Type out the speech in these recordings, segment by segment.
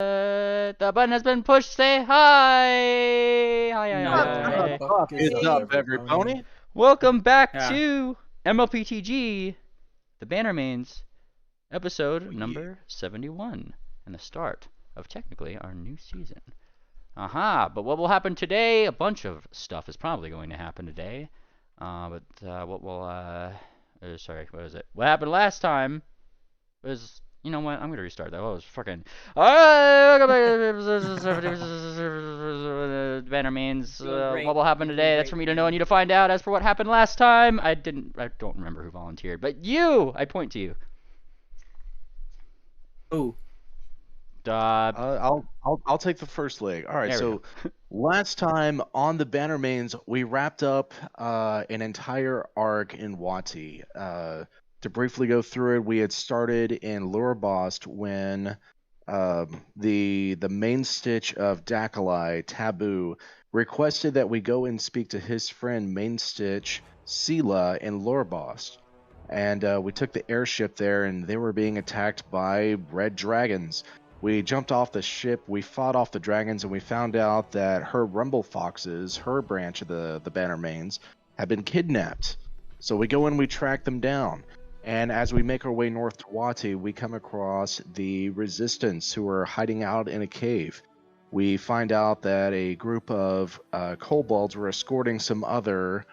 The button has been pushed. Say hi. Hi, hi, No, hi. fuck is What's up, everybody? Welcome back Yeah. to mlptg, the Bannermanes, episode Oh, yeah. number 71, and the start of technically our new season. Aha, but what will happen today? A bunch of stuff is probably going to happen today. What was it? What happened last time was, you know what? I'm gonna restart that. Oh, it was fucking. Bannermanes. What will happen today? That's for me to know and you to find out. As for what happened last time, I don't remember who volunteered, but you. I point to you. Ooh. I'll take the first leg. All right, There we so last time on the Bannermanes, we wrapped up an entire arc in Wati. To briefly go through it, we had started in Lurebost when the main stitch of Dakalai, Taboo, requested that we go and speak to his friend Main Stitch, Sela, in Lurebost. And we took the airship there, and they were being attacked by red dragons. We jumped off the ship, we fought off the dragons, and we found out that her Rumble Foxes, her branch of the Bannermanes, had been kidnapped. So we go and we track them down. And as we make our way north to Wati, we come across the Resistance, who are hiding out in a cave. We find out that a group of kobolds were escorting some other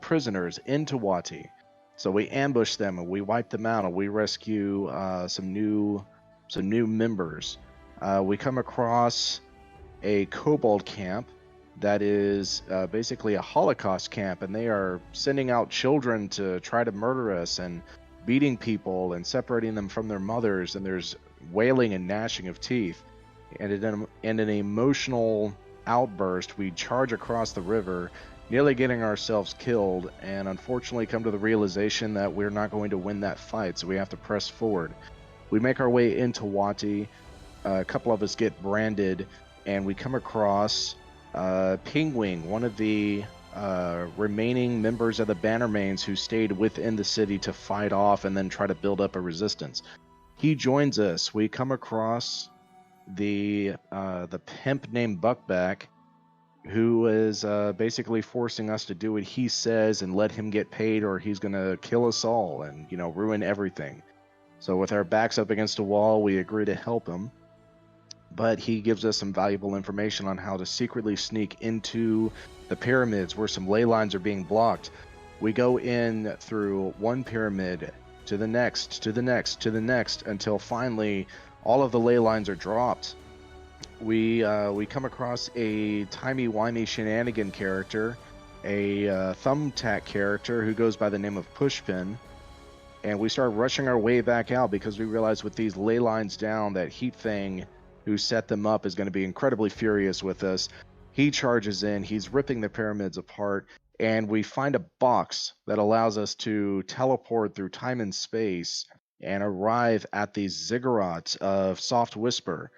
prisoners into Wati. So we ambush them and we wipe them out, and we rescue some new members. We come across a kobold camp that is basically a Holocaust camp, and they are sending out children to try to murder us and beating people and separating them from their mothers, and there's wailing and gnashing of teeth. And in an emotional outburst, we charge across the river, nearly getting ourselves killed, and unfortunately come to the realization that we're not going to win that fight, so we have to press forward. We make our way into Wati. A couple of us get branded, and we come across Pingwing, one of the remaining members of the Bannermanes who stayed within the city to fight off and then try to build up a resistance. He joins us. We come across the pimp named Buckback, who is basically forcing us to do what he says and let him get paid, or he's going to kill us all and, ruin everything. So with our backs up against a wall, we agree to help him, but he gives us some valuable information on how to secretly sneak into the pyramids where some ley lines are being blocked. We go in through one pyramid to the next, to the next, to the next, until finally all of the ley lines are dropped. We come across a timey-wimey shenanigan character, a thumbtack character who goes by the name of Pushpin, and we start rushing our way back out because we realize with these ley lines down that Heat Thing, who set them up, is going to be incredibly furious with us. He charges in, he's ripping the pyramids apart, and we find a box that allows us to teleport through time and space and arrive at the ziggurat of Soft Whisper.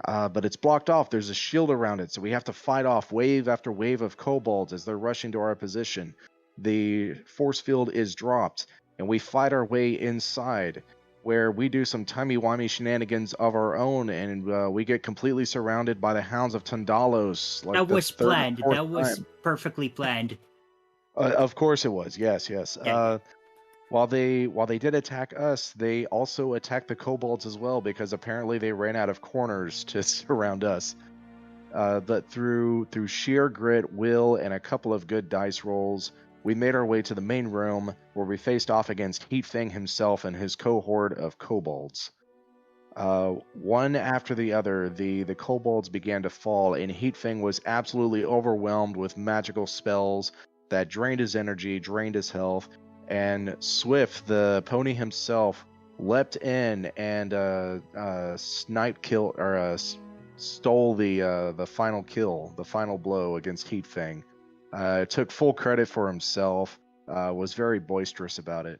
But it's blocked off. There's a shield around it, so we have to fight off wave after wave of kobolds as they're rushing to our position. The force field is dropped, and we fight our way inside, where we do some timey-wimey shenanigans of our own, and we get completely surrounded by the Hounds of Tundalos. That was planned. That was perfectly planned. Of course it was. Yes. Yeah. While they did attack us, they also attacked the kobolds as well, because apparently they ran out of corners to surround us. But through sheer grit, will, and a couple of good dice rolls, we made our way to the main room, where we faced off against Heat Thing himself and his cohort of kobolds. One after the other, the kobolds began to fall, and Heat Thing was absolutely overwhelmed with magical spells that drained his energy, drained his health, and Swift, the pony himself, leapt in and stole the final kill, the final blow against Heat Thing. Took full credit for himself, was very boisterous about it.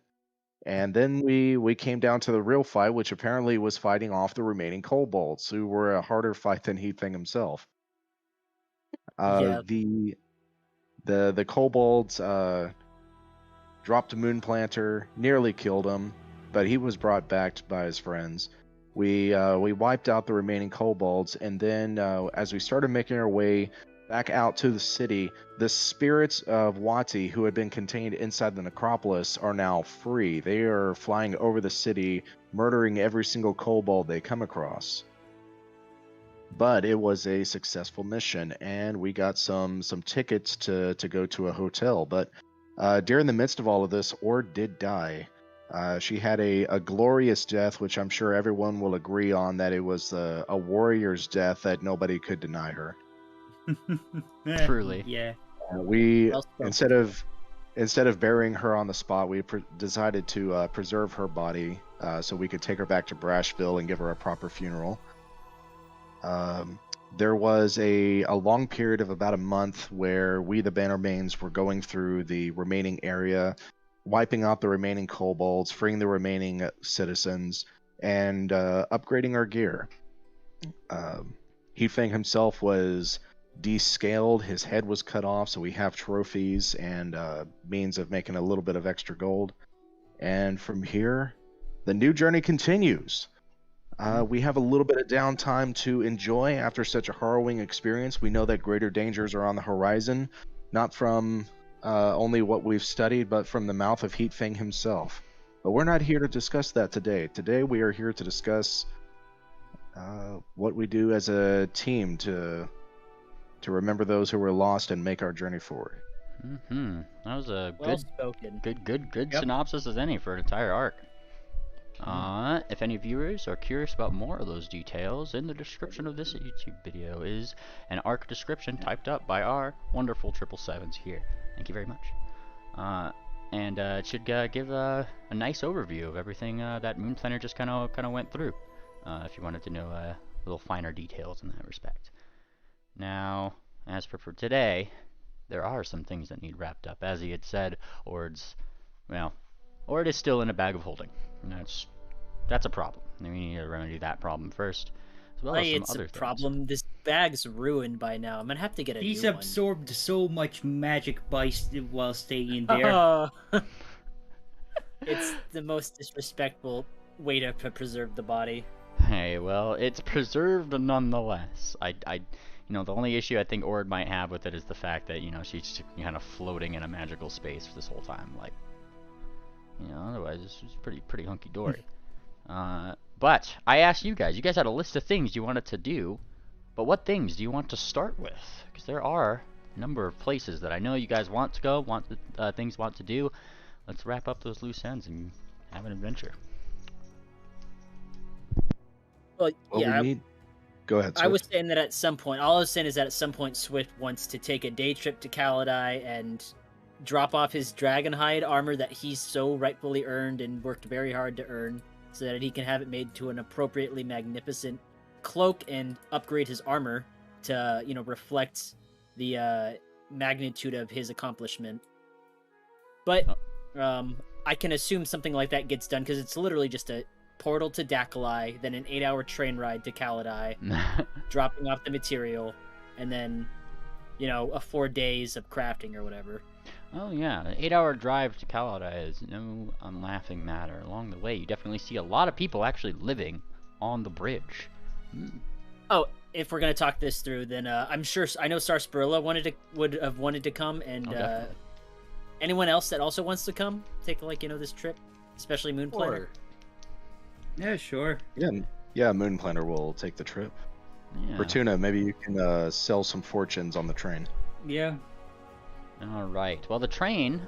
And then we came down to the real fight, which apparently was fighting off the remaining kobolds, who were a harder fight than Heat Thing himself. Yeah. The kobolds dropped a moon planter, nearly killed him, but he was brought back by his friends. We wiped out the remaining kobolds, and then as we started making our way back out to the city, the spirits of Wati, who had been contained inside the necropolis, are now free. They are flying over the city, murdering every single kobold they come across. But it was a successful mission, and we got some tickets to go to a hotel. But during the midst of all of this, Ord did die. She had a glorious death, which I'm sure everyone will agree on that it was a warrior's death that nobody could deny her. Truly. Yeah. We Well instead of burying her on the spot, we decided to preserve her body so we could take her back to Brashville and give her a proper funeral. There was a long period of about a month where we, the Bannermanes, were going through the remaining area, wiping out the remaining kobolds, freeing the remaining citizens, and upgrading our gear. Heatfang himself was descaled, his head was cut off, so we have trophies and means of making a little bit of extra gold. And from here, the new journey continues. We have a little bit of downtime to enjoy after such a harrowing experience. We know that greater dangers are on the horizon, not from only what we've studied, but from the mouth of Heatfang himself. But we're not here to discuss that today. Today we are here to discuss what we do as a team to remember those who were lost and make our journey forward. That was a Well spoken. good Yep. synopsis as any for an entire arc. If any viewers are curious about more of those details, in the description of this YouTube video is an arc description typed up by our wonderful 777s here. Thank you very much. And it should give a nice overview of everything that Moon Planner just kind of went through. If you wanted to know little finer details in that respect. Now, as for today, there are some things that need wrapped up. As he had said, Ord is still in a bag of holding. And that's a problem. We need to remedy that problem first, as well as some It's other a things. problem. This bag's ruined by now. I'm gonna have to get a He's new one. absorbed so much magic while staying in there. It's the most disrespectful way to preserve the body. Hey, well, it's preserved nonetheless. The only issue I think Ord might have with it is the fact that, she's just kind of floating in a magical space this whole time. Like, otherwise it's pretty hunky-dory. But I asked you guys had a list of things you wanted to do, but what things do you want to start with? Because there are a number of places that I know you guys want to go, things you want to do. Let's wrap up those loose ends and have an adventure. Well, Go ahead, Swift. I was saying that at some point, all I was saying is that at some point Swift wants to take a day trip to Kaladai and drop off his dragonhide armor that he's so rightfully earned and worked very hard to earn, so that he can have it made to an appropriately magnificent cloak and upgrade his armor to, reflect the magnitude of his accomplishment. But I can assume something like that gets done because it's literally just a portal to Dakalai, then an 8-hour train ride to Kaladai, dropping off the material, and then, a 4 days of crafting or whatever. Oh yeah, an 8-hour drive to Kaladai is no unlaughing matter. Along the way, you definitely see a lot of people actually living on the bridge. Oh, if we're gonna talk this through, then I know Sarsaparilla would have wanted to come, and anyone else that also wants to come take this trip, especially Moon Planner. Yeah, sure. Yeah, Moon Planner will take the trip. Yeah. Fortuna, maybe you can sell some fortunes on the train. Yeah. Alright, well the train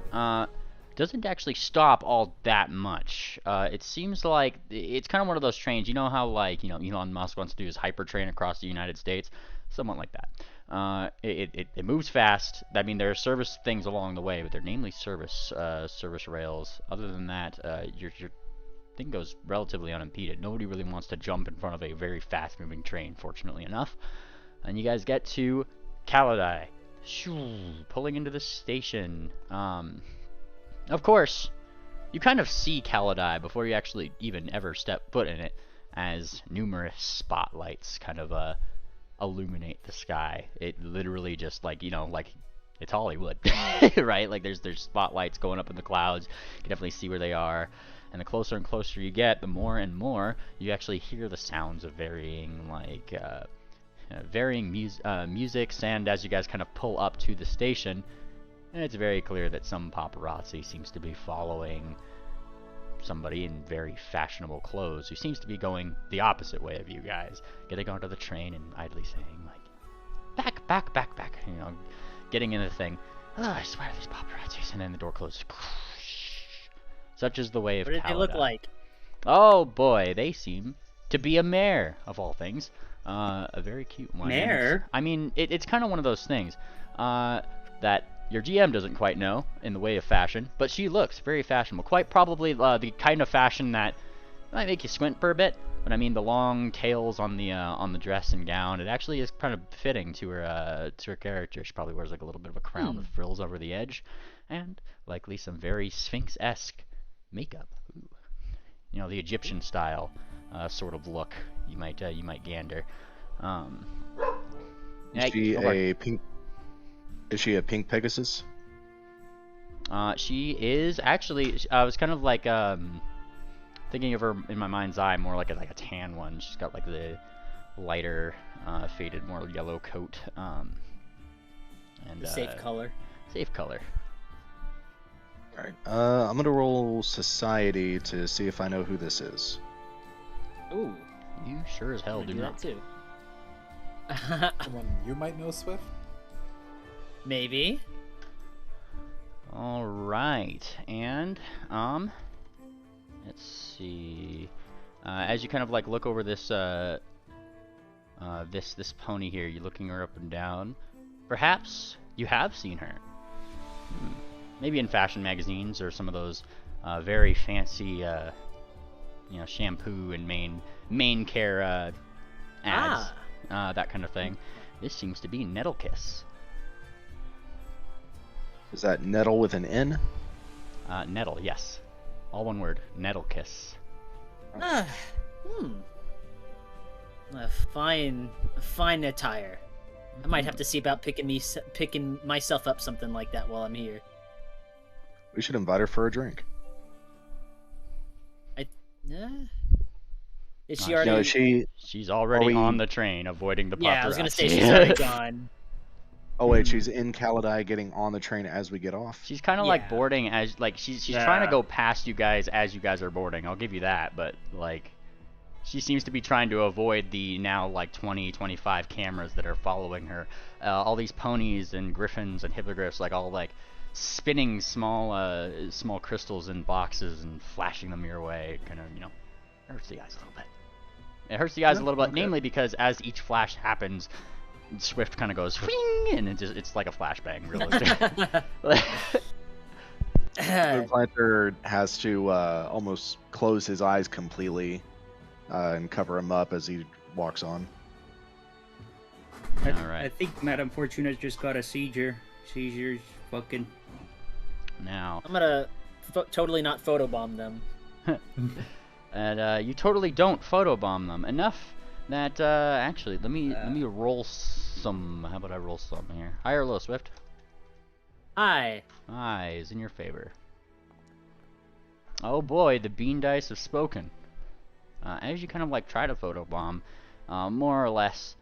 doesn't actually stop all that much. It seems like it's kind of one of those trains, you know how Elon Musk wants to do his hypertrain across the United States? Somewhat like that. It moves fast. I mean, there are service things along the way, but they're namely service rails. Other than that, your thing goes relatively unimpeded. Nobody really wants to jump in front of a very fast-moving train, fortunately enough. And you guys get to Kaladai. Pulling into the station. Of course, you kind of see Kaladai before you actually even ever step foot in it, as numerous spotlights kind of illuminate the sky. It literally just like it's Hollywood, right? Like there's spotlights going up in the clouds. You can definitely see where they are. And the closer and closer you get, the more and more you actually hear the sounds of varying musics. And as you guys kind of pull up to the station, it's very clear that some paparazzi seems to be following somebody in very fashionable clothes who seems to be going the opposite way of you guys, getting onto the train and idly saying like, back, you know, getting in the thing. Oh, I swear these paparazzis, and then the door closes. Such is the way of What did they look Kalida. like? Oh boy, they seem to be a mare of all things. A very cute one. Mare? I mean, it's kind of one of those things that your GM doesn't quite know in the way of fashion, but she looks very fashionable. Quite probably the kind of fashion that might make you squint for a bit. But I mean, the long tails on the dress and gown, it actually is kind of fitting to her character. She probably wears like a little bit of a crown with frills over the edge, and likely some very Sphinx-esque makeup. Ooh. You know, the Egyptian style sort of look. You might gander. Is she a pink? Is she a pink Pegasus? She is actually. I was kind of like thinking of her in my mind's eye more like a tan one. She's got like the lighter, faded, more yellow coat. And The safe color. Safe color. All right. I'm gonna roll society to see if I know who this is. Ooh. You sure as hell do do not. that too. Someone you might know, Swift? Maybe. All right, and let's see. As you kind of like look over this this pony here, you're looking her up and down. Perhaps you have seen her. Maybe in fashion magazines or some of those very fancy, shampoo and mane care ads, that kind of thing. This seems to be Nettlekiss. Is that Nettle with an N? Nettle, yes. All one word. Nettlekiss. A fine attire. I might have to see about picking myself up something like that while I'm here. We should invite her for a drink. Is she No, already? No, She's already Are we- on the train, avoiding the paparazzi. Yeah, I was gonna say she's already gone. Oh wait, she's in Kalidai getting on the train as we get off. She's kind of like Yeah. boarding as like she's Yeah. trying to go past you guys as you guys are boarding. I'll give you that, but like she seems to be trying to avoid the now like 25 cameras that are following her. All these ponies and griffins and hippogriffs, like all like spinning small crystals in boxes and flashing them your way. Kind of hurts the eyes a little bit. It hurts the eyes a little bit, okay. namely because as each flash happens, Swift kind of goes whing, and it's like a flashbang, realistically. Planter has to almost close his eyes completely and cover him up as he walks on. All right. I think Madame Fortuna's just got a seizure. Seizure's fucking. Now, I'm gonna totally not photobomb them. and you totally don't photobomb them enough that actually let me roll some. How about I roll some here? High or low, Swift? Hi. High is in your favor. Oh boy, the bean dice have spoken. As you kind of like try to photobomb, more or less.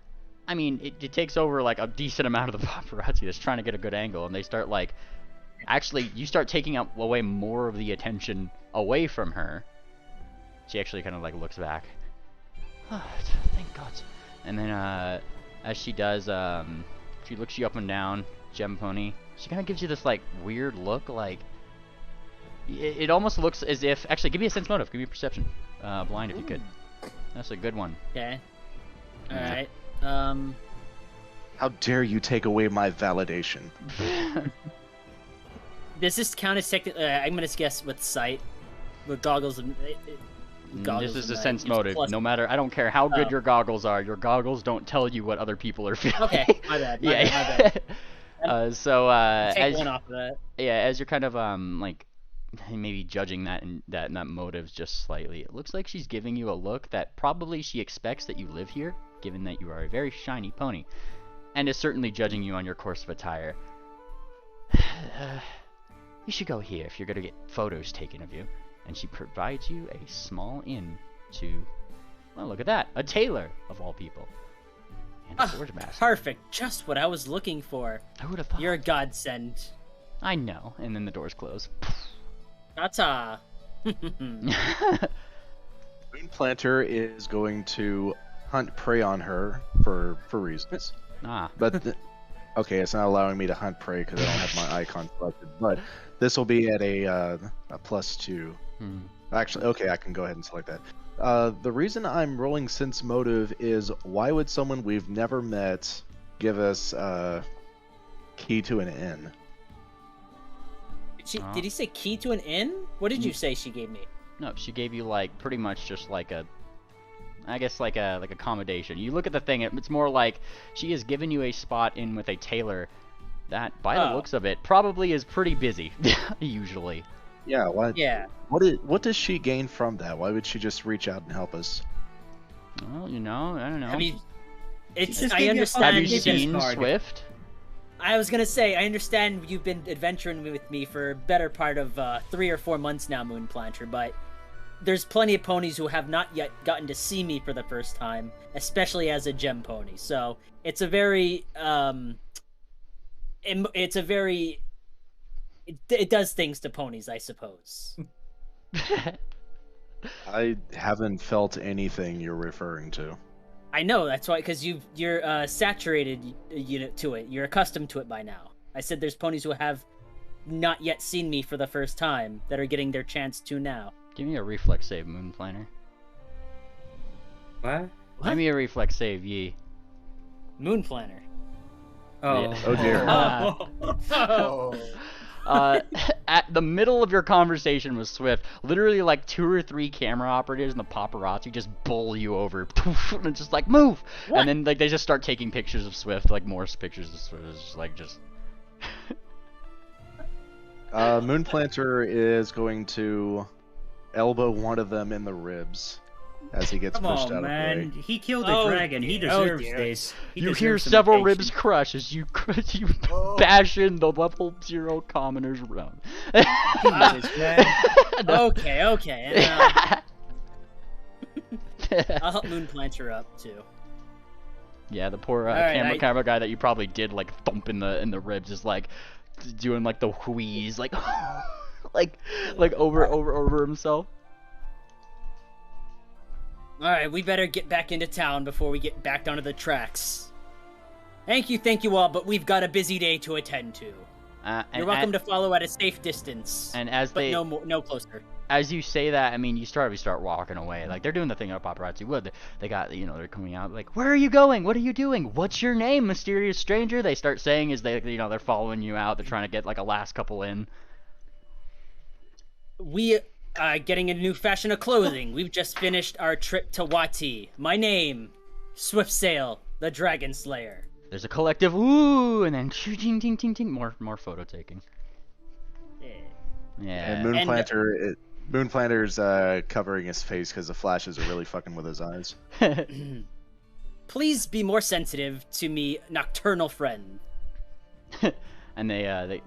I mean, it takes over like a decent amount of the paparazzi that's trying to get a good angle, and they start like. Actually, you start taking away more of the attention away from her. She actually kind of like looks back. Oh, thank God. And then as she does, she looks you up and down, Gem Pony. She kind of gives you this like weird look, like it almost looks as if. Actually, give me a sense motive. Give me a perception, blind if you could. That's a good one. Okay. All Yeah. right. How dare you take away my validation? Does this count as technically? I'm gonna guess with sight, with goggles and. This is a and, sense it's motive. plus- No matter, I don't care how good Oh. your goggles are. Your goggles don't tell you what other people are feeling. Okay, my bad. My yeah. bad. So Take as one off of that. yeah, as you're kind of like maybe judging that and that motives just slightly, it looks like she's giving you a look that probably she expects that you live here, given that you are a very shiny pony, and is certainly judging you on your course of attire. You should go here if you're gonna get photos taken of you. and she provides you a small inn to, well, look at that, a tailor of all people, and a forge master. Perfect, just what I was looking for. I would have thought. You're a godsend. I know. And then the doors close. Ta-ta. Moonplanter is going to hunt prey on her for reasons. But okay, it's not allowing me to hunt prey because I don't have my icon selected. But this will be at a +2. Actually, okay, I can go ahead and select that. The reason I'm rolling sense motive is why would someone we've never met give us key to an inn? Did he say key to an inn? What did you say she gave me? No, she gave you like pretty much just like a, I guess like accommodation. You look at the thing, it's more like she has given you a spot in with a tailor that, by the looks of it, probably is pretty busy usually. Yeah. Why? Yeah. What does she gain from that? Why would she just reach out and help us? Well, you know, I don't know. I mean, Just I give you a understand. Have you business seen card. Swift? I was gonna say, I understand you've been adventuring with me for a better part of 3 or 4 months now, Moonplanter, but there's plenty of ponies who have not yet gotten to see me for the first time, especially as a gem pony. So it's a very, it does things to ponies, I suppose. I haven't felt anything you're referring to. I know, that's why, because you're saturated to it. You're accustomed to it by now. I said there's ponies who have not yet seen me for the first time that are getting their chance to now. Give me a reflex save, Moonplanter. What? Give me a reflex save, Yi. Moonplanter. Oh. Yeah. Oh dear. Oh. At the middle of your conversation with Swift, literally like 2 or 3 camera operatives and the paparazzi just bowl you over, and it's just like move, What? and then like they just start taking pictures of Swift, like more pictures of Swift. It's just like Moonplanter is going to elbow one of them in the ribs as he gets Come pushed on, out of the man. way. He killed a dragon. He dear. Oh, deserves dear. this. He You deserves hear some several attention. ribs crush as you Oh. bash in the level 0 commoners round. Jesus, man. Okay. I'll help Moonplanter up too. Yeah, the poor Alright, camera guy that you probably did like thump in the ribs is like doing like the wheeze, like like over himself. Alright, we better get back into town before we get back onto the tracks. Thank you all, but we've got a busy day to attend to. You're welcome to follow at a safe distance. And as but they no closer. as you say that, I mean, you start walking away. Like they're doing the thing that paparazzi would. They got, they're coming out like, "Where are you going? What are you doing? What's your name, mysterious stranger?" They start saying as they, they're following you out. They're trying to get like a last couple in. We are getting a new fashion of clothing. We've just finished our trip to Wati. My name, Swiftsail, the Dragon Slayer. There's a collective ooh, and then ting ting ting ting, more photo taking. Yeah. And Moonplanter's covering his face because the flashes are really fucking with his eyes. Please be more sensitive to me, nocturnal friend. And they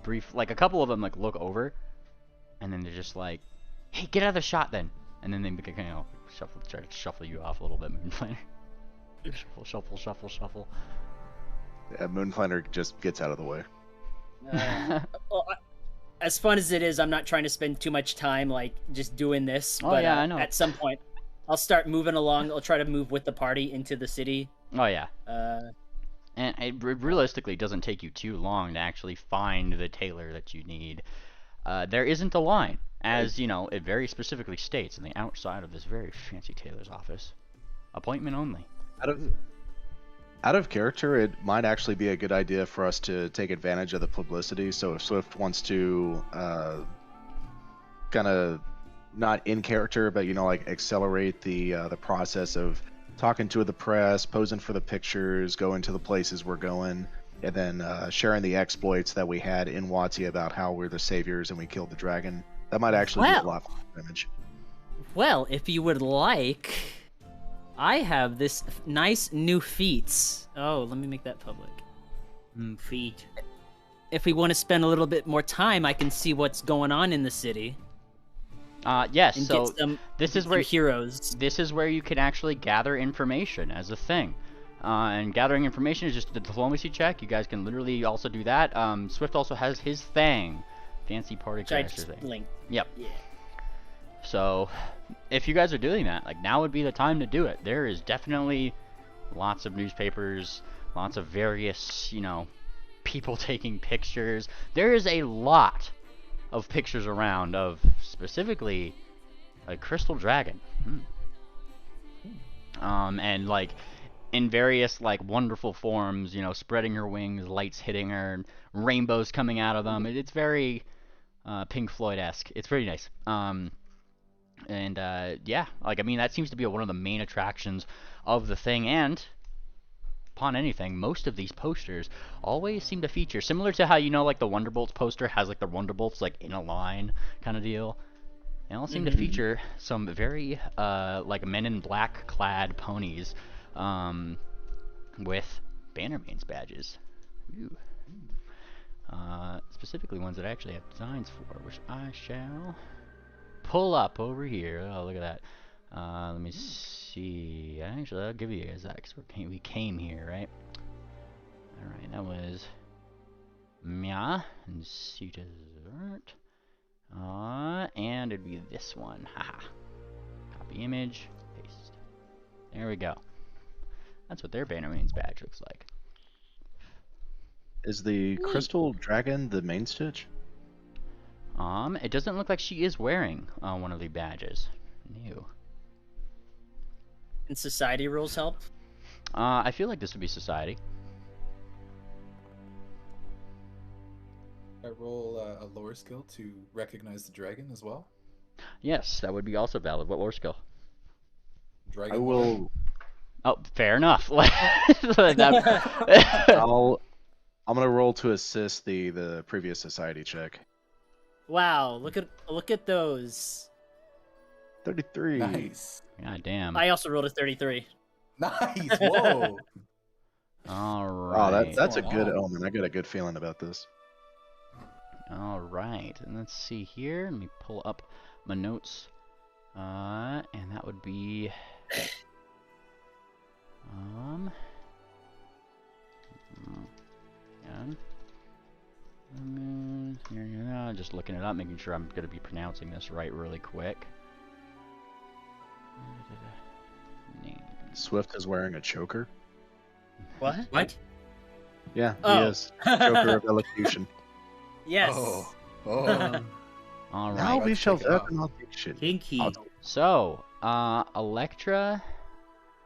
brief, like a couple of them like look over, and then they're just like, "Hey, get out of the shot then." And then they try to shuffle you off a little bit, Moonplanter. Shuffle. Yeah, Moonplanter just gets out of the way. Well, as fun as it is, I'm not trying to spend too much time like just doing this. Oh, but yeah, I know. At some point, I'll start moving along. I'll try to move with the party into the city. Oh yeah. And it realistically doesn't take you too long to actually find the tailor that you need. There isn't a line, as it very specifically states on the outside of this very fancy tailor's office. Appointment only. Out of character, it might actually be a good idea for us to take advantage of the publicity. So if Swift wants to kind of not in character, but like accelerate the process of talking to the press, posing for the pictures, going to the places we're going, and then sharing the exploits that we had in Wati about how we're the saviors and we killed the dragon, that might actually be a lot more damage. well, if you would like, I have this nice new feats. Oh, let me make that public. Feet. If we want to spend a little bit more time, I can see what's going on in the city. Yes. and So get some this is some where heroes. this is where you can actually gather information as a thing. And gathering information is just a diplomacy check. You guys can literally also do that. Swift also has his thing, fancy party Which I crasher just thing. linked. Yep. Yeah. So, if you guys are doing that, like, now would be the time to do it. There is definitely lots of newspapers, lots of various, you know, people taking pictures. There is a lot of pictures around of specifically a crystal dragon. And like in various like wonderful forms, you know, spreading her wings, lights hitting her, and rainbows coming out of them. It's very Pink Floyd-esque. It's pretty nice. And yeah, like I mean, that seems to be one of the main attractions of the thing. And upon anything, most of these posters always seem to feature, similar to how, you know, like the Wonderbolts poster has like the Wonderbolts like in a line kind of deal. They all seem to feature some very like Men in Black clad ponies with Bannermanes badges. Ooh. Specifically ones that I actually have designs for, which I shall pull up over here. Oh, look at that. Let me see. Actually, I'll give you guys that because we came here, right? Alright, that was Mia and Suitazert. And it'd be this one. Haha. Copy image, paste. There we go. That's what their Bannermanes badge looks like. Is the crystal dragon the main stitch? It doesn't look like she is wearing one of the badges. New. And society rules help. I feel like this would be society. I roll a lore skill to recognize the dragon as well. Yes, that would be also valid. What lore skill? Dragon I lore. will. Oh, fair enough. I'm gonna roll to assist the previous society check. Wow, look at those. 33. Nice. God damn. I also rolled a 33. Nice. Whoa. All Oh, right. that's a going good on? omen. I got a good feeling about this. All right. And let's see here. Let me pull up my notes. And that would be yeah, just looking it up, making sure I'm gonna be pronouncing this right really quick. Name. Swift is wearing a choker. What? What? Yeah, Oh. he is. Choker of elocution. Yes. Oh. Oh. All right. Now we let's shall take it off. open audition. Kinky. So, Electra,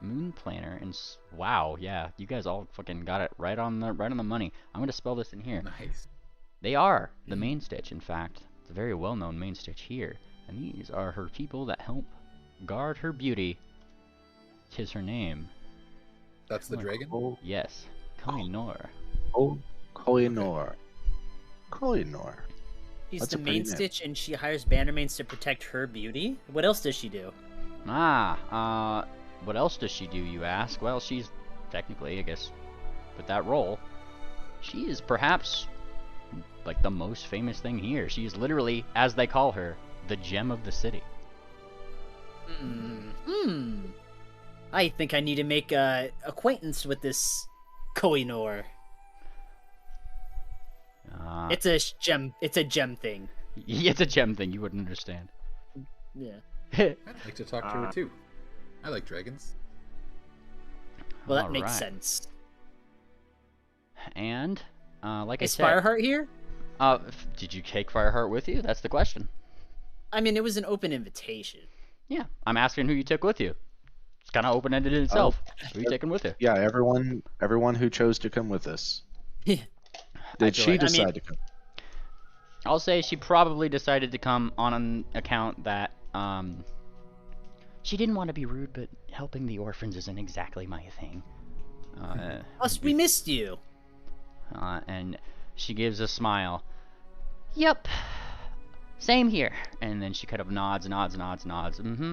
Moon Planner, and wow, yeah, you guys all fucking got it right on the money. I'm gonna spell this in here. Nice. They are the main stitch. In fact, it's a very well-known main stitch here, and these are her people that help guard her beauty. 'Tis her name. That's the dragon. Oh, Yes, Koinor. Koinor. Koinor. She's That's the a pretty main name. stitch, and she hires Bannermanes to protect her beauty. What else does she do? What else does she do, you ask? Well, she's technically, I guess, with that role, she is perhaps like the most famous thing here. She is literally, as they call her, the gem of the city. I think I need to make acquaintance with this Koinor. It's a gem. It's a gem thing. It's a gem thing. You wouldn't understand. Yeah. I'd like to talk to her too. I like dragons. Well, that makes Alright. sense. And, like Is I said, Fireheart here? Did you take Fireheart with you? That's the question. I mean, it was an open invitation. Yeah, I'm asking who you took with you. It's kind of open-ended in itself. Who you taking with you? Yeah, everyone who chose to come with us. Did feel she like- decide to come? I'll say she probably decided to come on an account that, she didn't want to be rude, but helping the orphans isn't exactly my thing. Plus, we missed you. And she gives a smile. Yep. Same here. And then she kind of nods. Mm-hmm.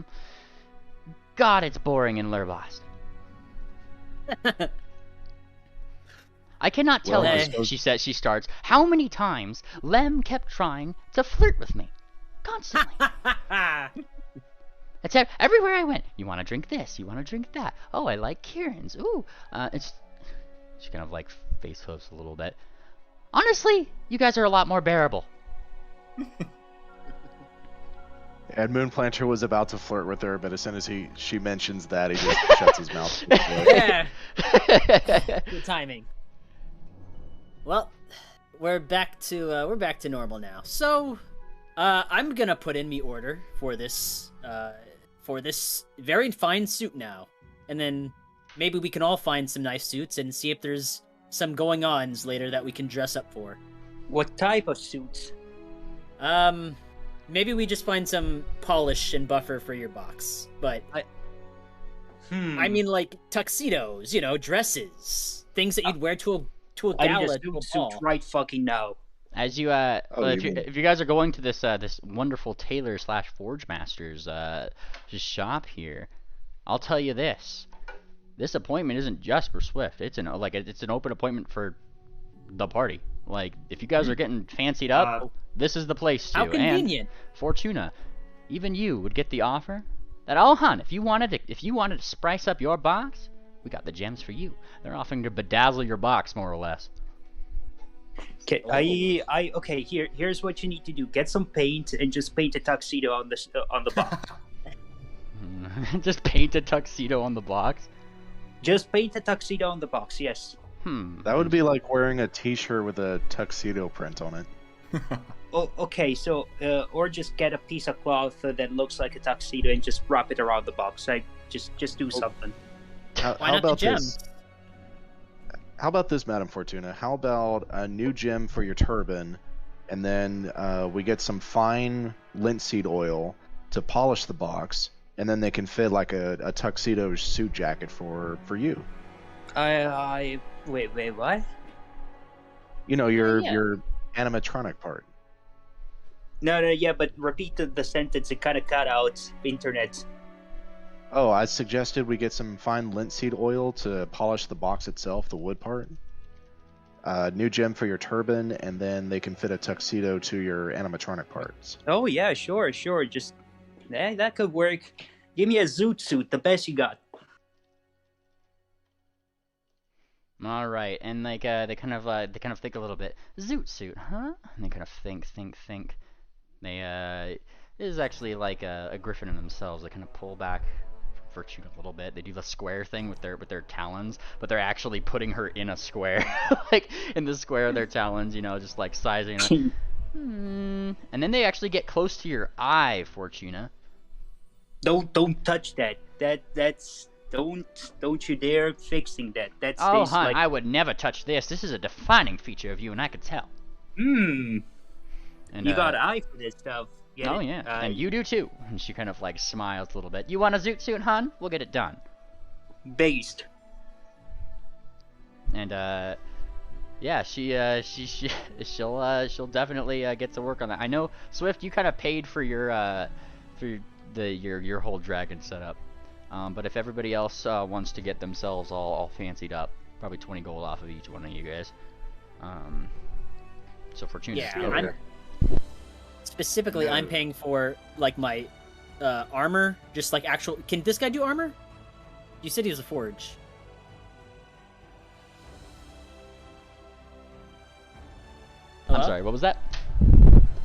God, it's boring in Lurbost. I cannot tell Well, I you, suppose- she says. She starts, how many times Lem kept trying to flirt with me. God, constantly. It's everywhere I went. You want to drink this? You want to drink that? Oh, I like Kieran's. Ooh, it's. She kind of like face huffs a little bit. Honestly, you guys are a lot more bearable. And Moonplanter was about to flirt with her, but as soon as she mentions that, he just shuts his mouth. Yeah. Good timing. Well, we're back to normal now. So, I'm gonna put in me order for this very fine suit now, and then maybe we can all find some nice suits and see if there's some going-ons later that we can dress up for. What type of suits? Maybe we just find some polish and buffer for your box, but I mean, like tuxedos, dresses, things that you'd wear to a I gala, need a to a suit ball. right fucking now. As you if you guys are going to this this wonderful tailor / forge master's shop here, I'll tell you this: this appointment isn't just for Swift. It's an open appointment for the party. Like, if you guys are getting fancied up, this is the place to. How convenient! And Fortuna, even you would get the offer that, oh hun, if you wanted to spice up your box, we got the gems for you. They're offering to bedazzle your box, more or less. Okay, okay. Here's what you need to do: get some paint and just paint a tuxedo on the box. Just paint a tuxedo on the box. Just paint a tuxedo on the box. Yes. That would be like wearing a T-shirt with a tuxedo print on it. Oh, okay. So, or just get a piece of cloth that looks like a tuxedo and just wrap it around the box. Just do something. Why not the gems? How about this, Madam Fortuna? How about a new gem for your turban, and then we get some fine linseed oil to polish the box, and then they can fit like a tuxedo suit jacket for you. Wait, what? You know, yeah. your animatronic part. No, yeah, but repeat the sentence. It kind of cut out internet. Oh, I suggested we get some fine linseed oil to polish the box itself, the wood part. New gem for your turban, and then they can fit a tuxedo to your animatronic parts. Oh yeah, sure. Just that could work. Give me a zoot suit, the best you got. All right, and like they kind of think a little bit. Zoot suit, huh? And they kind of think. They this is actually like a griffin in themselves. They kind of pull back Fortuna a little bit. They do the square thing with their talons, but they're actually putting her in a square, like in the square of their talons. Just like sizing her. And then they actually get close to your eye, Fortuna. Don't touch that. That's don't you dare fixing that. That stays Oh, hun, like. I would never touch this. This is a defining feature of you, and I could tell. And And, you got an eye for this stuff. Get Oh it? yeah, and you do too. And she kind of like smiles a little bit. You want a zoot suit, hun? We'll get it done. Based. And yeah, she'll definitely get to work on that. I know, Swift, you kind of paid for your whole dragon setup. But if everybody else wants to get themselves all fancied up, probably 20 gold off of each one of you guys. So Fortuna. Yeah, specifically, I'm paying for like my armor, just like actual. Can this guy do armor? You said he was a forge. I'm sorry, what was that?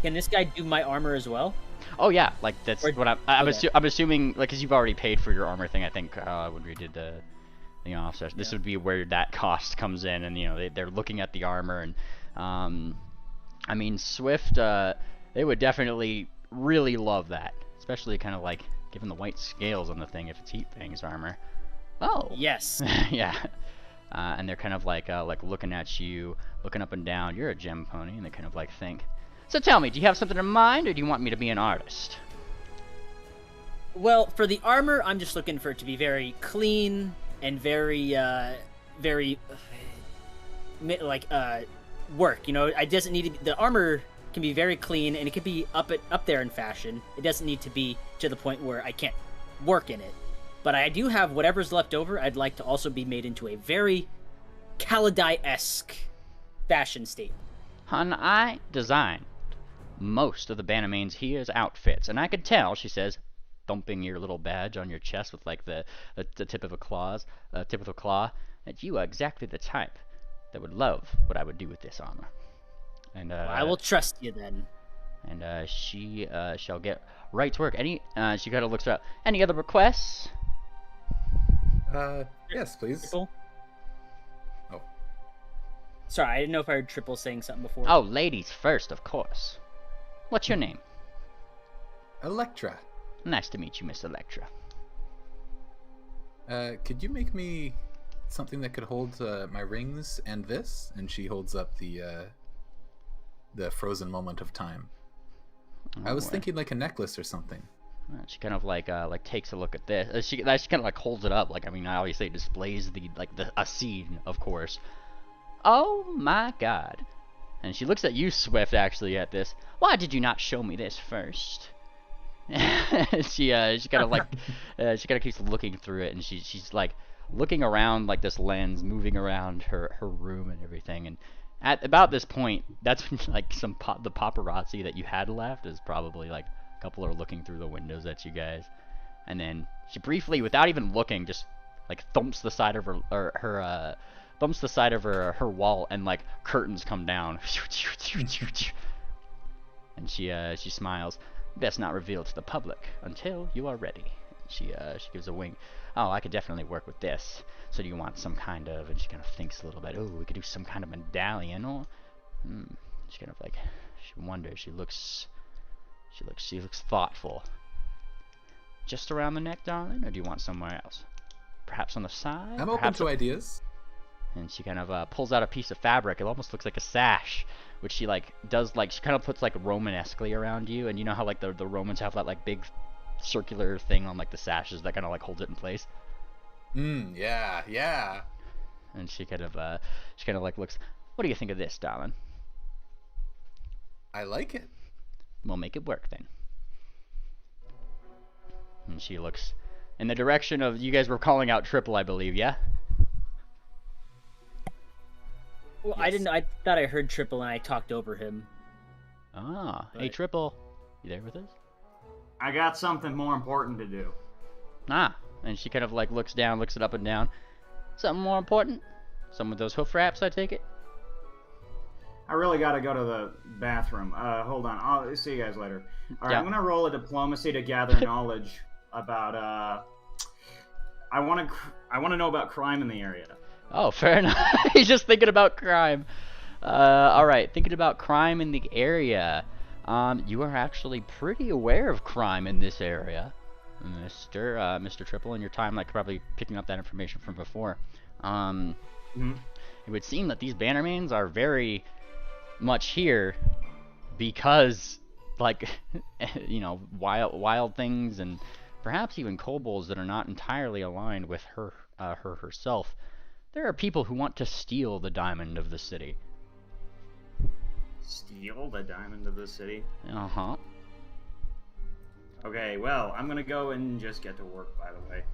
Can this guy do my armor as well? Oh yeah, like that's Or- what I'm assuming, like, because you've already paid for your armor thing. I think when we did the offset, this would be where that cost comes in, and they're looking at the armor, and I mean, Swift, they would definitely really love that, especially kind of like given the white scales on the thing if it's Heat Fang's armor. Oh Yes. yeah. And they're kind of like looking at you, looking up and down. You're a gem pony, and they kind of like think. So tell me, do you have something in mind, or do you want me to be an artist? Well, for the armor, I'm just looking for it to be very clean and very work. It doesn't need to be, the armor can be very clean and it can be up there in fashion. It doesn't need to be to the point where I can't work in it. But I do have whatever's left over. I'd like to also be made into a very Kaladai-esque fashion statement. Hun, I designed most of the Bannermanes here's outfits. And I could tell, she says, thumping your little badge on your chest with like the tip of a claw, that you are exactly the type that would love what I would do with this armor. And I will trust you then. And she shall get right to work. She kind of looks up. Any other requests? Yes, please. Triple? Oh. Sorry, I didn't know if I heard Triple saying something before. Oh, ladies first, of course. What's your name? Electra. Nice to meet you, Miss Electra. Could you make me something that could hold my rings and this? And she holds up the frozen moment of time. I was thinking like a necklace or something. She kind of like takes a look at this. She kind of like holds it up. Like, I mean, obviously it displays a scene, of course. Oh my God! And she looks at you, Swift, actually, at this. Why did you not show me this first? she kind of like she kind of keeps looking through it, and she's like looking around like this lens, moving around her room and everything. And at about this point, that's when like the paparazzi that you had left is probably like a couple are looking through the windows at you guys, and then she briefly, without even looking, just like thumps the side of her wall, and like curtains come down, and she smiles. Best not reveal to the public until you are ready. She gives a wink. Oh, I could definitely work with this. So do you want some kind of? And she kind of thinks a little bit. Oh, we could do some kind of medallion, or she kind of like, she wonders. She looks thoughtful. Just around the neck, darling, or do you want somewhere else? Perhaps on the side. I'm open to ideas. And she kind of pulls out a piece of fabric. It almost looks like a sash, which she like does like she kind of puts like Romanesquely around you. And you know how like the Romans have that like big circular thing on like the sashes that kind of like holds it in place. Yeah. And she kind of like looks. What do you think of this, darling? I like it. We'll make it work then. And she looks in the direction of, you guys were calling out Triple, I believe, yeah? Well, yes. I thought I heard Triple and I talked over him. Ah, but... Hey Triple, you there with us? I got something more important to do. Ah, and she kind of like looks down, looks it up and down. Something more important? Some of those hoof wraps, I take it? I really gotta go to the bathroom. Hold on, I'll see you guys later. Alright, I'm gonna roll a diplomacy to gather knowledge about, I wanna know about crime in the area. Oh, fair enough. He's just thinking about crime. Alright, thinking about crime in the area. You are actually pretty aware of crime in this area, Mr. Triple, in your time, like probably picking up that information from before. It would seem that these Bannermanes are very much here because, like, you know, wild things and perhaps even kobolds that are not entirely aligned with her herself. There are people who want to steal the diamond of the city. Steal the diamond of the city? Uh-huh. Okay, well, I'm gonna go and just get to work, by the way.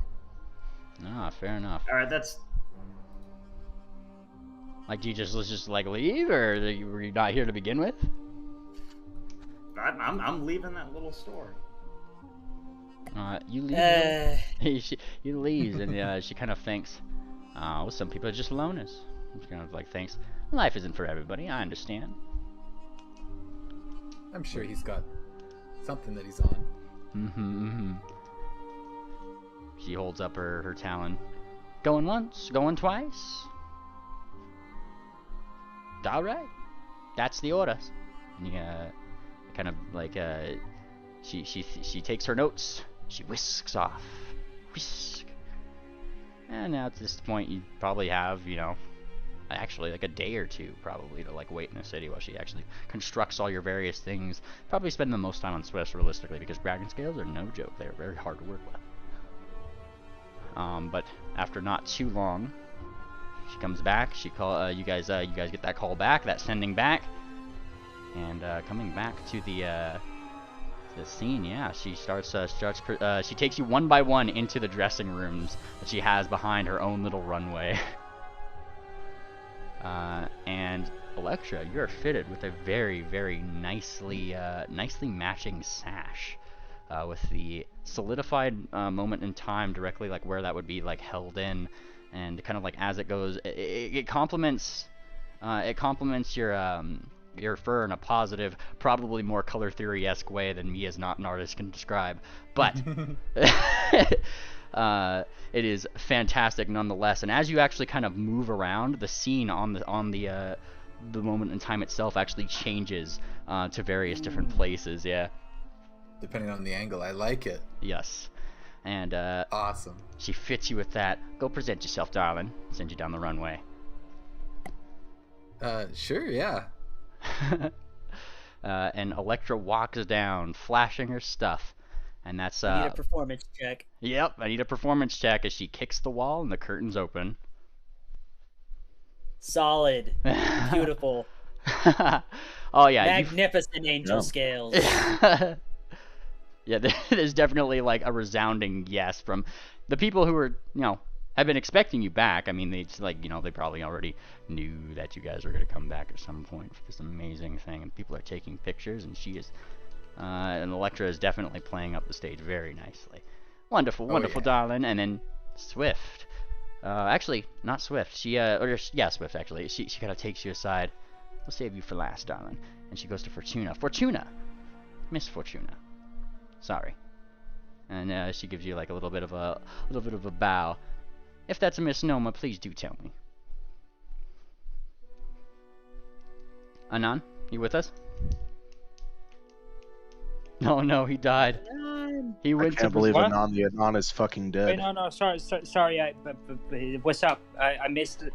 Ah, fair enough. Alright, that's... Like, do you just like leave, or were you not here to begin with? I'm leaving that little store. You leave. He leaves, and she kind of thinks, well, some people are just loners. She kind of like thinks, life isn't for everybody. I understand. I'm sure he's got something that he's on. She holds up her talon. Going once, going twice. All right, that's the order. And you kind of like she takes her notes. She whisks off, whisk. And now at this point, you probably have, you know, actually like a day or two probably to like wait in the city while she actually constructs all your various things. Probably spend the most time on Swiss realistically, because dragon scales are no joke. They're very hard to work with. But after not too long, she comes back. She you guys get that call back, that sending back, and coming back to the scene. Yeah, she she takes you one by one into the dressing rooms that she has behind her own little runway. And Electra, you are fitted with a very, very nicely matching sash, with the solidified moment in time directly like where that would be like held in, and kind of like as it goes, it complements your fur in a positive, probably more color theory-esque way than me as not an artist can describe, but it is fantastic nonetheless. And as you actually kind of move around, the scene on the moment in time itself actually changes to various different places. Yeah. Depending on the angle, I like it. Yes. And awesome. She fits you with that. Go present yourself, darling. Send you down the runway. Sure, yeah. And Electra walks down, flashing her stuff. And that's I need a performance check. Yep, I need a performance check as she kicks the wall and the curtains open. Solid. Beautiful. Oh yeah. Magnificent angel scales. Yeah, there's definitely like a resounding yes from the people who are, have been expecting you back. I mean, they probably already knew that you guys were going to come back at some point for this amazing thing, and people are taking pictures, and she is, and Electra is definitely playing up the stage very nicely. Wonderful, wonderful, darling. And then Swift, actually, not Swift, Swift actually, she kind of takes you aside. We'll save you for last, darling. And she goes to Fortuna. Fortuna! Miss Fortuna. Sorry. And she gives you like a little bit of a bow. If that's a misnomer, please do tell me. Anan, you with us? No, he died. He went I can't believe Anan is fucking dead. Wait, no, sorry. What's up? I missed it.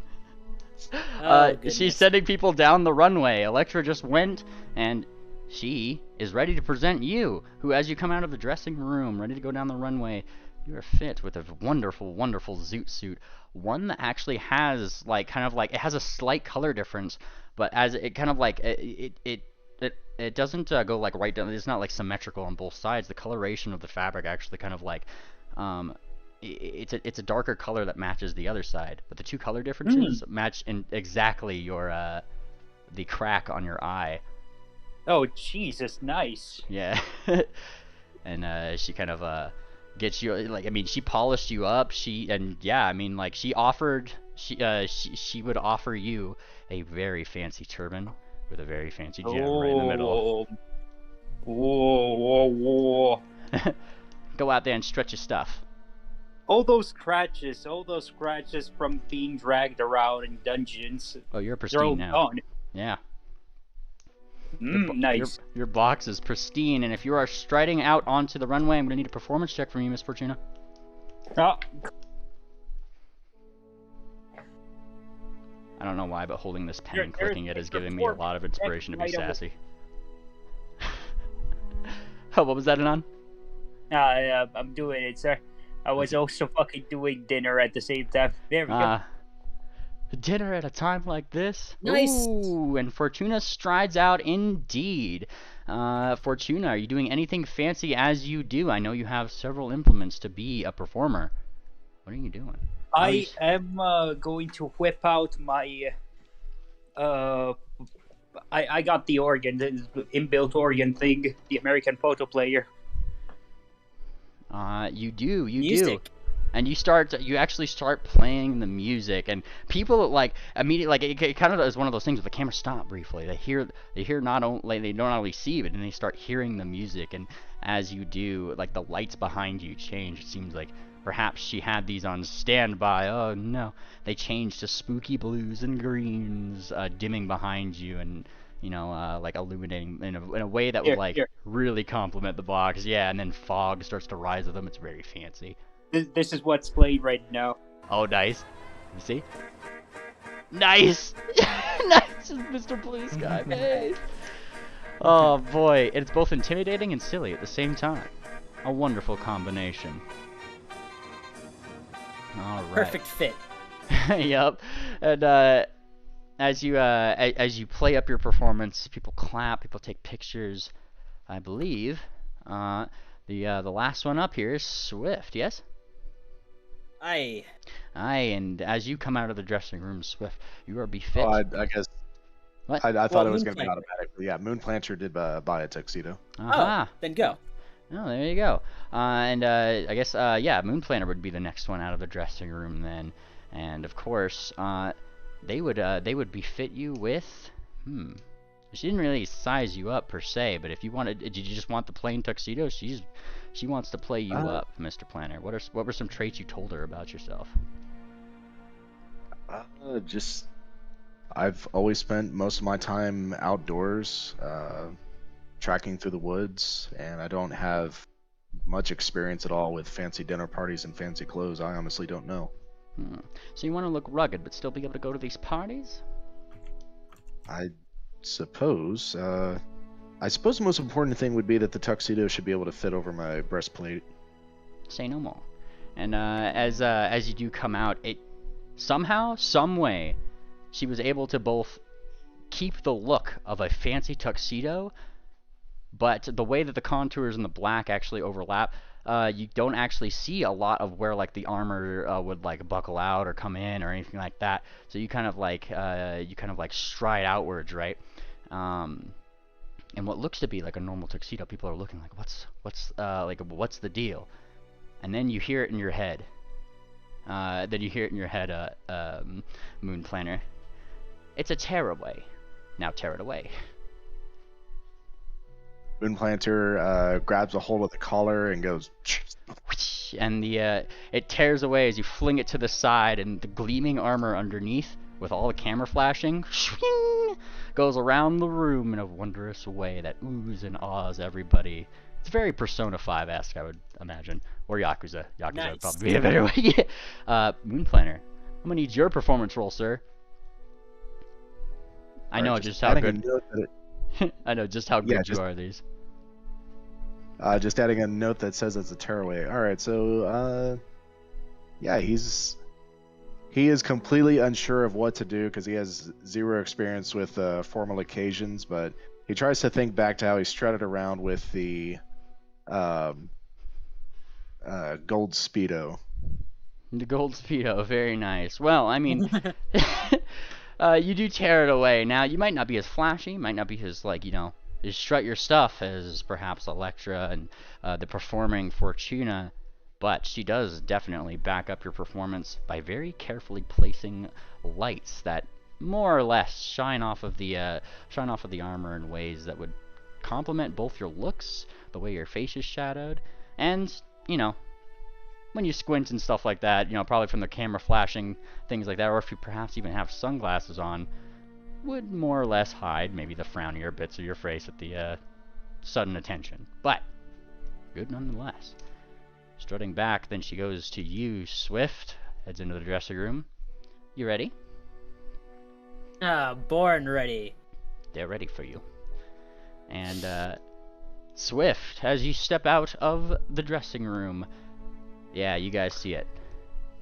She's sending people down the runway. Electra just went, and she is ready to present you, who, as you come out of the dressing room, ready to go down the runway, you are fit with a wonderful, wonderful zoot suit. One that actually has, it has a slight color difference, but as it kind of like, it doesn't go like right down, it's not like symmetrical on both sides. The coloration of the fabric actually kind of like, it's a darker color that matches the other side, but the two color differences match in exactly your, the crack on your eye. Oh, Jesus, nice. Yeah. And she kind of gets you, she polished you up. She offered, she would offer you a very fancy turban with a very fancy gem right in the middle. Whoa. Go out there and stretch your stuff. All those scratches from being dragged around in dungeons. Oh, you're pristine now. Gone. Yeah. Nice. Your box is pristine, and if you are striding out onto the runway, I'm going to need a performance check from you, Miss Fortuna. Oh. I don't know why, but holding this pen and clicking it is giving me a lot of inspiration to be sassy. Oh, what was that, Anan? I'm doing it, sir. I was also fucking doing dinner at the same time. There we go. Dinner at a time like this? Nice. Ooh, and Fortuna strides out indeed. Fortuna, are you doing anything fancy as you do? I know you have several implements to be a performer. What are you doing? I am going to whip out my... I got the organ, the inbuilt organ thing, the American photo player. You do. Music. And you actually start playing the music, and people like immediately, it kind of is one of those things where the camera stop briefly. They hear not only, they don't only see, but then they start hearing the music, and as you do, like the lights behind you change. It seems like perhaps she had these on standby. Oh no, they change to spooky blues and greens, dimming behind you, and like illuminating in a way that would really complement the box. Yeah, and then fog starts to rise with them. It's very fancy. This is what's played right now. Oh, nice. You see? Nice! Nice, Mr. Blue Sky, man. Oh, boy. It's both intimidating and silly at the same time. A wonderful combination. All right. Perfect fit. Yep. And as you play up your performance, people clap, people take pictures. I believe the last one up here is Swift, yes? Aye, and as you come out of the dressing room, Swift, you are befit. Oh, I guess What? I thought Well, it was Moon going to be Planter. automatic. But yeah, Moon Planter did buy a tuxedo. Aha. Oh, then go. Oh, there you go. And I guess yeah, Moon Planter would be the next one out of the dressing room then, and of course they would befit you with She didn't really size you up per se, but if you wanted, did you just want the plain tuxedo? She wants to play you up, Mr. Planner. What were some traits you told her about yourself? Just I've always spent most of my time outdoors, tracking through the woods, and I don't have much experience at all with fancy dinner parties and fancy clothes. I honestly don't know. So you want to look rugged, but still be able to go to these parties? I suppose. I suppose the most important thing would be that the tuxedo should be able to fit over my breastplate. Say no more. And as you do come out, it somehow, some way, she was able to both keep the look of a fancy tuxedo, but the way that the contours and the black actually overlap, you don't actually see a lot of where like the armor would like buckle out or come in or anything like that. So you kind of like stride outwards, right? And what looks to be like a normal tuxedo, people are looking like, what's the deal? And then you hear it in your head. Moon Planner. It's a tearaway. Now tear it away. Moon Planter grabs a hold of the collar and goes. And it tears away as you fling it to the side, and the gleaming armor underneath, with all the camera flashing, goes around the room in a wondrous way that oohs and ahs everybody. It's very Persona 5-esque, I would imagine. Or Yakuza. Yakuza Nice. would probably be a better way. Moon Planner, I'm gonna need your performance roll, sir. I know just how good. I know just how good you are at these. Just adding a note that says it's a tearaway. All right, so yeah, he is completely unsure of what to do because he has zero experience with formal occasions, but he tries to think back to how he strutted around with the gold Speedo. The gold Speedo, very nice. Well, I mean, you do tear it away. Now, you might not be as flashy, might not be as, like, as strut your stuff as perhaps Electra and the performing Fortuna, but she does definitely back up your performance by very carefully placing lights that more or less shine off of the armor in ways that would complement both your looks, the way your face is shadowed, and when you squint and stuff like that, probably from the camera flashing, things like that, or if you perhaps even have sunglasses on, would more or less hide maybe the frownier bits of your face at the sudden attention. But good nonetheless. Strutting back, then she goes to you, Swift, heads into the dressing room. You ready? Born ready. They're ready for you. And Swift, as you step out of the dressing room, yeah, you guys see it.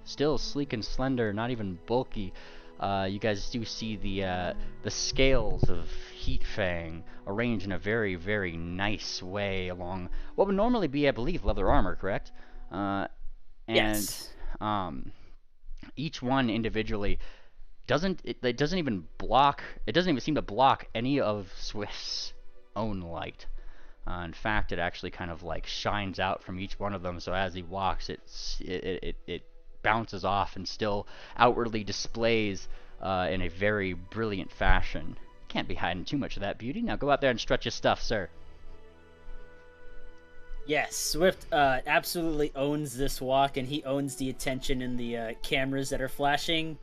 Still sleek and slender, not even bulky. You guys do see the scales of Heat Fang arranged in a very, very nice way along what would normally be, I believe, leather armor, correct? Yes. Each one individually doesn't even seem to block any of Swift's own light. In fact, it actually kind of like shines out from each one of them, so as he walks, it bounces off and still outwardly displays in a very brilliant fashion. Can't be hiding too much of that beauty. Now go out there and stretch your stuff, sir. Yes, Swift absolutely owns this walk, and he owns the attention and the cameras that are flashing.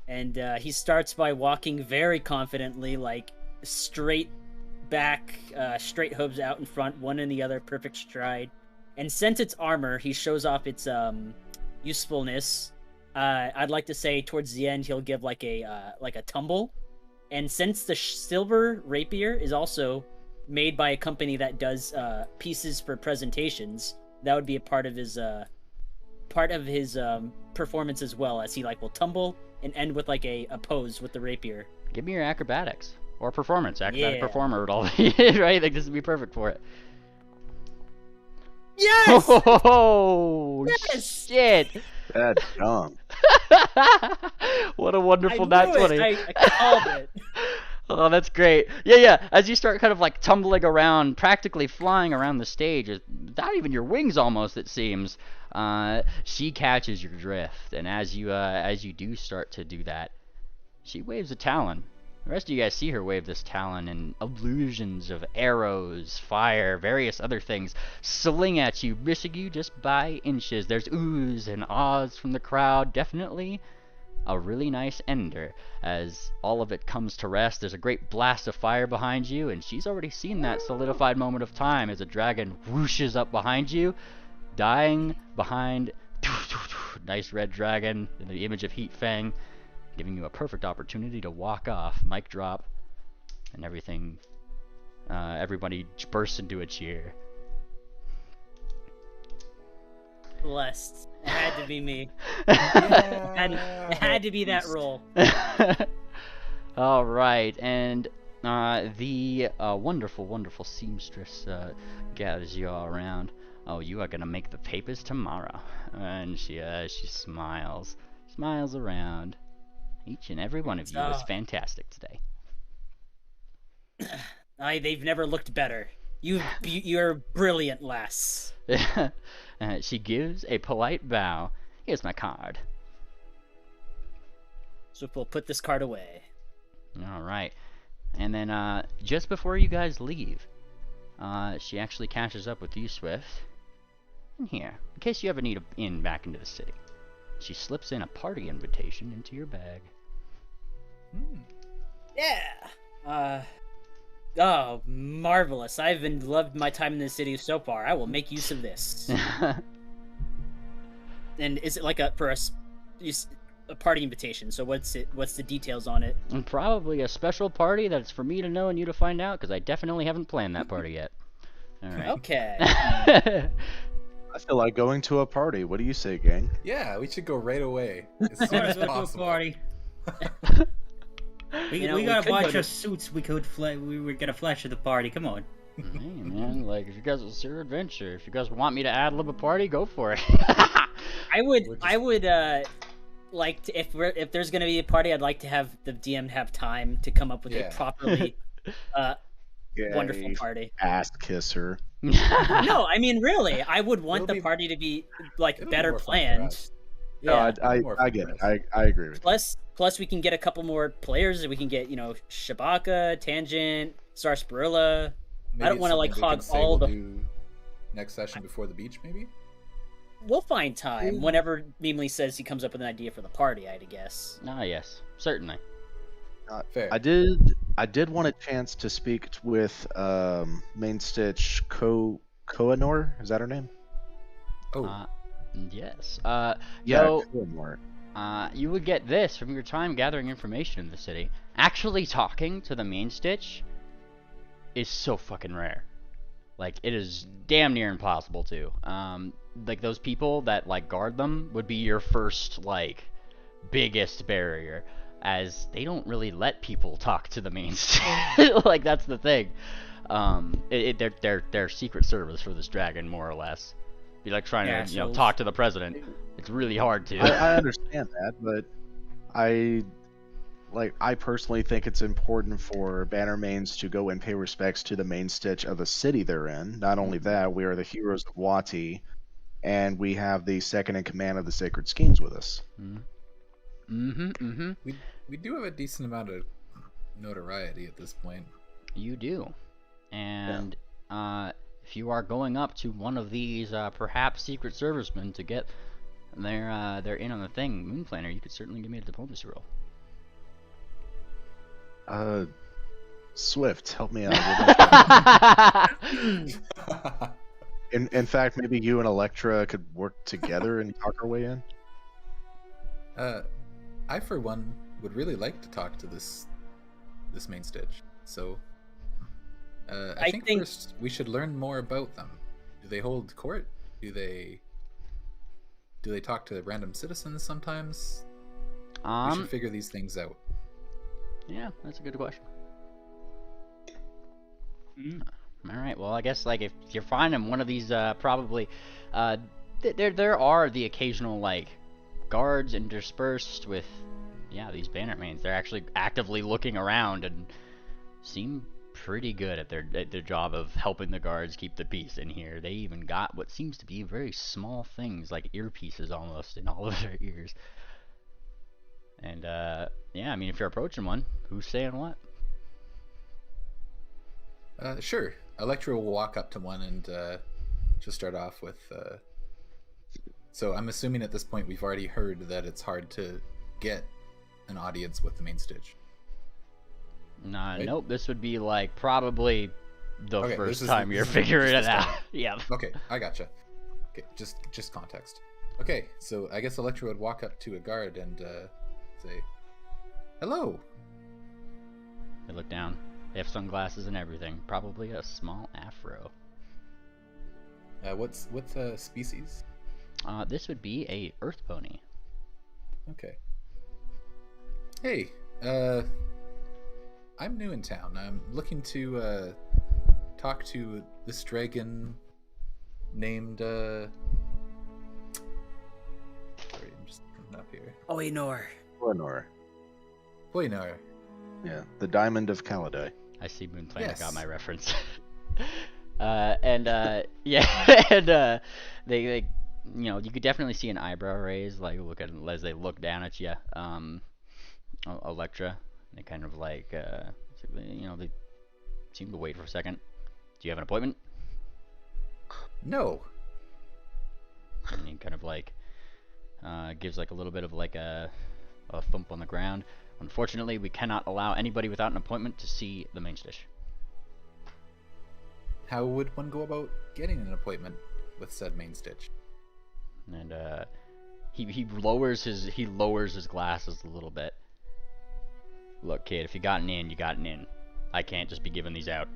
And he starts by walking very confidently, like straight back, straight hooves out in front, one in the other, perfect stride. And since it's armor, he shows off its usefulness. I'd like to say towards the end he'll give like a tumble. And since the silver rapier is also made by a company that does pieces for presentations, that would be a part of his performance as well, as he will tumble and end with a pose with the rapier. Give me your acrobatics or performance. Acrobatic Yeah. performer would all be right. Like this would be perfect for it. Yes! Oh Yes! shit! That's dumb. What a wonderful I nat knew 20. it. I called it. Oh, that's great. Yeah, yeah. As you start kind of like tumbling around, practically flying around the stage, without even your wings almost, it seems, she catches your drift. And as you do start to do that, she waves a talon. The rest of you guys see her wave this talon, and illusions of arrows, fire, various other things sling at you, missing you just by inches. There's oohs and ahs from the crowd. Definitely a really nice ender as all of it comes to rest. There's a great blast of fire behind you, and she's already seen that solidified moment of time as a dragon whooshes up behind you, dying behind nice red dragon in the image of Heat Fang, giving you a perfect opportunity to walk off. Mic drop, and everything. Everybody bursts into a cheer. Blessed. It had to be me. It had to be that role. All right, and the wonderful, wonderful seamstress gathers you all around. Oh, you are gonna make the papers tomorrow, and she smiles around. Each and every one of you was fantastic today. They've never looked better. You're brilliant, lass. She gives a polite bow. Here's my card. So we'll put this card away. All right. And then just before you guys leave, she actually catches up with you, Swift. And here, in case you ever need an in back into the city, she slips in a party invitation into your bag. Yeah. Oh, marvelous. I've loved my time in the city so far. I will make use of this. And is it like a party invitation? So what's the details on it? And probably a special party that's for me to know and you to find out, because I definitely haven't planned that party yet. All right. Okay. I feel like going to a party. What do you say, gang? Yeah, we should go right away. As soon as possible. Party. We got a bunch of suits we were gonna flash at the party. Come on. Hey man, like if you guys, it's your adventure. If you guys want me to ad-lib a party, go for it. I would like to, if there's gonna be a party, I'd like to have the DM have time to come up with a properly wonderful party. Ass kisser. No, I mean really, I would want the party to be like better planned. Yeah, no, I get it. I agree with you. Plus, we can get a couple more players. We can get, Shabaka, Tangent, Sarsaparilla. I don't want to like hog all the. Do next session before the beach, maybe. We'll find time whenever Meemly says he comes up with an idea for the party. I'd guess. Ah, yes, certainly. Fair. I did want a chance to speak with Main Stitch Koanor. Is that her name? Oh. Yes. Yeah, Koanor. You would get this from your time gathering information in the city. Actually talking to the Main Stitch is so fucking rare. Like, it is damn near impossible to. Like, those people that, like, guard them would be your first, like, biggest barrier, as they don't really let people talk to the Main Stitch. Like, that's the thing. They're secret service for this dragon, more or less. Be like trying to, talk to the president. It's really hard to. I understand that, but I personally think it's important for Bannermanes to go and pay respects to the Main Stitch of the city they're in. Not only that, we are the heroes of Wati, and we have the second in command of the Sacred Schemes with us. We do have a decent amount of notoriety at this point. You do, and if you are going up to one of these perhaps secret servicemen to get their in on the thing, Moon Planner, you could certainly give me a diplomacy roll. Swift, help me out. In fact, maybe you and Electra could work together and talk our way in. I for one would really like to talk to this Main Stitch. So I think first we should learn more about them. Do they hold court? Do they talk to random citizens sometimes? We should figure these things out. Yeah, that's a good question. All right. Well, I guess like if you're finding one of these, probably there are the occasional like guards interspersed with these Bannermanes. They're actually actively looking around and seem pretty good at their job of helping the guards keep the peace in here. They even got what seems to be very small things, like earpieces almost, in all of their ears. And yeah, I mean, if you're approaching one, who's saying what? Sure. Electra will walk up to one and just start off with. So I'm assuming at this point we've already heard that it's hard to get an audience with the main stage. Nah, right? Nope. This would be like probably the Okay, first time you're figuring it out. Yeah. Okay, I gotcha. Okay, just context. Okay, so I guess Electra would walk up to a guard and say, "Hello." They look down. They have sunglasses and everything. Probably a small afro. What species? This would be a earth pony. Okay. Hey, I'm new in town. I'm looking to talk to this dragon named sorry, I'm just coming up here. Oinor. Eleanor. Poinar. Yeah, the Diamond of Kaladay. I see Moonplanet got Yes. my reference. Yeah, and they you know, you could definitely see an eyebrow raise, like look at as they look down at you. Electra. They kind of like you know, they seem to wait for a second. Do you have an appointment? No. And he kind of like gives like a little bit of like a thump on the ground. Unfortunately, we cannot allow anybody without an appointment to see the main stage. How would one go about getting an appointment with said main stitch? And he lowers his glasses a little bit. Look, kid, if you got an in, you got an in. I can't just be giving these out.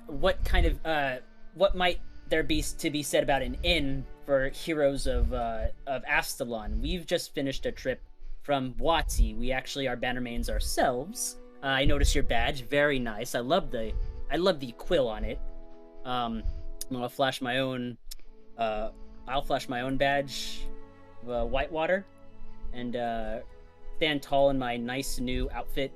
What kind of what might there be to be said about an inn for heroes of Astalon? We've just finished a trip from Wati. We actually are Bannermanes ourselves. I noticed your badge, very nice. I love the quill on it. I'm gonna flash my own. I'll flash my own badge, Whitewater, and stand tall in my nice new outfit.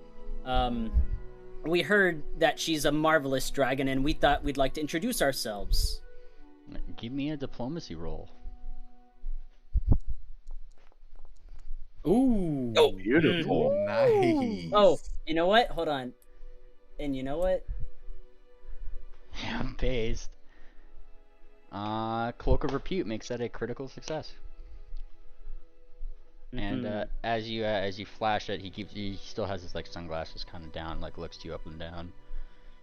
We heard that she's a marvelous dragon, and we thought we'd like to introduce ourselves. Give me a diplomacy roll. Ooh. Oh, beautiful. Nice. Oh, you know what? Hold on. And you know what? Yeah, based. Cloak of Repute makes that a critical success. And as you flash it, he still has his like sunglasses kind of down, like looks to you up and down.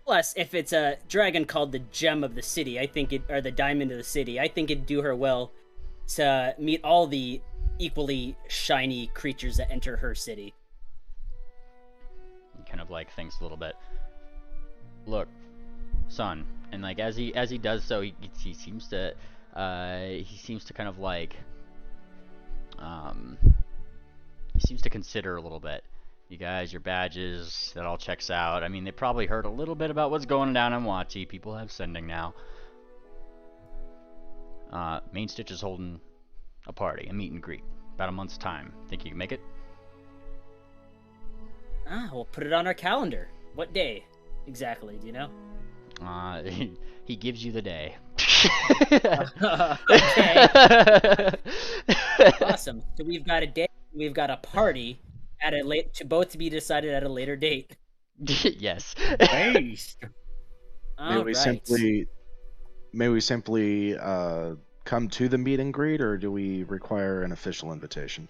Plus, if it's a dragon called the Gem of the City, or the Diamond of the City, I think it'd do her well to meet all the equally shiny creatures that enter her city. He kind of like thinks a little bit. Look, son, and like as he does so, he seems to kind of like he seems to consider a little bit. You guys, your badges, that all checks out. I mean, they probably heard a little bit about what's going down in Wati. People have sending now. Main Stitch is holding a party, a meet and greet, about a month's time. Think you can make it? We'll put it on our calendar. What day exactly? Do you know? He gives you the day. Okay. Awesome. So we've got a day. We've got a party at both to be decided at a later date. Yes. Nice. May we simply come to the meet and greet, or do we require an official invitation?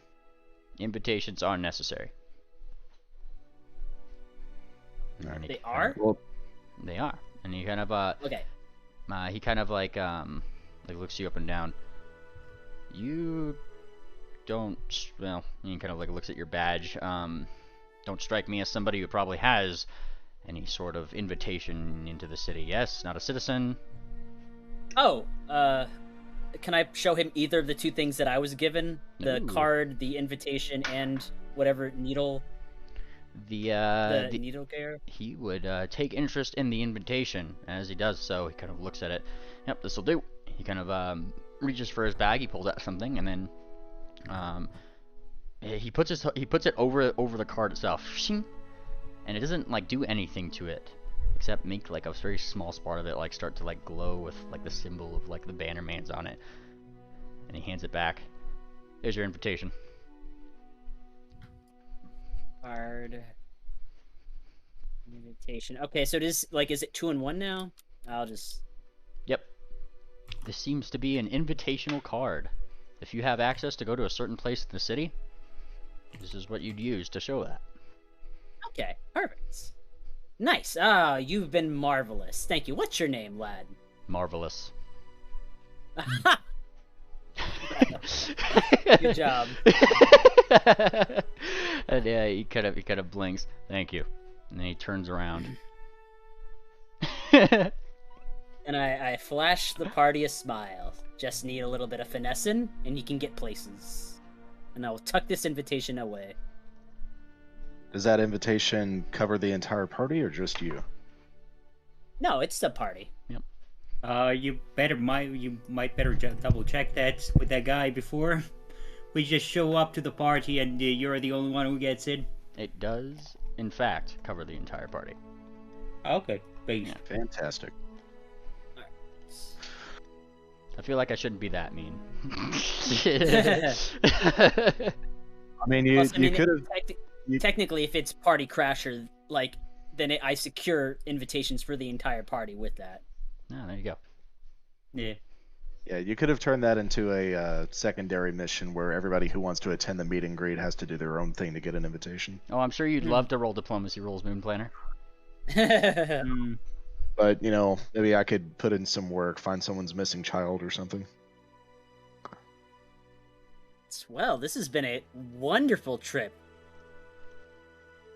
Invitations are necessary. They are? Well, They are. And he kind of Okay. he kind of like looks you up and down. You don't, well, he kind of like looks at your badge. Don't strike me as somebody who probably has any sort of invitation into the city. Yes, not a citizen. Oh, can I show him either of the two things that I was given? The Ooh. card, the invitation, and whatever needle, The needle care? he would take interest in the invitation. As he does so, he kind of looks at it. Yep, this will do. He kind of reaches for his bag. He pulls out something, and then he puts it over the card itself. Shing. and it doesn't like do anything to it except make like a very small spot of it like start to like glow with like the symbol of like the Bannermanes on it. And he hands it back. There's your invitation. Card. Invitation. Okay, so it is like, is it 2 in 1 now? I'll just. Yep. This seems to be an invitational card. If you have access to go to a certain place in the city, this is what you'd use to show that. Okay, perfect. Nice. Ah, you've been marvelous. Thank you. What's your name, lad? Marvelous. Good job. And yeah, he kind of blinks. Thank you. And then he turns around. And I flash the party a smile. Just need a little bit of finessing, and you can get places. And I will tuck this invitation away. Does that invitation cover the entire party or just you? No, it's the party. You might better double check that with that guy before we just show up to the party and you're the only one who gets in. It does, in fact, cover the entire party. Okay, thanks. Yeah. Fantastic. I feel like I shouldn't be that mean. I mean, you could have. Technically, if it's party crasher, like, then I secure invitations for the entire party with that. Oh, there you go. Yeah. Yeah, you could have turned that into a secondary mission where everybody who wants to attend the meet and greet has to do their own thing to get an invitation. Oh, I'm sure you'd love to roll diplomacy rolls, Moon Planner. But, you know, maybe I could put in some work, find someone's missing child or something. Well, this has been a wonderful trip.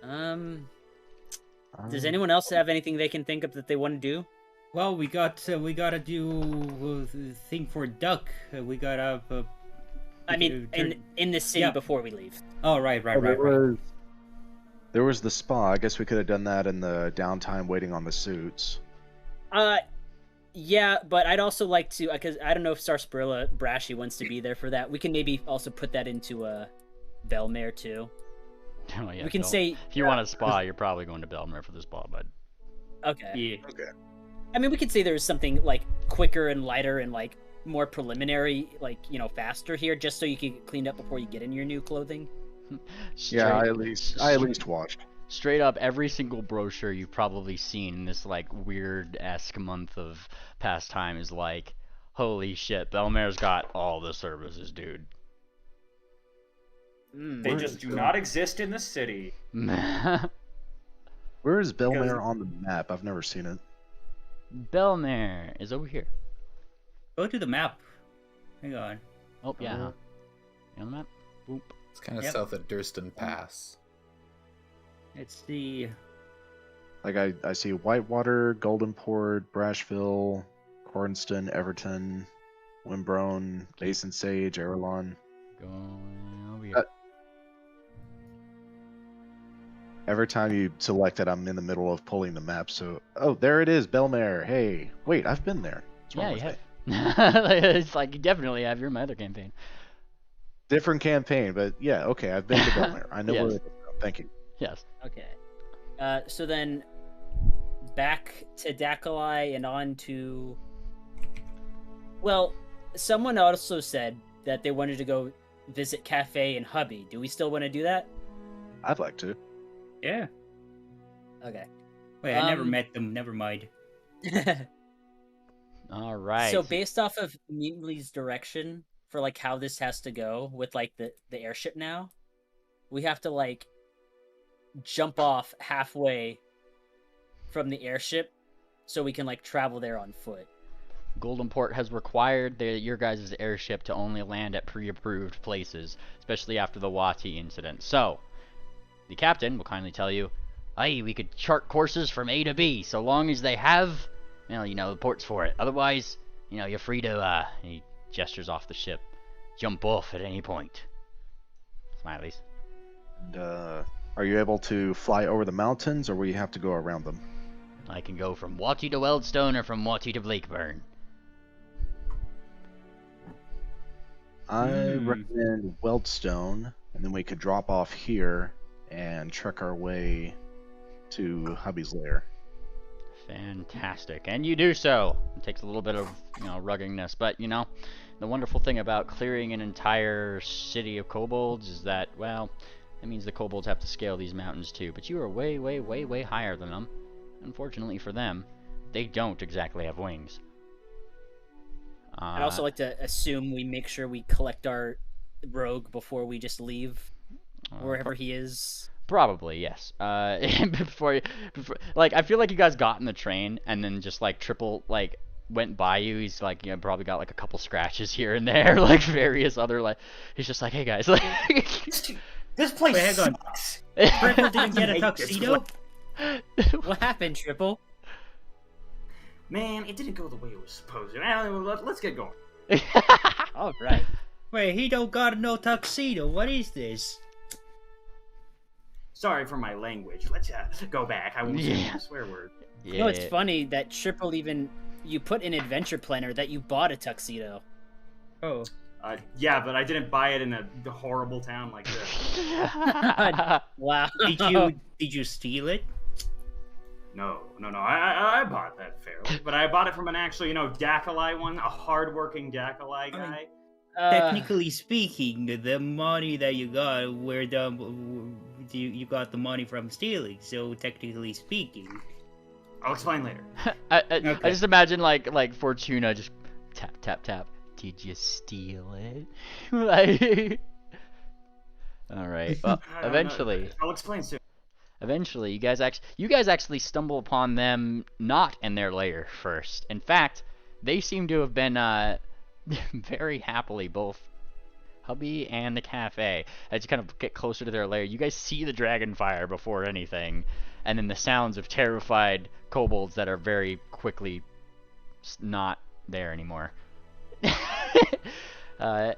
Does anyone else have anything they can think of that they want to do? Well, we gotta do the thing for Duck. We gotta. I mean, in the city before we leave. Oh, right. There was the spa. I guess we could have done that in the downtime waiting on the suits. Yeah, but I'd also like to, because I don't know if Sarsaparilla Brashy wants to be there for that. We can maybe also put that into Belmare too. Oh, yeah, we can say if you want a spa, you're probably going to Belmare for the spa, bud. Okay. Yeah. Okay. I mean, we could say there's something like quicker and lighter and like more preliminary, like, you know, faster here, just so you can get cleaned up before you get in your new clothing. Yeah, I at least watched. Straight up, every single brochure you've probably seen in this like weird-esque month of pastime is like, holy shit, Belmare's got all the services, dude. They just do not exist in the city. Where is Belmare on the map? I've never seen it. Belmare is over here. Go to the map. Hang on. Oh, yeah. Huh? You on the map? Boop. It's kind of south of Durston Pass. It's the... Like, I see Whitewater, Goldenport, Brashville, Cornston, Everton, Wimbrone, Basin Sage, Airlawn. Going over here. Every time you select it, I'm in the middle of pulling the map, so... Oh, there it is, Belmare. Hey. Wait, I've been there. Yeah, you have. It's like, you definitely have. You're in my other campaign. Different campaign, but yeah, okay, I've been to Belmare. I know Yes. where it is now. Thank you. Yes. Okay. So then, back to Dakalai and on to... Well, someone also said that they wanted to go visit Cafe and Hubby. Do we still want to do that? I'd like to. Yeah. Okay. Wait, I never met them. Never mind. All right. So based off of Mutely's direction for like how this has to go with like the airship now, we have to like jump off halfway from the airship so we can like travel there on foot. Goldenport has required your guys' airship to only land at pre-approved places, especially after the Wati incident. So, the captain will kindly tell you, hey, we could chart courses from A to B, so long as they have, well, you know, the ports for it. Otherwise, you know, you're free to, he gestures off the ship, jump off at any point. Smileys. And, are you able to fly over the mountains, or will you have to go around them? I can go from Wati to Weldstone or from Wati to Blakeburn. I recommend Weldstone, and then we could drop off here and trek our way to hubby's lair. Fantastic, and you do so. It takes a little bit of, ruggingness, but, the wonderful thing about clearing an entire city of kobolds is that, well, it means the kobolds have to scale these mountains too, but you are way, way, way, way higher than them. Unfortunately for them, they don't exactly have wings. I'd also like to assume we make sure we collect our rogue before we just leave wherever he is. Probably, yes. Before, I feel like you guys got in the train and then just Triple went by you. He's probably got a couple scratches here and there, various other He's just hey guys, This place Wait, hang on. sucks. Triple didn't get a tuxedo? What happened, Triple? Man, it didn't go the way it was supposed to. Let's get going. All right. Wait, he don't got no tuxedo. What is this? Sorry for my language. Let's go back. I won't say a swear word. Yeah. You know, it's funny that Triple you put in Adventure Planner that you bought a tuxedo. Oh. Yeah, but I didn't buy it in a horrible town like this. Wow. Did you steal it? No. I bought that fairly, but I bought it from an actual, Dakali one, a hardworking Dakali guy. Technically speaking, the money that you got, you got the money from stealing. So technically speaking, I'll explain later. I just imagine Fortuna just tap tap tap. Did you steal it? All right. Well, eventually. I'll explain soon. Eventually, you guys actually stumble upon them not in their lair first. In fact, they seem to have been very happily, both hubby and the cafe, as you kind of get closer to their lair. You guys see the dragon fire before anything, and then the sounds of terrified kobolds that are very quickly not there anymore. Then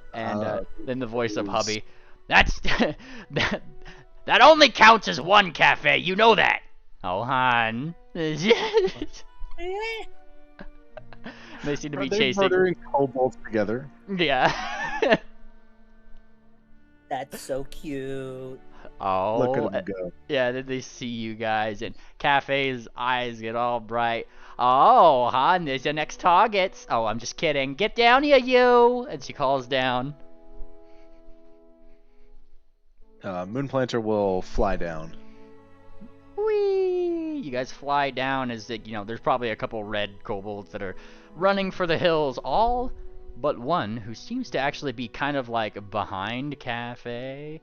the voice of hubby. That's that only counts as one cafe. You know that. Oh, hon. They seem to be chasing. Murdering kobolds together. Yeah. That's so cute. Oh, Look at them go. Yeah, then they see you guys, and Cafe's eyes get all bright. Oh, hon, there's your next targets. Oh, I'm just kidding. Get down here, you! And she calls down. Moonplanter will fly down. Whee! You guys fly down as there's probably a couple red kobolds that are running for the hills, all but one who seems to actually be kind of behind Cafe's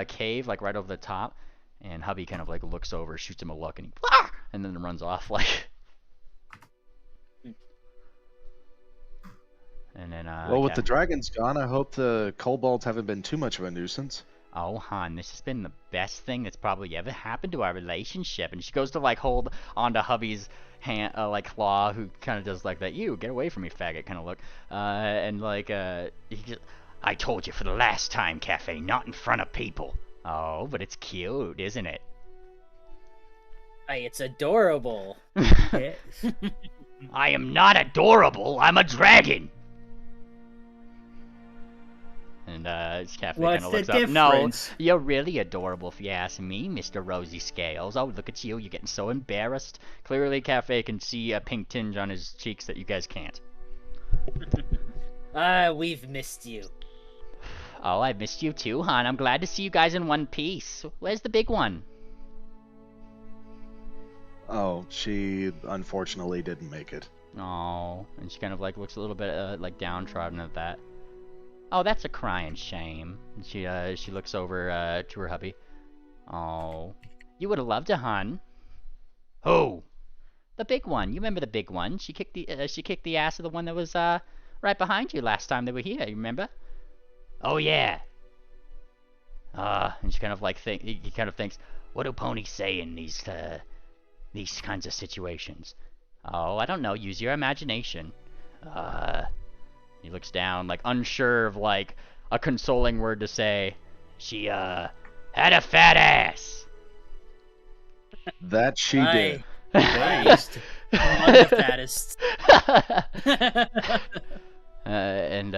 cave, right over the top. And hubby kind of looks over, shoots him a look, and he and then runs off And then well, with the dragons gone, I hope the kobolds haven't been too much of a nuisance. Oh, hon, this has been the best thing that's probably ever happened to our relationship. And she goes to hold onto hubby's hand, claw, who kind of does that, you get away from me, faggot kind of look. He just, I told you for the last time, Cafe, not in front of people. Oh, but it's cute, isn't it? Hey, it's adorable. I am not adorable. I'm a dragon. And Cafe kind of looks up. No, you're really adorable if you ask me, Mr. Rosy Scales. Oh, look at you. You're getting so embarrassed. Clearly, Cafe can see a pink tinge on his cheeks that you guys can't. We've missed you. Oh, I missed you too, hon. I'm glad to see you guys in one piece. Where's the big one? Oh, she unfortunately didn't make it. Oh, and she kind of looks a little bit downtrodden at that. Oh, that's a crying shame. And she looks over to her hubby. Oh, you would have loved a hon. Who? The big one. You remember the big one? She kicked the ass of the one that was right behind you last time they were here. You remember? Oh yeah. And she kind of he kind of thinks, what do ponies say in these kinds of situations? Oh, I don't know. Use your imagination. He looks down, unsure of a consoling word to say. She had a fat ass. That she did. Nice. One of the fattest. And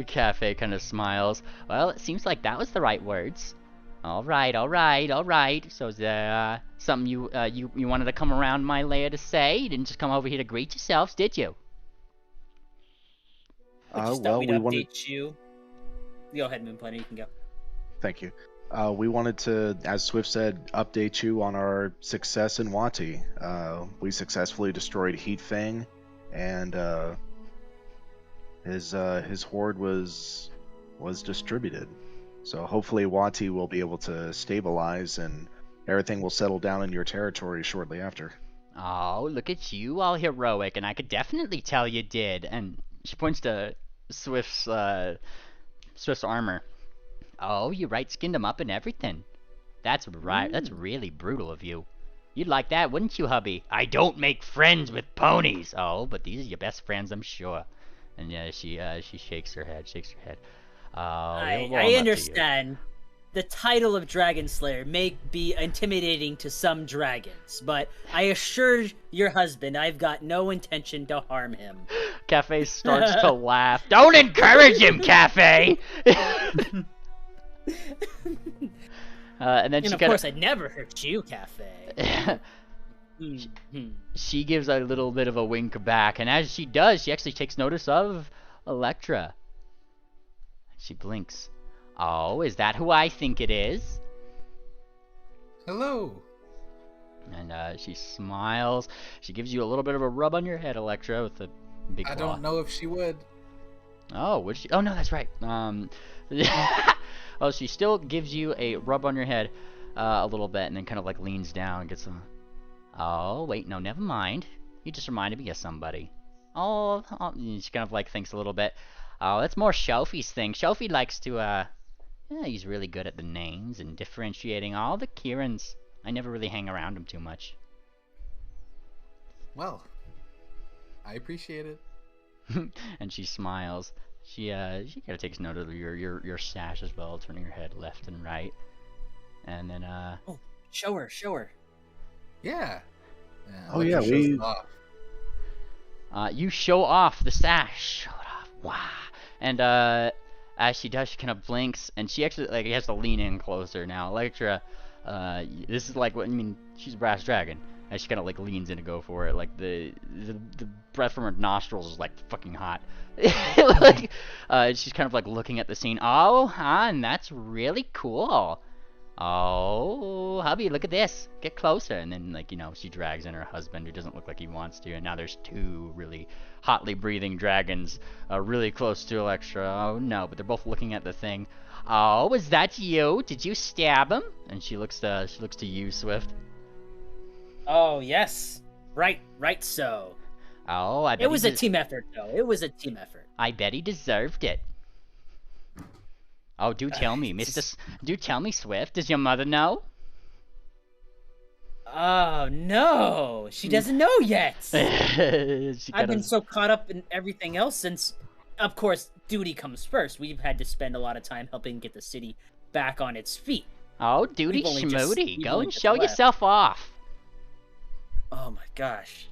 Cafe kind of smiles. Well, it seems like that was the right words. All right. So something you wanted to come around my lair to say? You didn't just come over here to greet yourselves, did you? We just thought Well, we'd we update wanted. you. Go ahead, Moonplanet. You can go. Thank you. We wanted to, as Swift said, update you on our success in Wati. We successfully destroyed Heat Fang, and his horde was distributed. So hopefully Wati will be able to stabilize, and everything will settle down in your territory shortly after. Oh, look at you, all heroic, and I could definitely tell you did. And she points to Swift's armor. Oh, you right skinned him up and everything. That's right. That's really brutal of you. You'd like that, wouldn't you, hubby? I don't make friends with ponies. Oh, but these are your best friends, I'm sure. And yeah, she shakes her head. Oh, I understand. The title of Dragon Slayer may be intimidating to some dragons, but I assure your husband I've got no intention to harm him. Cafe starts to laugh. Don't encourage him, Cafe! And then of course, I'd never hurt you, Cafe. She gives a little bit of a wink back, and as she does, she actually takes notice of Electra. She blinks. Oh, is that who I think it is? Hello. And she smiles. She gives you a little bit of a rub on your head, Electra, with a big I claw. don't know if she would. Oh, would she? Oh, no, that's right. Oh, she still gives you a rub on your head a little bit, and then kind of like leans down and gets a... Oh, wait, no, never mind. You just reminded me of somebody. Oh, she kind of like thinks a little bit. Oh, that's more Shofi's thing. Shofi likes to, yeah, he's really good at the names and differentiating all the Kirans. I never really hang around him too much. Well, I appreciate it. And she smiles. She kind of takes note of your sash as well, turning her head left and right. And then, Oh, show her. Yeah. Oh, yeah, shows we... it off. You show off the sash. Show it off. Wow. And, as she does, she kind of blinks, and she actually, like, has to lean in closer now. Electra, this is like what, I mean, she's a brass dragon. And she kind of, like, leans in to go for it. Like, the breath from her nostrils is, like, fucking hot. Like, she's kind of, like, looking at the scene. Oh, hon, that's really cool. Oh, hubby, look at this. Get closer. And then, like, you know, she drags in her husband, who doesn't look like he wants to. And now there's two really hotly breathing dragons really close to Electra. Oh, no, but they're both looking at the thing. Oh, is that you? Did you stab him? And she looks to you, Swift. Oh, yes. Right so. Oh, I bet it was a team effort, though. It was a team effort. I bet he deserved it. Oh, do tell me, do tell me, Swift. Does your mother know? Oh, no. She doesn't know yet. I've been so caught up in everything else since, of course, duty comes first. We've had to spend a lot of time helping get the city back on its feet. Oh, duty schmoody. Go and show yourself off. Oh, my gosh.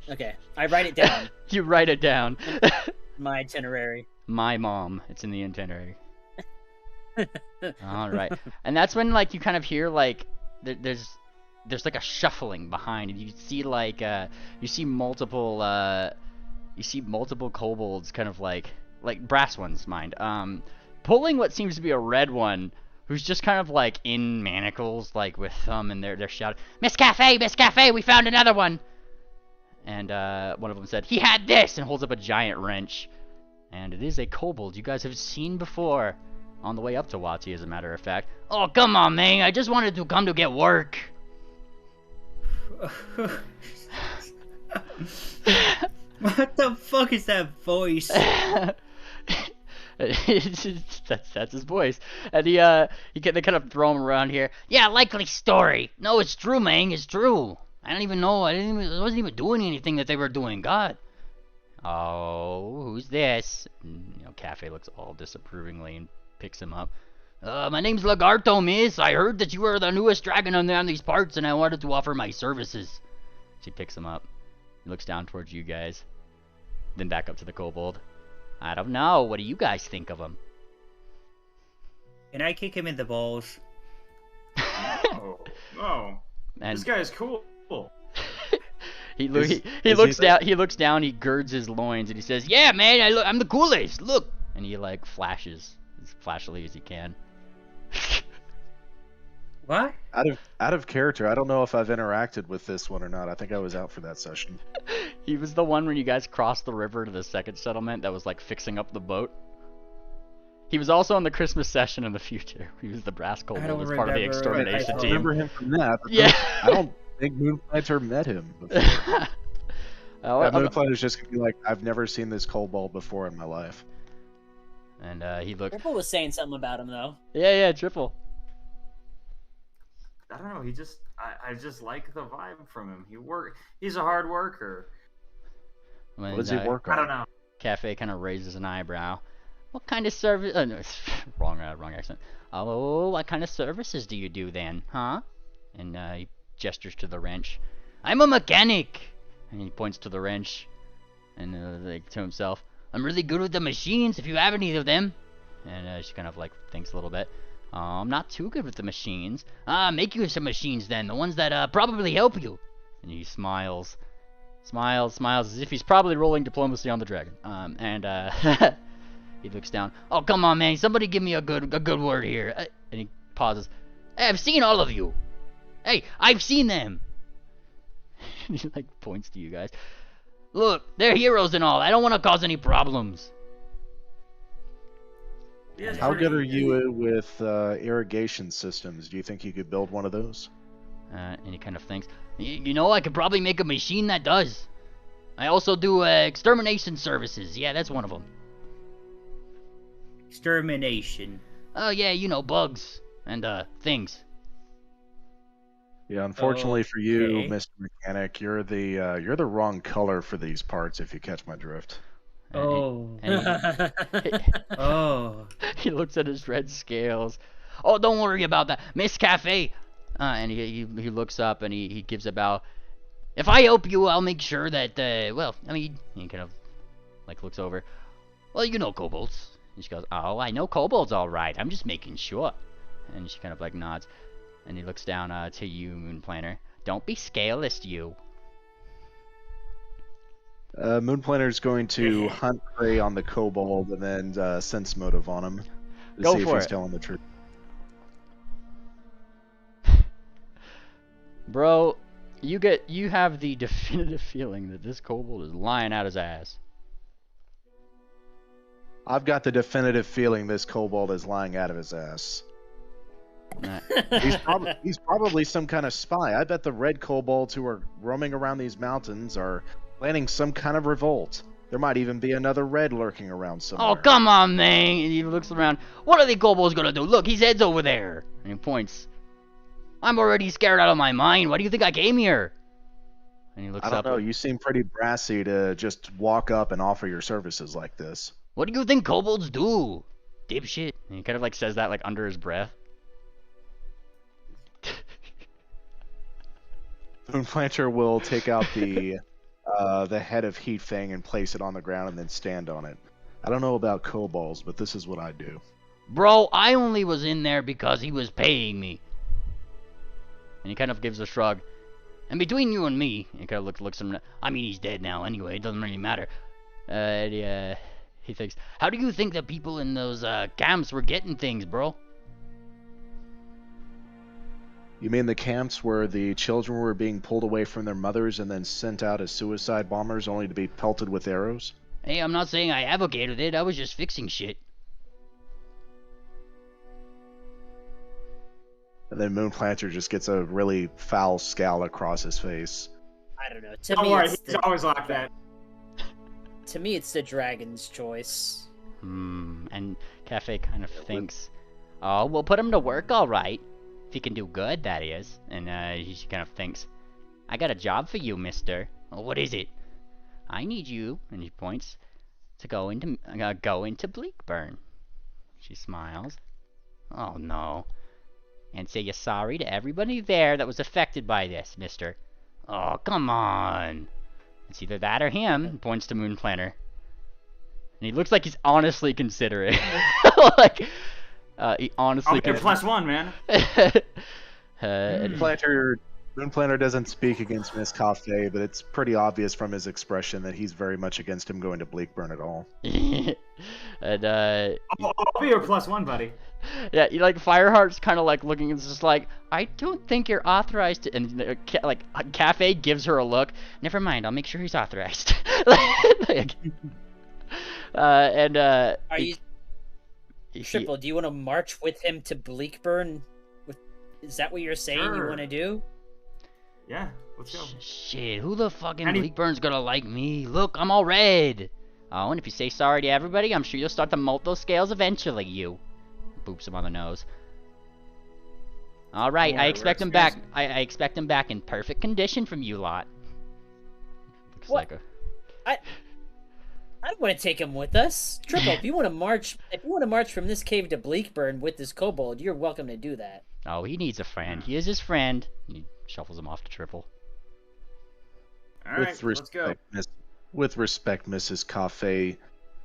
Okay, I write it down. You write it down. My itinerary. My mom. It's in the itinerary. All right, and that's when like you kind of hear like there's like a shuffling behind, and you see like multiple kobolds, kind of like brass ones, mind, pulling what seems to be a red one, who's just kind of like in manacles, like with and they're shouting, Miss Cafe, we found another one. And one of them said, he had this, and holds up a giant wrench, and it is a kobold you guys have seen before. On the way up to Wati, as a matter of fact. Oh, come on, man. I just wanted to come to get work. What the fuck is that voice? That's his voice. And they kind of throw him around here. Yeah, likely story. No, it's true, man. It's true. I don't even know. I wasn't even doing anything that they were doing. God. Oh, who's this? And, you know, Cafe looks all disapprovingly and picks him up. My name's Lagarto, miss. I heard that you are the newest dragon on these parts, and I wanted to offer my services. She picks him up. He looks down towards you guys. Then back up to the kobold. I don't know. What do you guys think of him? Can I kick him in the balls? Oh. And This guy is cool. he Is looks he down. He looks down. He girds his loins and he says, "Yeah, man, I'm the coolest. Look!" And he like flashes as flashily as he can. What? Out of character, I don't know if I've interacted with this one or not. I think I was out for that session. He was the one when you guys crossed the river to the second settlement that was like fixing up the boat. He was also in the Christmas session in the future. He was the brass kobold don't as part of the remember. extermination I team. remember him from that. But Yeah. I don't think Moonplanter met him before. Moonplanter's just gonna be like, I've never seen this kobold before in my life. And he looked. Triple was saying something about him though. Yeah, Triple. I don't know. He just, I just like the vibe from him. He's a hard worker. When, What does he work on? I don't know. Cafe kind of raises an eyebrow. What kind of service? No, wrong accent. Oh, what kind of services do you do then, huh? And he gestures to the wrench. I'm a mechanic. And he points to the wrench, and like to himself, I'm really good with the machines. If you have any of them. And she kind of like thinks a little bit. I'm not too good with the machines. Make you some machines then, the ones that probably help you. And he smiles as if he's probably rolling diplomacy on the dragon. He looks down. Oh, come on, man! Somebody give me a good word here. And he pauses. Hey, I've seen all of you. Hey, I've seen them. And he like points to you guys. Look, they're heroes and all. I don't want to cause any problems. How good are you with irrigation systems? Do you think you could build one of those? And he kind of thinks, you know, I could probably make a machine that does. I also do extermination services. Yeah, that's one of them. Extermination. Oh yeah, you know, bugs and things. Yeah, unfortunately for you, Okay. Mr. Mechanic, you're the wrong color for these parts. If you catch my drift. Oh. And Oh. he looks at his red scales. Oh, don't worry about that, Miss Cafe. And he looks up and he gives a bow. If I help you, I'll make sure that well, I mean, he kind of like looks over. Well, you know kobolds. And she goes, oh, I know kobolds all right. I'm just making sure. And she kind of like nods. And he looks down to you, Moonplanter. Don't be scaleless, you. Moonplanter's going to hunt prey on the kobold and then sense motive on him to Go see if for he's it. telling the truth. Bro, you have the definitive feeling that this kobold is lying out his ass. I've got the definitive feeling this kobold is lying out of his ass. Nah. He's probably some kind of spy. I bet the red kobolds who are roaming around these mountains are planning some kind of revolt. There might even be another red lurking around somewhere. Oh, come on, man. And he looks around. What are the kobolds gonna do? Look, his head's over there. And he points. I'm already scared out of my mind. Why do you think I came here? And he looks I don't up. know. You seem pretty brassy to just walk up and offer your services like this. What do you think kobolds do? Dipshit. And he kind of like says that like under his breath. Moonplanter will take out the head of Heat Fang and place it on the ground and then stand on it. I don't know about kobolds, but this is what I do. Bro, I only was in there because he was paying me. And he kind of gives a shrug. And between you and me, he kind of looks at him. I mean, he's dead now anyway. It doesn't really matter. He thinks, how do you think the people in those camps were getting things, bro? You mean the camps where the children were being pulled away from their mothers and then sent out as suicide bombers only to be pelted with arrows? Hey, I'm not saying I advocated it. I was just fixing shit. And then Moonplanter just gets a really foul scowl across his face. I don't know. To Don't me, worry, it's he's the, always like that. to me, it's the dragon's choice. And Cafe kind of thinks, oh, we'll put him to work all right. If he can do good, that is. And he kind of thinks, I got a job for you, mister. Well, what is it? I need you, and he points, to go into Bleakburn. She smiles. Oh, no. And say you're sorry to everybody there that was affected by this, mister. Oh, come on. It's either that or him, and points to Moonplanter. And he looks like he's honestly considering. Like, he honestly I'll get +1, man. and Moonplanter Moonplanter doesn't speak against Miss Coffee, but it's pretty obvious from his expression that he's very much against him going to Bleakburn at all. And I'll be your +1, buddy. yeah, you like Fireheart's kind of like looking. It's just like, I don't think you're authorized to. And like Cafe gives her a look. Never mind, I'll make sure he's authorized. Like, Are you he- Triple? Do you want to march with him to Bleakburn? Is that what you're saying you Sure. want to do? Yeah, let's go. Shit, who the fucking Any- Bleakburn's gonna like me? Look, I'm all red. Oh, and if you say sorry to everybody, I'm sure you'll start to molt those scales eventually, you. Boops him on the nose. Alright, I Alright, expect we're him back. I expect him back in perfect condition from you lot. Looks What? like a... I don't want to take him with us. Triple, if you want to march from this cave to Bleakburn with this kobold, you're welcome to do that. Oh, he needs a friend. He is his friend. He shuffles him off to Triple. All right, let's go. With respect, Mrs. Coffey,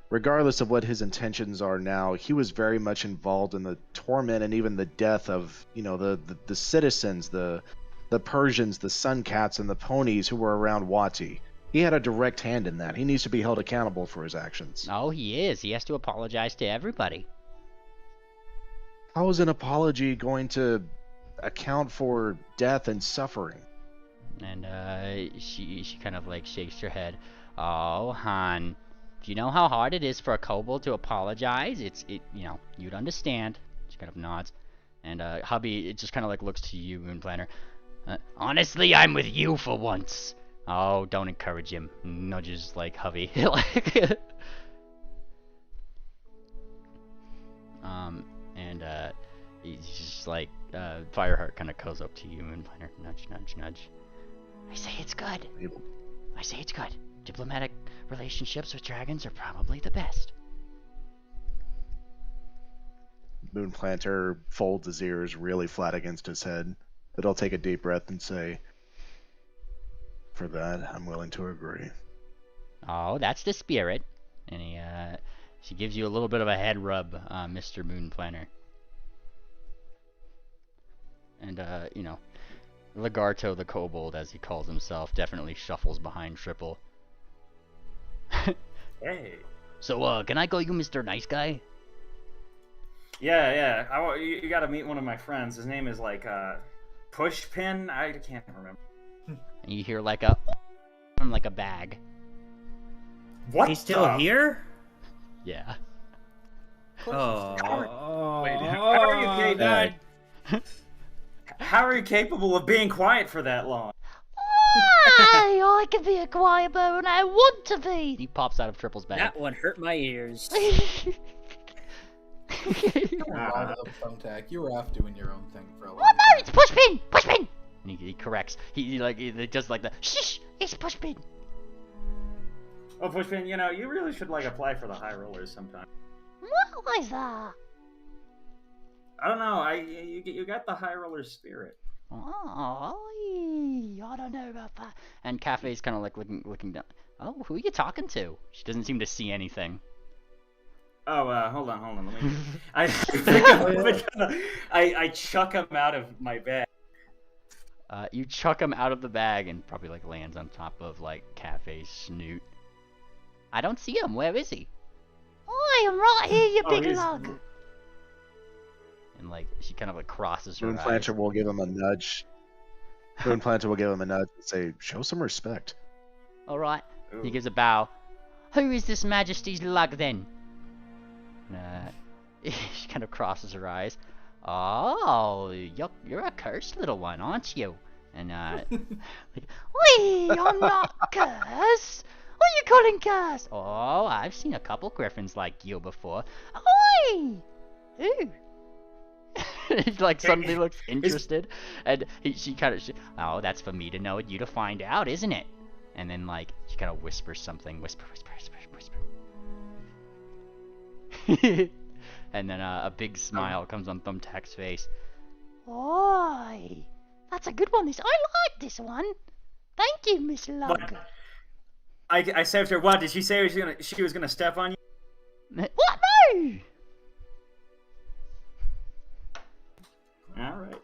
regardless of what his intentions are now, he was very much involved in the torment and even the death of, the citizens, the Persians, the Sun Cats, and the ponies who were around Wati. He had a direct hand in that. He needs to be held accountable for his actions. Oh, he is. He has to apologize to everybody. How is an apology going to account for death and suffering? And she kind of like shakes her head. Oh, Han, do you know how hard it is for a kobold to apologize? You'd understand. She kind of nods. And Hubby, it just kind of like looks to you, Moonplanter. Honestly, I'm with you for once. Oh, don't encourage him. Nudges like Hubby. He's just like Fireheart kind of goes up to you, Moonplanter. Nudge, nudge, nudge. I say it's good. I say it's good. Diplomatic relationships with dragons are probably the best. Moonplanter folds his ears really flat against his head, but he'll take a deep breath and say, "For that, I'm willing to agree." Oh, that's the spirit. And she gives you a little bit of a head rub, Mr. Moonplanter. And Lagarto the Kobold, as he calls himself, definitely shuffles behind Triple. Hey. So, can I call you Mr. Nice Guy? Yeah. You got to meet one of my friends. His name is like Pushpin. I can't remember. And you hear like a from like a bag. What? He's still here? Yeah. Oh. Wait, how are you capable? How are you capable of being quiet for that long? Why? I can be a quiet bird when I want to be. He pops out of Triple's bag. That one hurt my ears. Thumbtack, you were off doing your own thing for a long Oh no, time. it's Pushpin! Pushpin! And he corrects. He does like the shh. It's Pushpin. Oh, Pushpin, you really should apply for the high rollers sometime. What was that? I don't know. You got the high roller spirit. Oh, I don't know about that. And Cafe's kind of like looking down. Oh, who are you talking to? She doesn't seem to see anything. Oh, hold on. Let me. I chuck him out of my bag. You chuck him out of the bag and probably like lands on top of like Cafe's snoot. I don't see him. Where is he? I am right here, you big lug. And like she kind of like crosses her eyes. Moonplanter will give him a nudge. Moonplanter will give him a nudge and say, "Show some respect." All right. Ooh. He gives a bow. Who is this Majesty's lug then? She kind of crosses her eyes. Oh, you're a cursed little one, aren't you? And like, wee, I'm not cursed. What are you calling cursed? Oh, I've seen a couple griffins like you before. Oi! Ooh. He like suddenly looks interested, and she kind of, oh, that's for me to know and you to find out, isn't it? And then like she kind of whispers something, whisper. And then a big smile comes on Thumbtack's face. Oi, that's a good one. I like this one. Thank you, Miss Lug. I saved her. What did she say? She was gonna step on you? What? No. All right.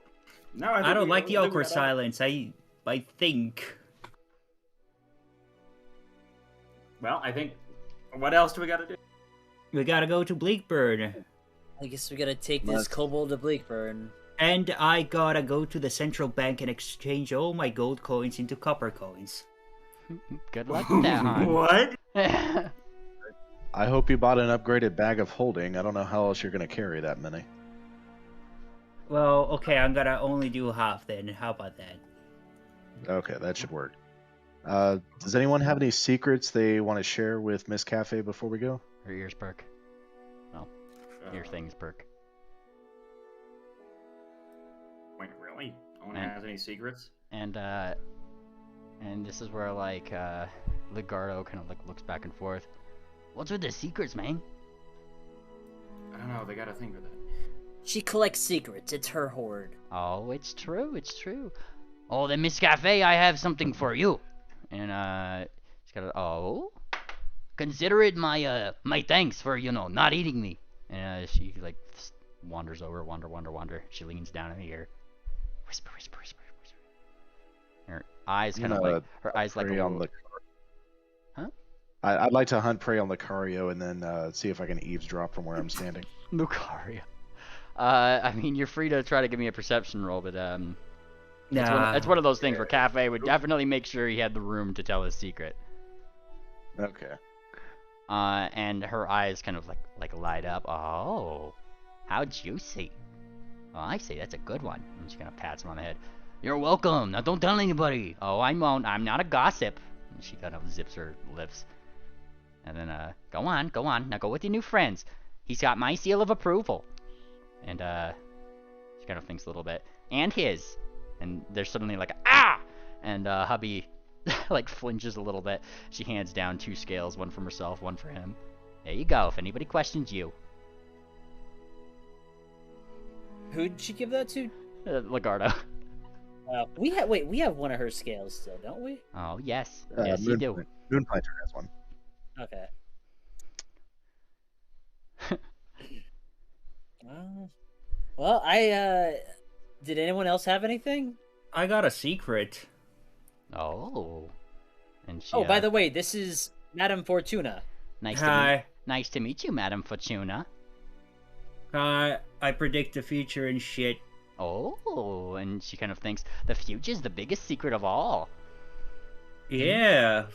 No, I don't like the awkward silence. silence. I think. Well, I think. What else do we got to do? We gotta go to Bleakburn. I guess we gotta take this Let's- kobold to Bleakburn. And I gotta go to the central bank and exchange all my gold coins into copper coins. Good luck with that, hon. What? I hope you bought an upgraded bag of holding. I don't know how else you're going to carry that many. Well, okay, I'm gonna only do half then. How about that? Okay, that should work. Does anyone have any secrets they want to share with Miss Cafe before we go? Her ears perk. Well, ear things perk. Wait, really? No one And- has any secrets? And this is where like Ligardo kind of like looks back and forth. What's with the secrets, man? I don't know. They got to think of that. She collects secrets. It's her hoard. Oh, it's true, it's true. Oh, then Miss Cafe, I have something for you. And she's got a, oh, consider it my my thanks for not eating me. And she like wanders over, wander. She leans down in the ear, whisper. Her eyes kind of like her eyes like a Prey on little... the... Huh? I'd like to hunt prey on Lucario and then see if I can eavesdrop from where I'm standing. Lucario. I mean, you're free to try to give me a perception roll, but it's one of those things where Cafe would definitely make sure he had the room to tell his secret. Okay. And her eyes kind of like light up. Oh, how juicy. Oh, I see. That's a good one. And she kind of pats him on the head. You're welcome. Now don't tell anybody. Oh, I won't. I'm not a gossip. And she kind of zips her lips. And then, go on. Now go with your new friends. He's got my seal of approval. And, she kind of thinks a little bit. And his. And there's suddenly like, ah! And, hubby, like, flinches a little bit. She hands down 2 scales, one from herself, one for him. There you go, if anybody questions you. Who'd she give that to? Ligardo. We have one of her scales still, don't we? Oh, yes. Yes, you do. Moonplanter has one. Okay. Well, did anyone else have anything? I got a secret. Oh. And she, Oh, by the way, this is Madame Fortuna. Nice to meet you, Madame Fortuna. I predict the future and shit. Oh, and she kind of thinks, the future's the biggest secret of all. Yeah.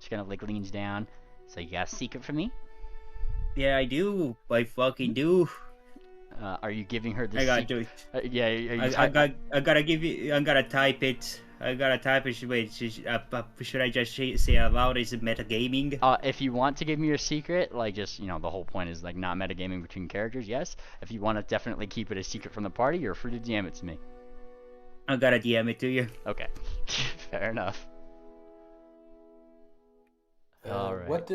She kind of like leans down. So you got a secret for me? Yeah, I do. I fucking do. Are you giving her the I gotta secret? do it. Yeah, I gotta give you. I gotta type it. I gotta type it. Wait, should I just say out loud? Is it metagaming? If you want to give me your secret, like just, the whole point is like not metagaming between characters, yes. If you want to definitely keep it a secret from the party, you're free to DM it to me. I gotta DM it to you. Okay. Fair enough. All right. What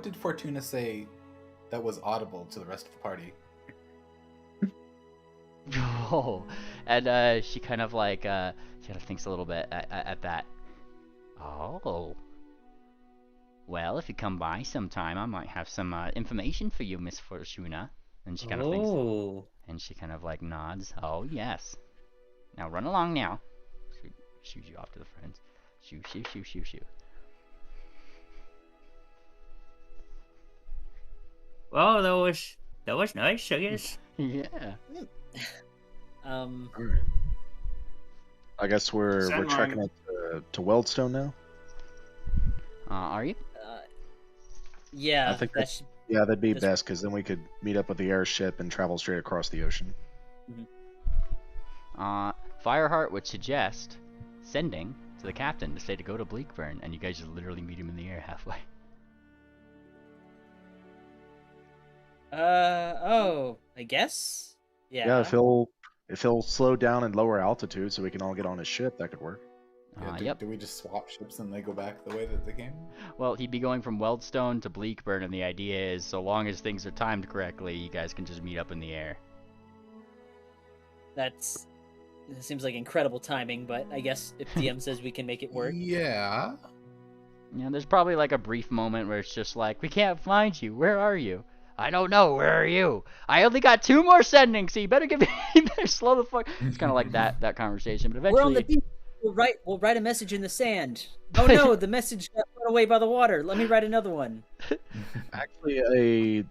did Fortuna say that was audible to the rest of the party? Oh, and she kind of like she kind of thinks a little bit at that. Oh. Well, if you come by sometime, I might have some information for you, Miss Fortuna. And she kind of thinks, and she kind of like nods. Oh yes. Now run along now. She shoos you off to the friends. Shoo. Well, that was nice, I guess. Yeah. Alright. I guess we're Send trekking mine. up to Weldstone now. Are you? Yeah, I think that should... Yeah, that'd be This- best because then we could meet up with the airship and travel straight across the ocean. Fireheart would suggest sending to the captain to say to go to Bleakburn, and you guys just literally meet him in the air halfway. I guess. Yeah. Yeah, if he'll slow down and lower altitude so we can all get on his ship, that could work. Yep. Do we just swap ships and they go back the way that they came? Well, he'd be going from Weldstone to Bleakburn, and the idea is, so long as things are timed correctly, you guys can just meet up in the air. That seems like incredible timing, but I guess if DM says we can make it work. Yeah. There's probably like a brief moment where it's just like, we can't find you. Where are you? I don't know. Where are you? I only got 2 more sendings, so you better give me. You better slow the fuck. It's kind of like that conversation, but eventually. We're on the beach. We'll write a message in the sand. Oh no, the message got thrown away by the water. Let me write another one. Actually,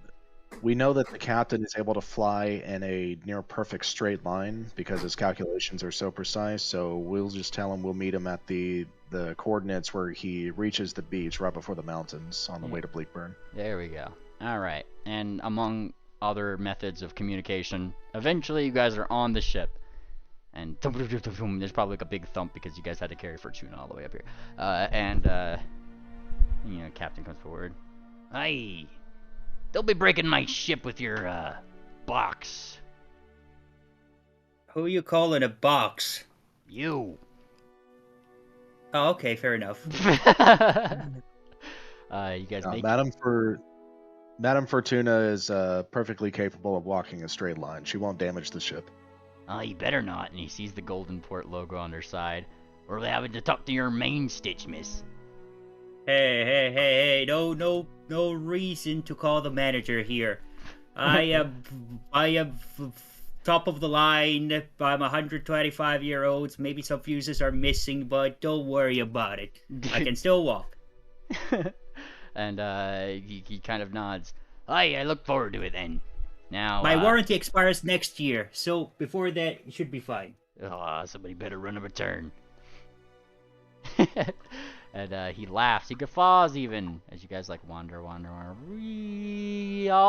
we know that the captain is able to fly in a near perfect straight line because his calculations are so precise. So we'll just tell him we'll meet him at the coordinates where he reaches the beach right before the mountains on the way to Bleakburn. There we go. All right. And among other methods of communication, eventually you guys are on the ship. And there's probably like a big thump because you guys had to carry Fortuna all the way up here. Captain comes forward. Aye. They'll be breaking my ship with your, box. Who you calling a box? You. Oh, okay, fair enough. You guys make... Madame Fortuna is perfectly capable of walking a straight line. She won't damage the ship. You better not. And he sees the Golden Port logo on their side. Or they having to talk to your main stitch, miss. Hey, no reason to call the manager here. I am top of the line. I'm 125-year-old. Maybe some fuses are missing, but don't worry about it. I can still walk. And he kind of nods. Aye, I look forward to it then. Now my warranty expires next year, so before that, it should be fine. Somebody better run a return. And he laughs. He guffaws even as you guys like wander all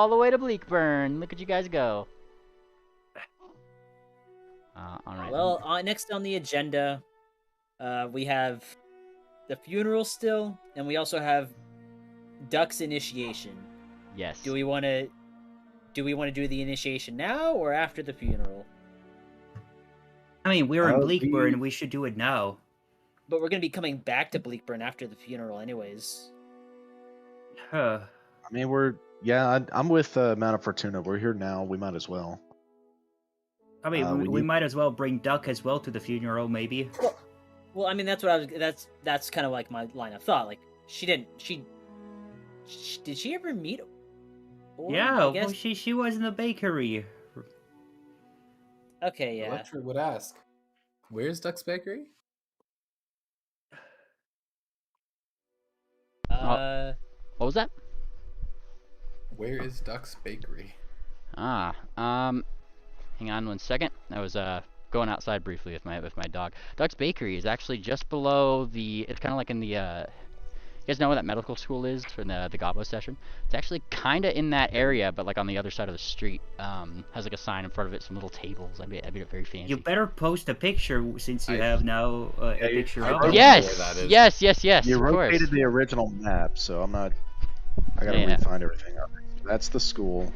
the way to Bleakburn. Look at you guys go. All right. Well, next on the agenda, we have the funeral still, and we also have Duck's initiation. Yes. Do we want to do the initiation now or after the funeral? I mean, we're in Bleakburn. We should do it now. But we're going to be coming back to Bleakburn after the funeral anyways. Huh. I mean, I'm with Madame Fortuna. We're here now. We might as well. I mean, we might as well bring Duck as well to the funeral, maybe. Well, I mean, that's what I was. That's kind of like my line of thought. Like, did she ever meet? Yeah, well, she was in the bakery. Okay, yeah. Electra would ask, "Where's Duck's Bakery?" What was that? Where is Duck's Bakery? Hang on 1 second. I was going outside briefly with my dog. Duck's Bakery is actually just below the. It's kind of like in the. You guys know where that medical school is for the Gobbo session? It's actually kind of in that area, but like on the other side of the street. Has like a sign in front of it, some little tables. I made it very fancy. You better post a picture since you have now a picture of it. Yes. You of rotated course. the original map, so I'm not. I gotta re-find everything out. That's the school.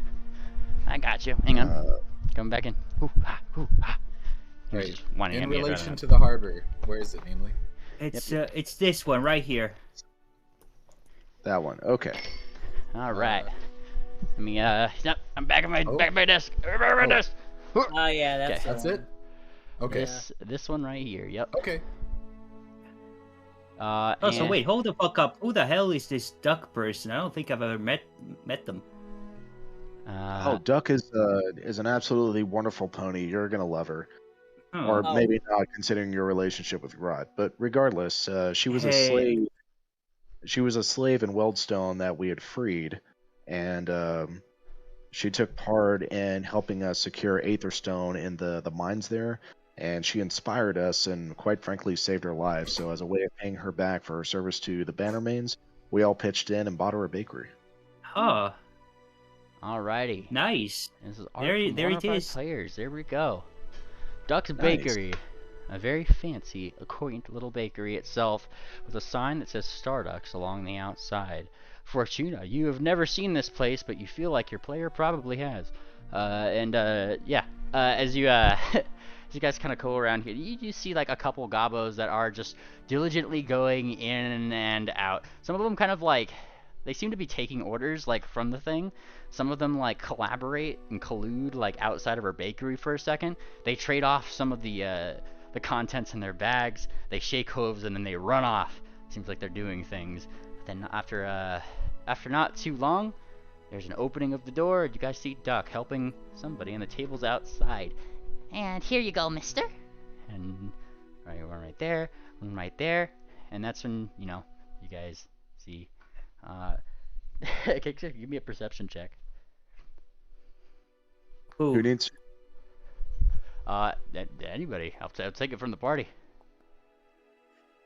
I got you. Hang on. Coming back in. Right. In relation to the harbor, where is it namely? It's this one right here. That one. Okay. All right. Let me. I'm back at my desk. Desk. Oh yeah, that's it. Okay. This one right here. Yep. Okay. So wait, hold the fuck up. Who the hell is this Duck person? I don't think I've ever met them. Duck is an absolutely wonderful pony. You're gonna love her, or maybe not, considering your relationship with Rod. But regardless, she was a slave. She was a slave in Weldstone that we had freed, and she took part in helping us secure Aetherstone in the mines there. And she inspired us and, quite frankly, saved our lives. So as a way of paying her back for her service to the Bannermanes, we all pitched in and bought her a bakery. Huh. Alrighty. Nice. This is there it is. Players. There we go. Duck's Bakery. A very fancy, quaint little bakery itself with a sign that says Starducks along the outside. Fortuna, you have never seen this place, but you feel like your player probably has. As you as you guys kind of go around here, you see like a couple gobbos that are just diligently going in and out. Some of them kind of like, they seem to be taking orders like from the thing. Some of them like collaborate and collude like outside of our bakery for a second. They trade off some of the contents in their bags. They shake hooves and then they run off. Seems like they're doing things. But then after not too long, There's an opening of the door. You guys see Duck helping somebody, and the table's outside. And here you go, mister. And one right there, one right there. And that's when, you guys see. Give me a perception check. Who needs? Anybody. I'll take it from the party.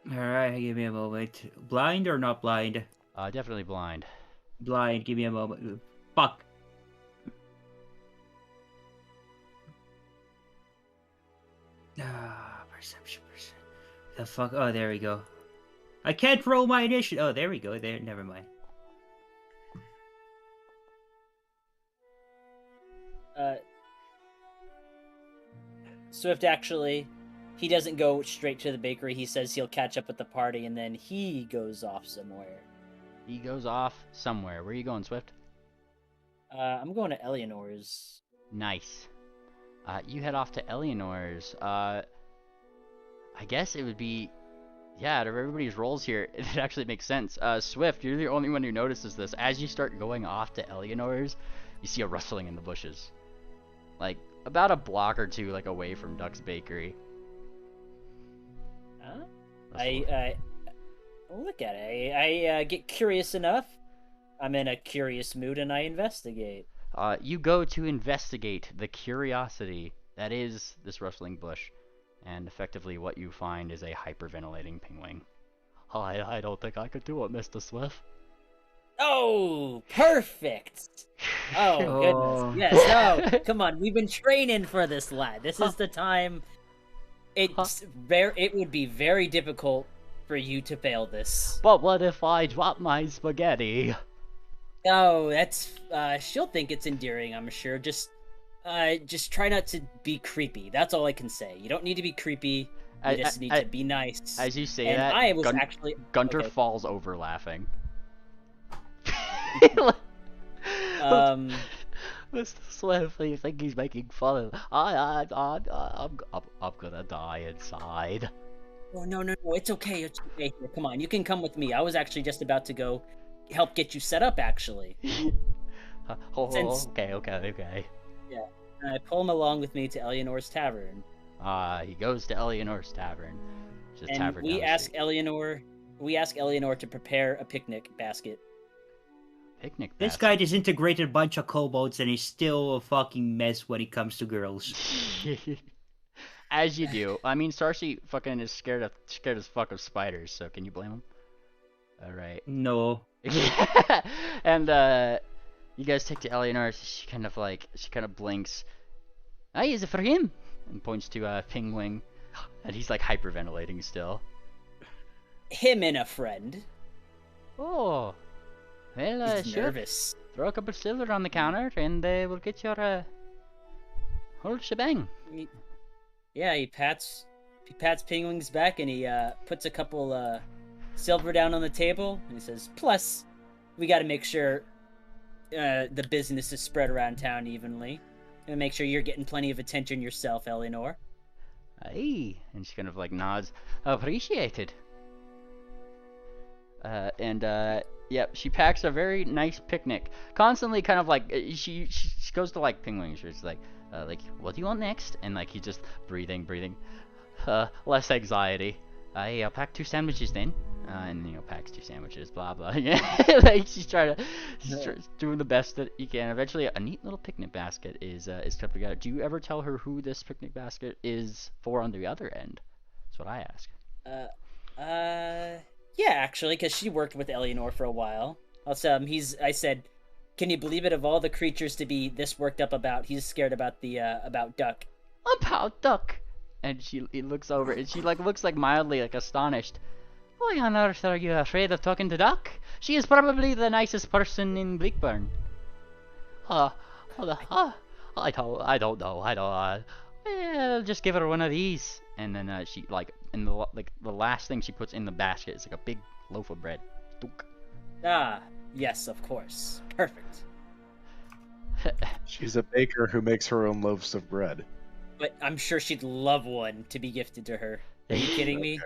Alright, give me a moment. Blind or not blind? Definitely blind. Blind, give me a moment. Fuck. Perception. The fuck? Oh, there we go. I can't roll my initiative. Oh, there we go. There, never mind. Swift actually, he doesn't go straight to the bakery. He says he'll catch up with the party, and then he goes off somewhere. He goes off somewhere. Where are you going, Swift? I'm going to Eleanor's. Nice. You head off to Eleanor's. I guess it would be... Yeah, out of everybody's roles here, it actually makes sense. Swift, you're the only one who notices this. As you start going off to Eleanor's, you see a rustling in the bushes. Like, about a block or two, like, away from Duck's Bakery. I look at it. I get curious enough. I'm in a curious mood, and I investigate. You go to investigate the curiosity that is this rustling bush. And effectively what you find is a hyperventilating penguin. I don't think I could do it, Mr. Swift. Oh, perfect! Oh, goodness. Yes, no, come on. We've been training for this, lad. This is the time. It would be very difficult for you to fail this. But what if I drop my spaghetti? Oh, that's... she'll think it's endearing, I'm sure. Just try not to be creepy. That's all I can say. You don't need to be creepy. You just need to be nice. As you say and that, I was actually... Gunter okay. falls over laughing. Mr. Swift, you think he's making fun of? I'm gonna die inside. Oh, no, it's okay. It's okay. Here, come on, you can come with me. I was actually just about to go help get you set up, actually. Okay. Yeah, and I pull him along with me to Eleanor's tavern. He goes to Eleanor's tavern. And tavern we ask Eleanor to prepare a picnic basket. Picnic basket? This guy disintegrated a bunch of kobolds and he's still a fucking mess when it comes to girls. As you do. I mean, Sarcy fucking is scared as fuck of spiders, so can you blame him? Alright. No. And, you guys take to Eleanor, she kind of blinks. Hey, is it for him? And points to, Penguin. And he's, like, hyperventilating still. Him and a friend. Oh. Well, he's sure. Nervous. Throw a couple of silver on the counter, and we'll get your, whole shebang. Yeah, he pats Penguin's back, and he, puts a couple, silver down on the table, and he says, plus, we gotta make sure, the business is spread around town evenly. And make sure you're getting plenty of attention yourself, Eleanor. Aye. And she kind of, like, nods. Appreciated. Yep, she packs a very nice picnic. Constantly kind of like, she goes to like Penguin. She's like, what do you want next? And like, he's just breathing. Less anxiety. I'll pack 2 sandwiches then. And, packs 2 sandwiches, blah, blah. Like, she's doing the best that you can. Eventually, a neat little picnic basket is kept together. Do you ever tell her who this picnic basket is for on the other end? That's what I ask. Yeah, actually, because she worked with Eleanor for a while. Also, I said, can you believe it, of all the creatures to be this worked up about, he's scared about about Duck. About Duck! And he looks over, and she, like, looks, like, mildly, like, astonished. Why on earth are you afraid of talking to Duck? She is probably the nicest person in Bleakburn. I don't know. Well, just give her one of these. And then she, like, the last thing she puts in the basket is like a big loaf of bread. Dunk. Ah, yes, of course. Perfect. She's a baker who makes her own loaves of bread. But I'm sure she'd love one to be gifted to her. Are you kidding me?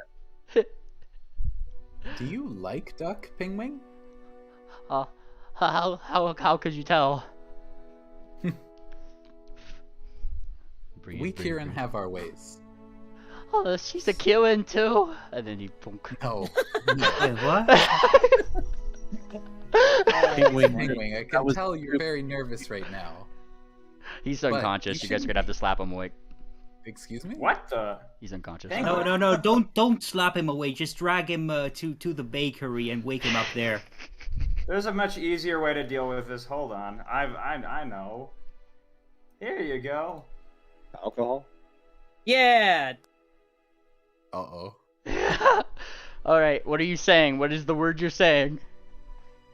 Do you like Duck, Penguin? How could you tell? Breathe, We breathe, Kieran breathe. have our ways. Oh, she's a Kieran too. And then he punk. No. Wait, what? Penguin, I can was- tell you're very nervous right now. He's But unconscious. you You guys are shouldn't gonna have be. to slap him awake. Excuse me? What the? He's unconscious. Penguin. No, don't slap him away. Just drag him to the bakery and wake him up there. There's a much easier way to deal with this. Hold on. I know. Here you go. Alcohol? Yeah. Uh-oh. All right, what are you saying? What is the word you're saying?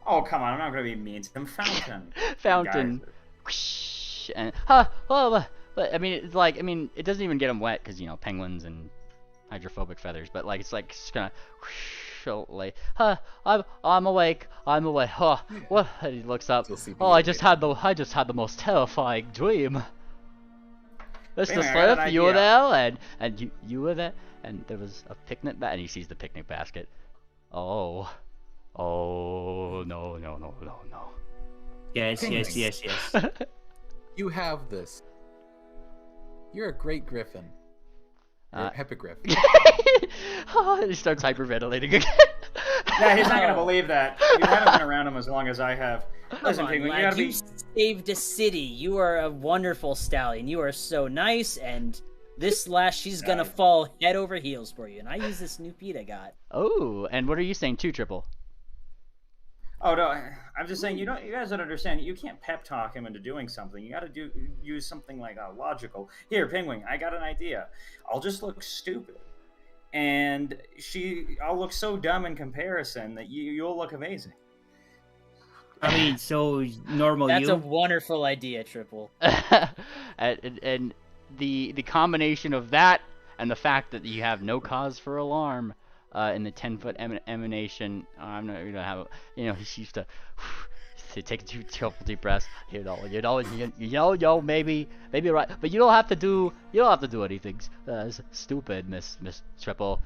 Oh, come on. I'm not going to be mean to him. Fountain. Fountain. Guys. And but I mean, it's like, I mean, it doesn't even get him wet because, you know, penguins and hydrophobic feathers. But like, it's like just gonna like, I'm awake. I'm awake. What? And he looks up. Still see Oh, I just had the most terrifying dream. Mr. Wait a minute, I got Swift, an you were idea. there, and you were there, and there was a picnic and he sees the picnic basket. Oh, no. Yes. You have this. You're a great griffin. Or Uh, hippogriff. Oh, he starts hyperventilating again. Yeah, he's not going to believe that. You haven't been around him as long as I have. Listen, Come on, Penguin, you lad, got to you be... saved a city. You are a wonderful stallion. You are so nice, and this lash, she's gonna fall head over heels for you. And I use this new feed I got. Oh, and what are you saying too, Triple? Oh, no, I'm just saying, you guys don't understand. You can't pep talk him into doing something. You got to use something like logical. Here, Penguin, I got an idea. I'll just look stupid. And I'll look so dumb in comparison that you'll look amazing. I mean, so normal That's you. a wonderful idea, Triple. and the combination of that and the fact that you have no cause for alarm in the 10-foot emanation, I'm not gonna have, he used to take two couple deep breaths, maybe right, but you don't have to do anything stupid, Miss Triple.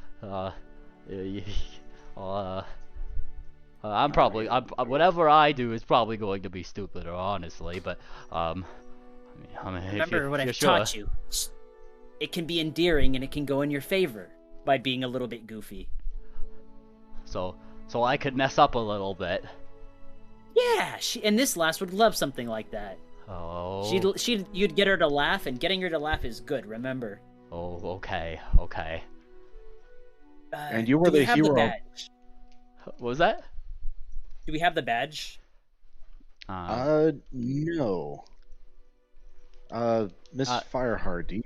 I'm probably whatever I do is probably going to be stupider, honestly. But I mean, Remember what I've sure. taught you. It can be endearing and it can go in your favor by being a little bit goofy. So I could mess up a little bit. Yeah, and this lass would love something like that. Oh. You'd get her to laugh, and getting her to laugh is good. Remember. Oh, okay. And you were do we the have hero. badge? What was that? Do we have the badge? No. Miss Fireheart, do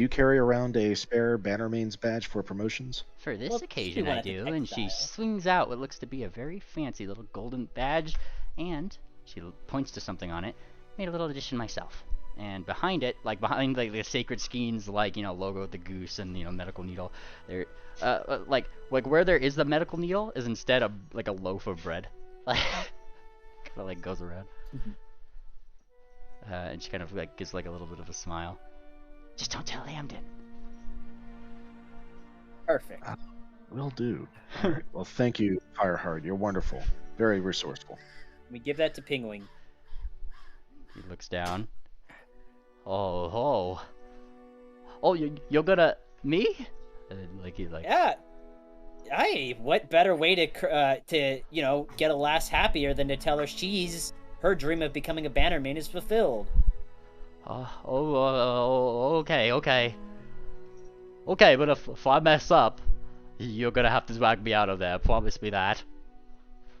you carry around a spare Bannermanes badge for promotions? For this Well, occasion, she I wanted do, the and she textile. swings out what looks to be a very fancy little golden badge, and she points to something on it. Made a little addition myself, and behind it, behind the sacred skeins, logo of the goose and medical needle, there, like where there is the medical needle is instead a loaf of bread, kind of goes around, and she kind of gives a little bit of a smile. Just don't tell Hamden. Perfect. Will do. All right. Well, thank you, Fireheart. You're wonderful. Very resourceful. We give that to Penguin. He looks down. Oh, you're gonna me? And he's like, Yeah. Hey, what better way to get a lass happier than to tell her her dream of becoming a Bannerman is fulfilled. Okay. Okay, but if I mess up, you're gonna have to drag me out of there. Promise me that.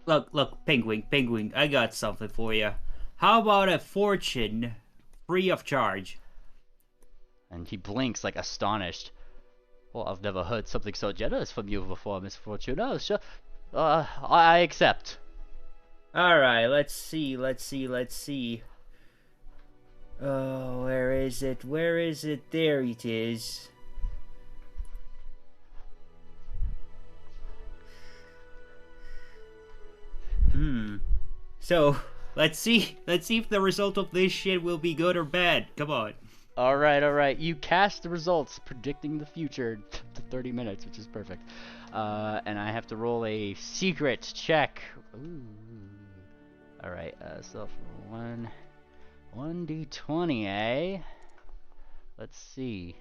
Look, Penguin, I got something for you. How about a fortune free of charge? And he blinks astonished. Well, I've never heard something so generous from you before, Miss Fortuna. Sure. I accept. Alright, let's see. Oh, where is it? There it is. So, let's see if the result of this shit will be good or bad. Come on. Alright. You cast the results predicting the future to 30 minutes, which is perfect. And I have to roll a secret check. Ooh. All right. So for 1d20, eh? Let's see.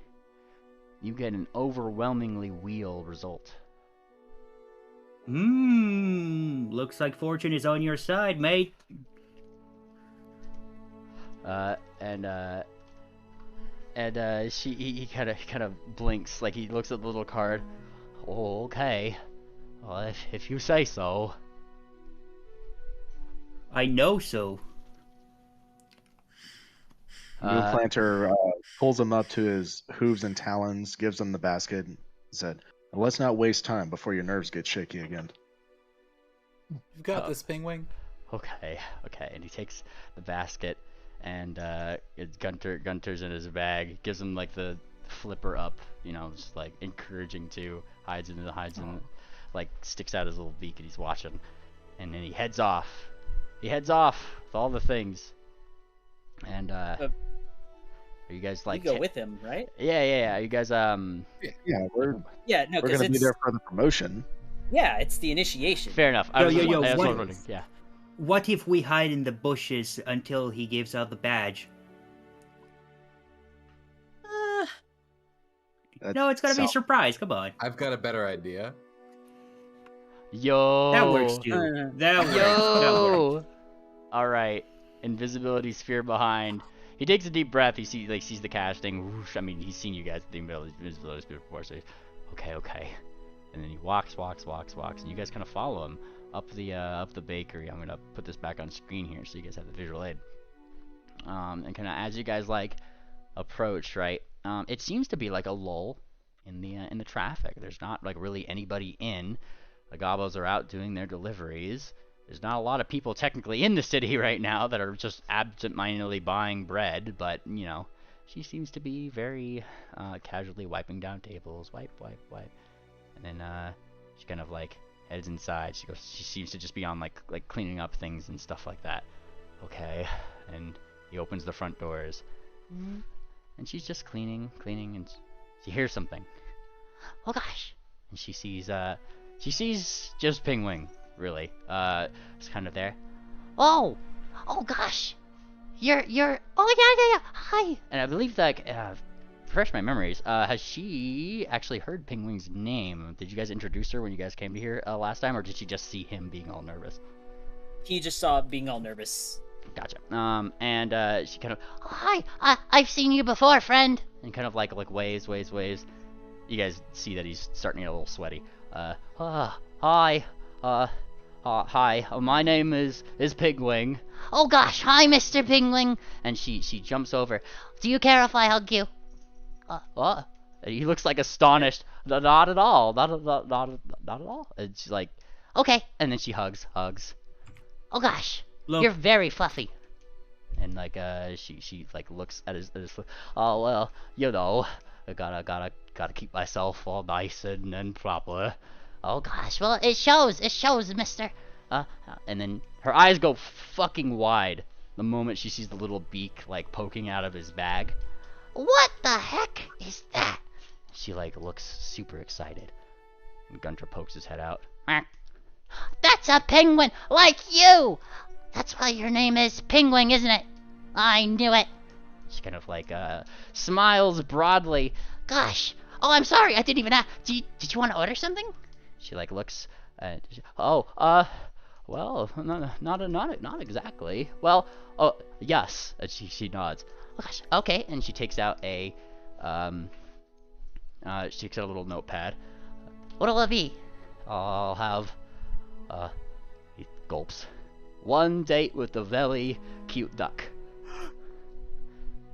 You get an overwhelmingly wheel result. Looks like fortune is on your side, mate. He kind of blinks, like he looks at the little card. Oh, okay. Well, if you say so. I know so. Moonplanter pulls him up to his hooves and talons, gives him the basket, and said, "Let's not waste time before your nerves get shaky again." You've got this, Pingwing. Okay, and he takes the basket, and Gunter's in his bag, gives him like the flipper up, just like encouraging to, hides in, like sticks out his little beak, and he's watching, and then he heads off. With all the things, and are you guys like? You go with him, right? Yeah. Are you guys Yeah, we're No, we're because gonna be it's there for the promotion. yeah, it's the initiation. fair enough. Yeah. What if we hide in the bushes until he gives out the badge? No, it's gotta be a surprise. Come on. I've got a better idea. Yo. That works too. That works. All right. Invisibility sphere behind. He takes a deep breath. He sees the casting. Whoosh. I mean, he's seen you guys the invisibility sphere before, so he's, okay. And then he walks, and you guys kind of follow him up the bakery. I'm gonna put this back on screen here so you guys have the visual aid. And kind of as you guys like approach, right? It seems to be like a lull in the traffic. There's not like really anybody in. The gobos are out doing their deliveries. There's not a lot of people technically in the city right now that are just absent-mindedly buying bread, but she seems to be very casually wiping down tables, wipe, and then she kind of like heads inside. She seems to just be on like cleaning up things and stuff like that. Okay, and he opens the front doors, and she's just cleaning, and she hears something. Oh gosh! And she sees just Pingwing. Really, it's kind of there. Oh gosh, you're. Oh yeah. Hi. And I believe that, refresh my memories. Has she actually heard Pingwing's name? Did you guys introduce her when you guys came to here last time, or did she just see him being all nervous? He just saw it being all nervous. Gotcha. And she kind of, oh, hi. I've seen you before, friend. And kind of like waves. You guys see that he's starting to get a little sweaty. Hi. Hi, my name is Pingwing. Oh gosh, hi Mr. Pingwing. And she jumps over. Do you care if I hug you? What? And he looks like astonished. Not at all. Not at all. And she's like, okay. And then she hugs. Oh gosh, Look. You're very fluffy. And like she like looks at his oh well, I gotta keep myself all nice and proper. Oh gosh, well it shows, mister. And then her eyes go fucking wide the moment she sees the little beak like poking out of his bag. What the heck is that? She like looks super excited. And Gunter pokes his head out. That's a penguin like you! That's why your name is Pingwing, isn't it? I knew it. She kind of like smiles broadly. Gosh, oh I'm sorry, I didn't even ask. Did you want to order something? She like looks at, well, not exactly. Well, oh yes. And she nods. Oh gosh, okay. And she takes out a little notepad. What'll it be? I'll have he gulps. One date with a very cute duck.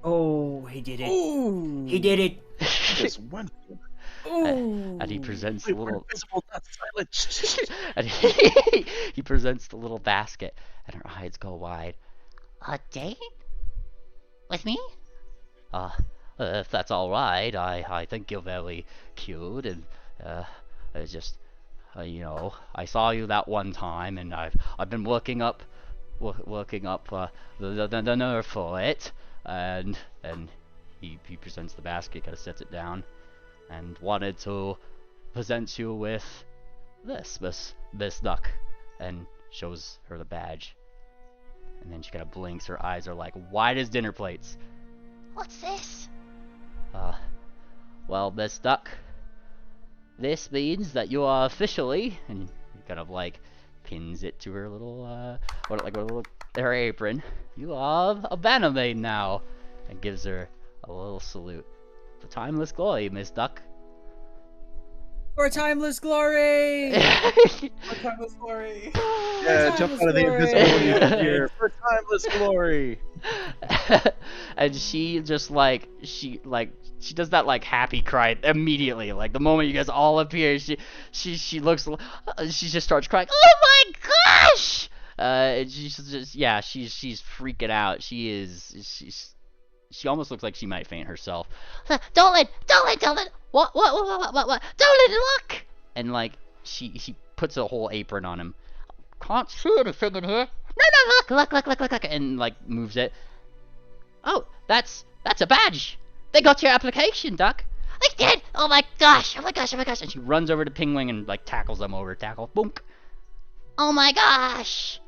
Oh, he did it. Ooh. He did it. Just wonderful. And he presents the little invisible, not silent. and he presents the little basket, and her eyes go wide. A date? With me? If that's all right, I think you're very cute, and it's just, I saw you that one time, and I've been working up the nerve for it, and he presents the basket, kind of sets it down, and wanted to present you with this duck, and shows her the badge. And then she kind of blinks. Her eyes are like wide as dinner plates. What's this? Well, Miss Duck, this means that you are officially, and he kind of like pins it to her little, her apron. You are a Bannermane now, and gives her a little salute. For timeless glory, Miss Duck. For timeless glory! For timeless glory! Yeah, jump out of the invisibility here for timeless glory. And she just like she does that like happy cry immediately. Like the moment you guys all appear, she looks, she just starts crying. Oh my gosh! And she's just she's freaking out. She almost looks like she might faint herself. Dolan! What? Dolan, look! And like she puts a whole apron on him. Can't see anything in here. No, look, and like moves it. Oh, that's a badge. They got your application, Duck. They did. Oh my gosh. And she runs over to Pingwing and like tackles them over. Boom. Oh my gosh.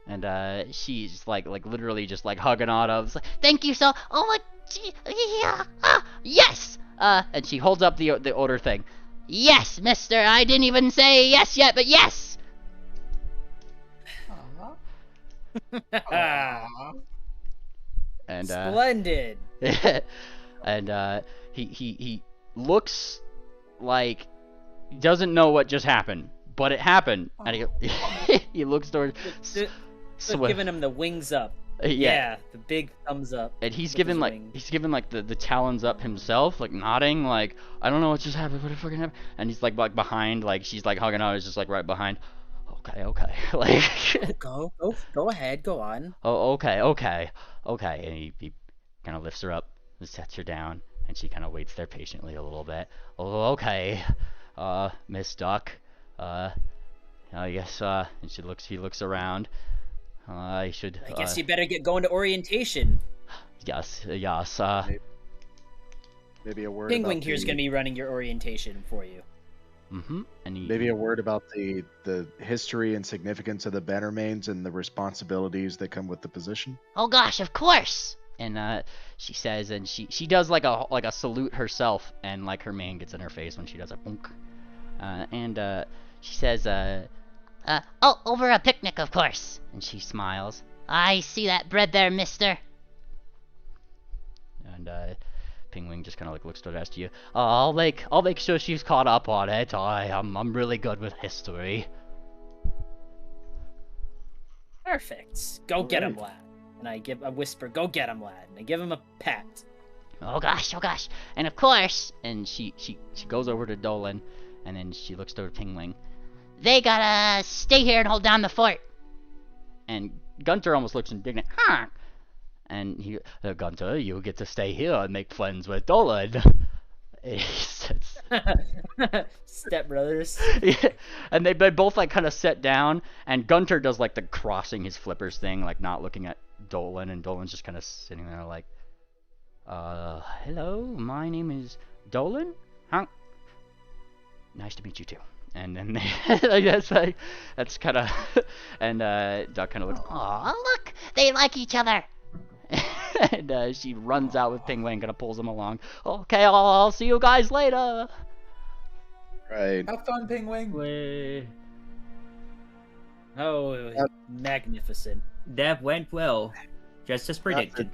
And she's like literally just like hugging Otto. Like, thank you so. Oh my. Yeah. Yes. And she holds up the order thing. Yes, mister. I didn't even say yes yet, but yes. And splendid. And he looks like he doesn't know what just happened, but it happened. And he looks towards giving him the wings up. Yeah, the big thumbs up. And he's giving like the talons up himself, like nodding, like I don't know what just happened, what the fucking happened. And he's like behind, like she's like hugging out, he's just like right behind. Okay. Like go ahead, go on. Oh, okay. And he kind of lifts her up and sets her down, and she kind of waits there patiently a little bit. Oh, okay. Miss Duck. I guess and he looks around. I guess you better get going to orientation. Yes. Maybe a word. Pingwing here's gonna be running your orientation for you. Mm-hmm. And maybe a word about the history and significance of the Bannermanes and the responsibilities that come with the position. Oh gosh, of course. And she says, and she does like a salute herself, and like her mane gets in her face when she does a bonk. And she says, over a picnic, of course. And she smiles. I see that bread there, mister. And Pingwing just kind of like looks to you. I'll make sure she's caught up on it. I'm really good with history. Perfect. Go get him, lad. And I whisper, go get him, lad. And I give him a pat. Oh gosh. And of course, and she goes over to Dolan, and then she looks toward Pingwing. They gotta stay here and hold down the fort. And Gunter almost looks indignant. Huh? And Gunter, you get to stay here and make friends with Dolan. He says, Step brothers. Yeah. And they both like kind of sit down, and Gunter does like the crossing his flippers thing, like not looking at Dolan, and Dolan's just kind of sitting there like, hello, my name is Dolan. Huh? Nice to meet you too. And then that's kind of, and Duck kind of looks, aw, look, they like each other. And she runs out with Pingwing, kind of pulls him along. Okay, I'll see you guys later. Right. Have fun, Pingwing. Oh, it was magnificent. That went well, just as predicted.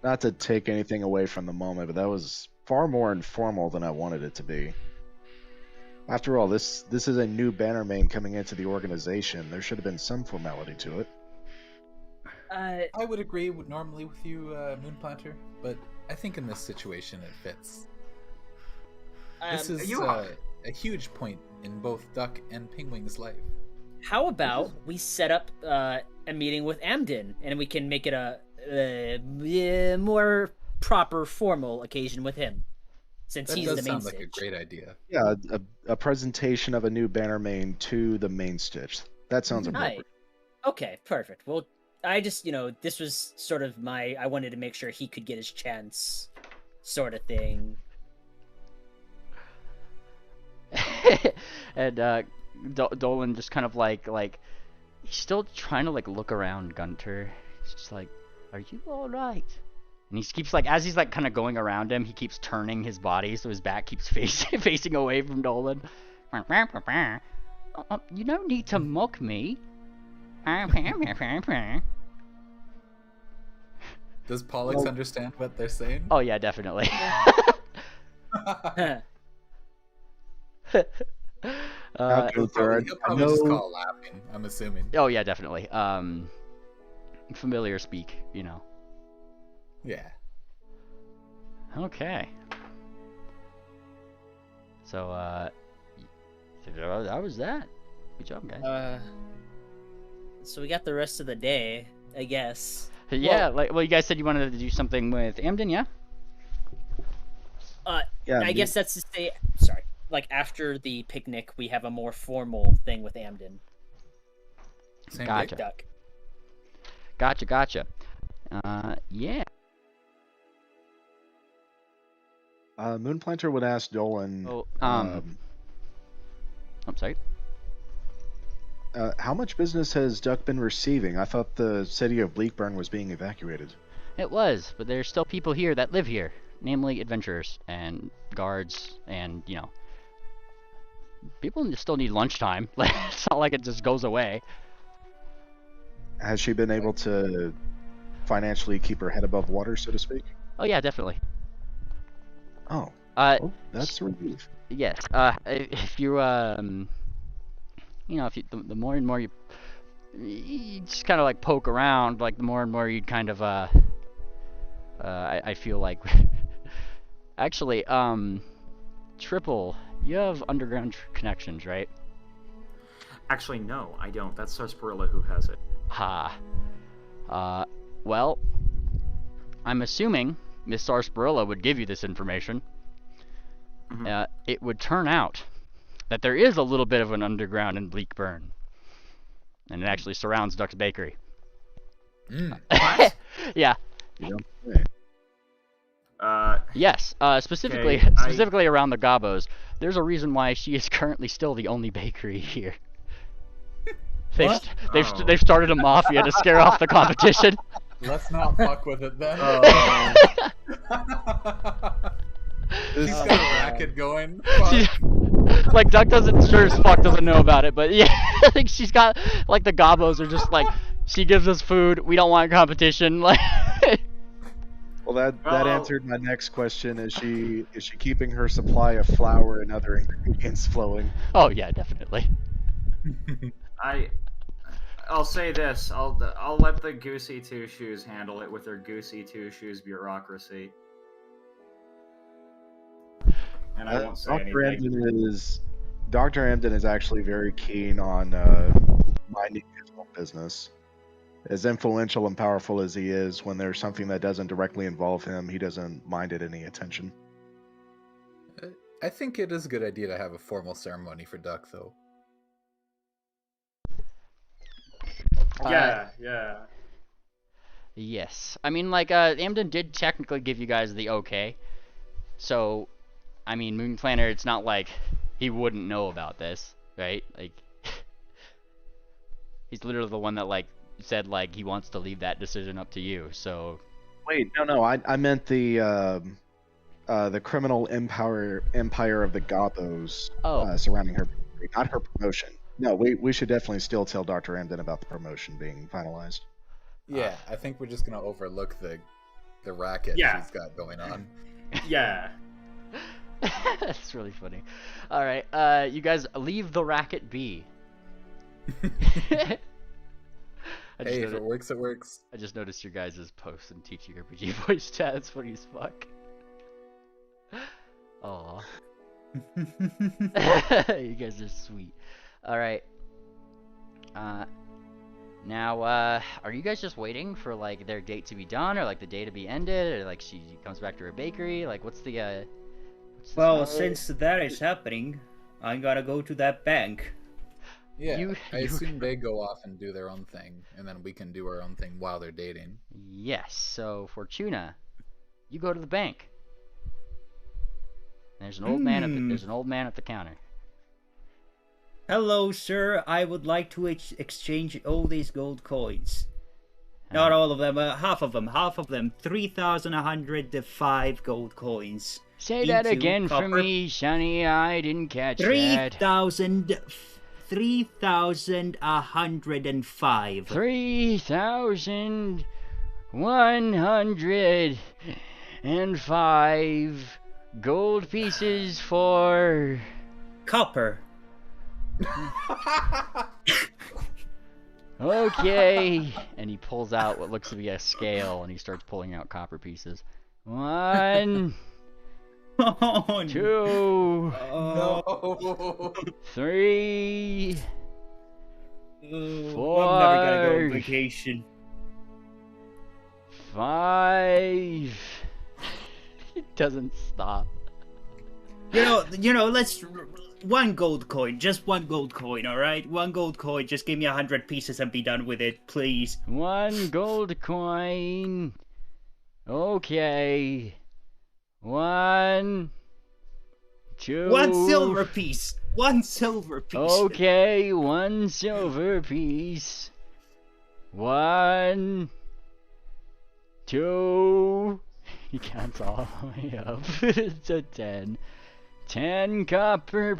Not to take anything away from the moment, but that was far more informal than I wanted it to be. After all, this is a new Bannermane coming into the organization. There should have been some formality to it. I would agree normally with you, Moonplanter, but I think in this situation it fits. This is a huge point in both Duck and Pingwing's life. How about we set up a meeting with Amden, and we can make it a more proper, formal occasion with him, since he's the main sound stage. Like a great idea. Yeah, a presentation of a new Bannermane to the main stage. That sounds appropriate. Okay, perfect. Well, I just, this was sort of I wanted to make sure he could get his chance, sort of thing. And Dolan just kind of like he's still trying to like look around Gunter. He's just like, "Are you all right?" And he keeps like, as he's like kind of going around him, he keeps turning his body so his back keeps facing away from Dolan. You don't need to mock me. Does Pollux understand what they're saying? Oh yeah, definitely. He'll probably just call laughing, I'm assuming. Oh yeah, definitely. Familiar speak, you know. Yeah. Okay. So that was that. Good job, guys. So we got the rest of the day, I guess. Yeah, well, you guys said you wanted to do something with Amden, yeah? Yeah, I guess that's to say, sorry, like after the picnic, we have a more formal thing with Amden. Same Gotcha. Duck. Gotcha. Yeah. Moonplanter would ask Dolan. Oh, I'm sorry. How much business has Duck been receiving? I thought the city of Bleakburn was being evacuated. It was, but there's still people here that live here, namely adventurers and guards, and you know, people still need lunchtime. It's not like it just goes away. Has she been able to financially keep her head above water, so to speak? Oh yeah, definitely. Oh, that's a relief. Yes. If you you know, if you the more and more you just kind of like poke around, like the more and more you'd kind of I feel like actually Triple, you have underground connections, right? Actually, no, I don't. That's Sarsaparilla who has it. Ha. Well, I'm assuming Miss Sarsaparilla would give you this information. Mm-hmm. It would turn out that there is a little bit of an underground in Bleakburn. And it actually surrounds Duck's Bakery. What? Yeah. Yes. Specifically around the Gobos. There's a reason why she is currently still the only bakery here. They've started a mafia to scare off the competition. Let's not fuck with it then. She's got a racket going. Like Duck sure as fuck doesn't know about it, but yeah, I think she's got like the Gobos are just like, she gives us food, we don't want competition. Like, well, that answered my next question. Is she keeping her supply of flour and other ingredients flowing? Oh yeah, definitely. I'll say this. I'll let the Goosey Two Shoes handle it with their Goosey Two Shoes bureaucracy. And I won't say anything. Dr. Amden is actually very keen on minding his own business. As influential and powerful as he is, when there's something that doesn't directly involve him, he doesn't mind it any attention. I think it is a good idea to have a formal ceremony for Duck, though. Yeah. Yes. I mean, like, Amden did technically give you guys the okay. So, I mean, Moonplanter, it's not like he wouldn't know about this, right? Like, he's literally the one that, like, said, like, he wants to leave that decision up to you, so... Wait, no, I meant the criminal empire of the Gobos surrounding her, not her promotion. No, we should definitely still tell Dr. Amden about the promotion being finalized. Yeah, I think we're just gonna overlook the racket she's got going on. Yeah. That's really funny. Alright, you guys leave the racket be. Hey, if it works, it works. I just noticed your guys' posts and teaching RPG voice chat. It's funny as fuck. Aw. You guys are sweet. Alright. Now, are you guys just waiting for, like, their date to be done, or, like, the day to be ended, or, like, she comes back to her bakery? Like, what's the, Well, since that is happening, I gotta go to that bank. Yeah, I assume they go off and do their own thing, and then we can do our own thing while they're dating. Yes, so, Fortuna, you go to the bank. There's an old man at the counter. Hello, sir. I would like to exchange all these gold coins. Not all of them, half of them. 3,105 gold coins. Say that into again for copper. me, Sonny. I didn't catch that. 3,105. 3,105 gold pieces for Copper. Okay. And he pulls out what looks to be a scale and he starts pulling out copper pieces. 1, Oh, 2, No. 3, I'm Four. never gonna go on vacation. 5. It doesn't stop. You know, let's one gold coin, just one gold coin, all right? One gold coin, just give me 100 pieces and be done with it, please. 1 gold coin. Okay. 1, 2. One silver piece. One silver piece. Okay, 1 silver piece. 1, 2. He counts all the way up to 10. 10 copper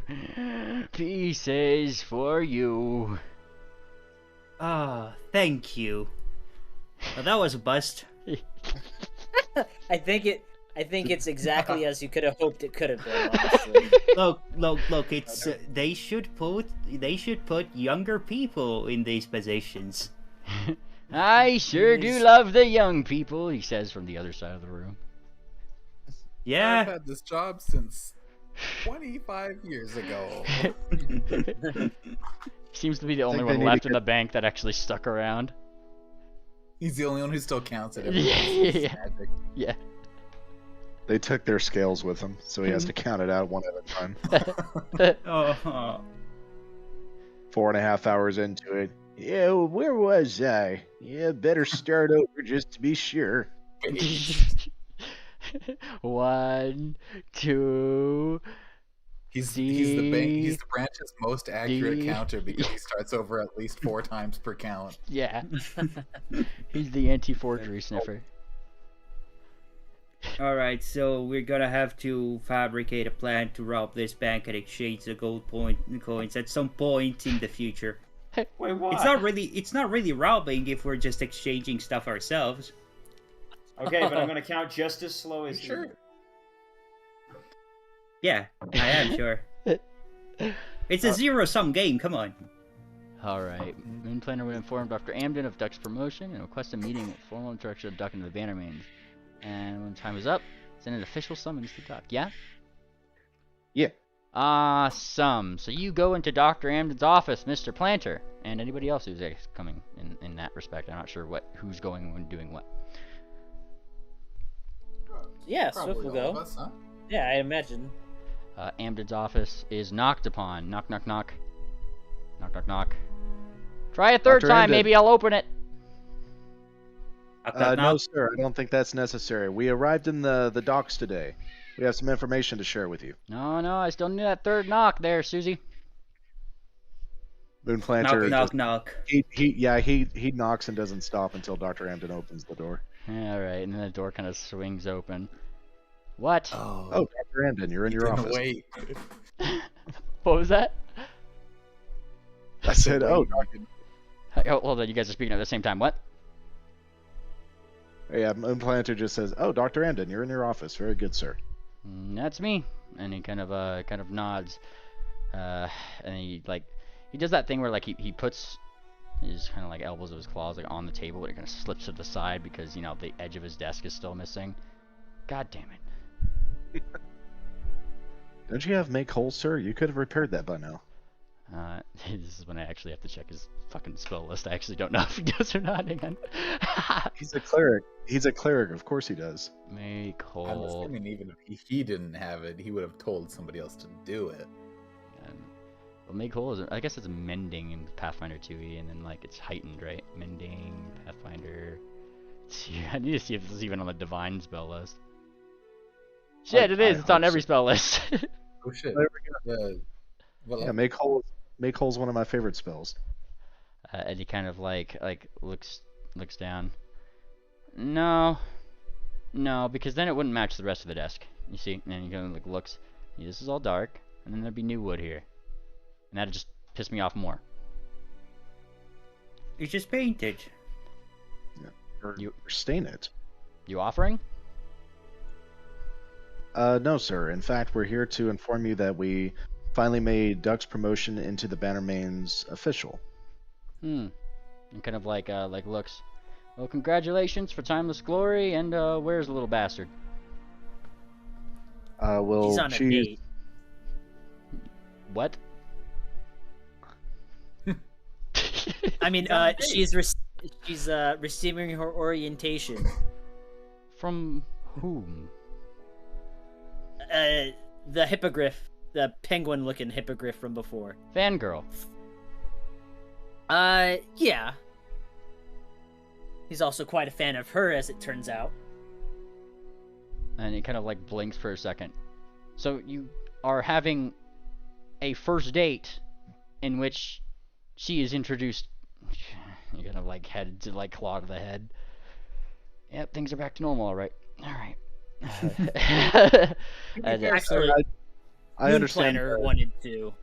pieces for you. Ah, thank you. Well, that was a bust. I think it's exactly as you could have hoped it could have been. Honestly. Look! It's they should put younger people in these positions. I sure do love the young people, he says from the other side of the room. I've Yeah. had this job since 25 years ago. Seems to be the only they one need to left in get- the bank that actually stuck around. He's the only one who still counts it. Yeah. Magic. Yeah. They took their scales with them, so he has to count it out one at a time. Oh. 4.5 hours into it. Yeah, where was I? Yeah, better start over just to be sure. 1, 2. He's the D. branch's most accurate D. counter because he starts over at least 4 times per count. Yeah. He's the anti-forgery sniffer. All right, so we're gonna have to fabricate a plan to rob this bank and exchange the gold coins at some point in the future. Wait, what? It's not really robbing if we're just exchanging stuff ourselves. Okay, but I'm gonna count just as slow as Sure. you. Yeah, I am sure. It's a zero-sum game. Come on. Alright. Moon Planner would inform Dr. Amden of Duck's promotion and request a meeting with formal introduction of Duck into the Bannermanes. And when time is up, send an official summons to Duck. Yeah? Yeah. Awesome. So you go into Dr. Amden's office, Mr. Planter, and anybody else who's coming in that respect. I'm not sure who's going and doing what. Yeah, Swift Probably will all of go. us, huh? Yeah, I imagine. Amden's office is knocked upon. Knock, knock, knock. Knock, knock, knock. Try a third Dr. time, Amden. maybe I'll open it. No, sir, I don't think that's necessary. We arrived in the docks today. We have some information to share with you. No, I still need that third knock there, Susie. Moon Planter. Knock. He knocks and doesn't stop until Dr. Amden opens the door. Alright, and then the door kind of swings open. What? Oh, Dr. Amden, you're in your Didn't office. wait. What was that? I said, oh, Oh, well, then you guys are speaking at the same time. What? yeah, Moon Planter just says, oh, Dr. Amden, you're in your office. Very good, sir. That's me. And he kind of nods. And he does that thing where like he puts his kind of like elbows of his claws like on the table, but it kind of slips to the side because the edge of his desk is still missing. God damn it. Don't you have make whole, sir? You could have repaired that by now. This is when I actually have to check his fucking spell list. I actually don't know if he does or not. Hang on. He's a cleric. He's a cleric. Of course he does. Make I'm whole. assuming even if he didn't have it, he would have told somebody else to do it. Well, make whole is, I guess it's mending in Pathfinder 2e, and then like it's heightened, right? Mending, Pathfinder. Let's see, I need to see if this is even on the divine spell list. Shit, it is. It's on every spell list. Oh shit. There we Well, Yeah, make whole. Make hole's one of my favorite spells. And he kind of like looks down. No, because then it wouldn't match the rest of the desk. You see, and then he kind of like looks. This is all dark, and then there'd be new wood here, and that'd just piss me off more. You just painted. Or stain it. You offering? No, sir. In fact, we're here to inform you that we finally made Duck's promotion into the Bannermanes official. And kind of like looks. Well, congratulations for timeless glory, and where's the little bastard? Well, He's on a date. What? I mean, she's receiving her orientation. From whom? The hippogriff, the penguin-looking hippogriff from before. Fangirl. Yeah. He's also quite a fan of her, as it turns out. And he kind of like blinks for a second. So you are having a first date in which she is introduced. You kind of like head to like claw to the head. Yep, things are back to normal, all right. All right. Actually, I understand. Planner wanted to.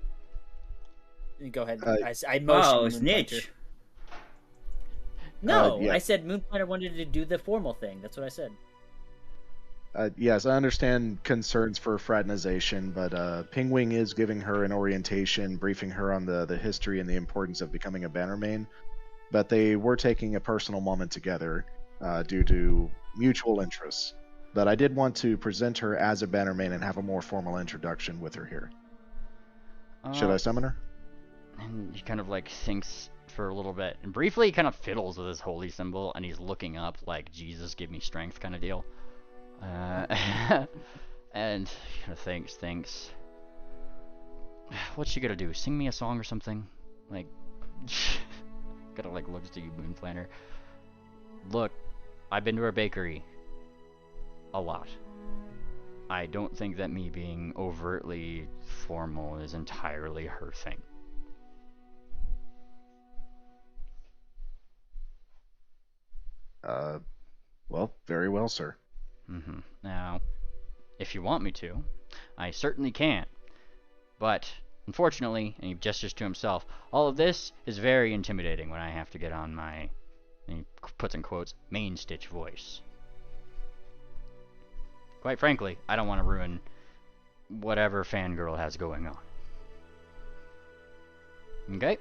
Go ahead. I motioned. Snitch. No, yeah. I said Moon Planner wanted to do the formal thing. That's what I said. Yes, I understand concerns for fraternization, but Pingwing is giving her an orientation, briefing her on the history and the importance of becoming a Bannermane. But they were taking a personal moment together due to mutual interests. But I did want to present her as a Bannermane and have a more formal introduction with her here. Should I summon her? And he kind of like thinks for a little bit, and briefly he kind of fiddles with his holy symbol, and he's looking up like, Jesus, give me strength kind of deal. And he kind of thinks, what's she gonna do? Sing me a song or something? Like, kind of like looks to you, Moon Planner. Look, I've been to her bakery a lot. I don't think that me being overtly formal is entirely her thing. Well, very well, sir. Now, if you want me to, I certainly can. But, unfortunately, and he gestures to himself, all of this is very intimidating when I have to get on my, and he puts in quotes, main stitch voice. Quite frankly, I don't want to ruin whatever fangirl has going on. Okay?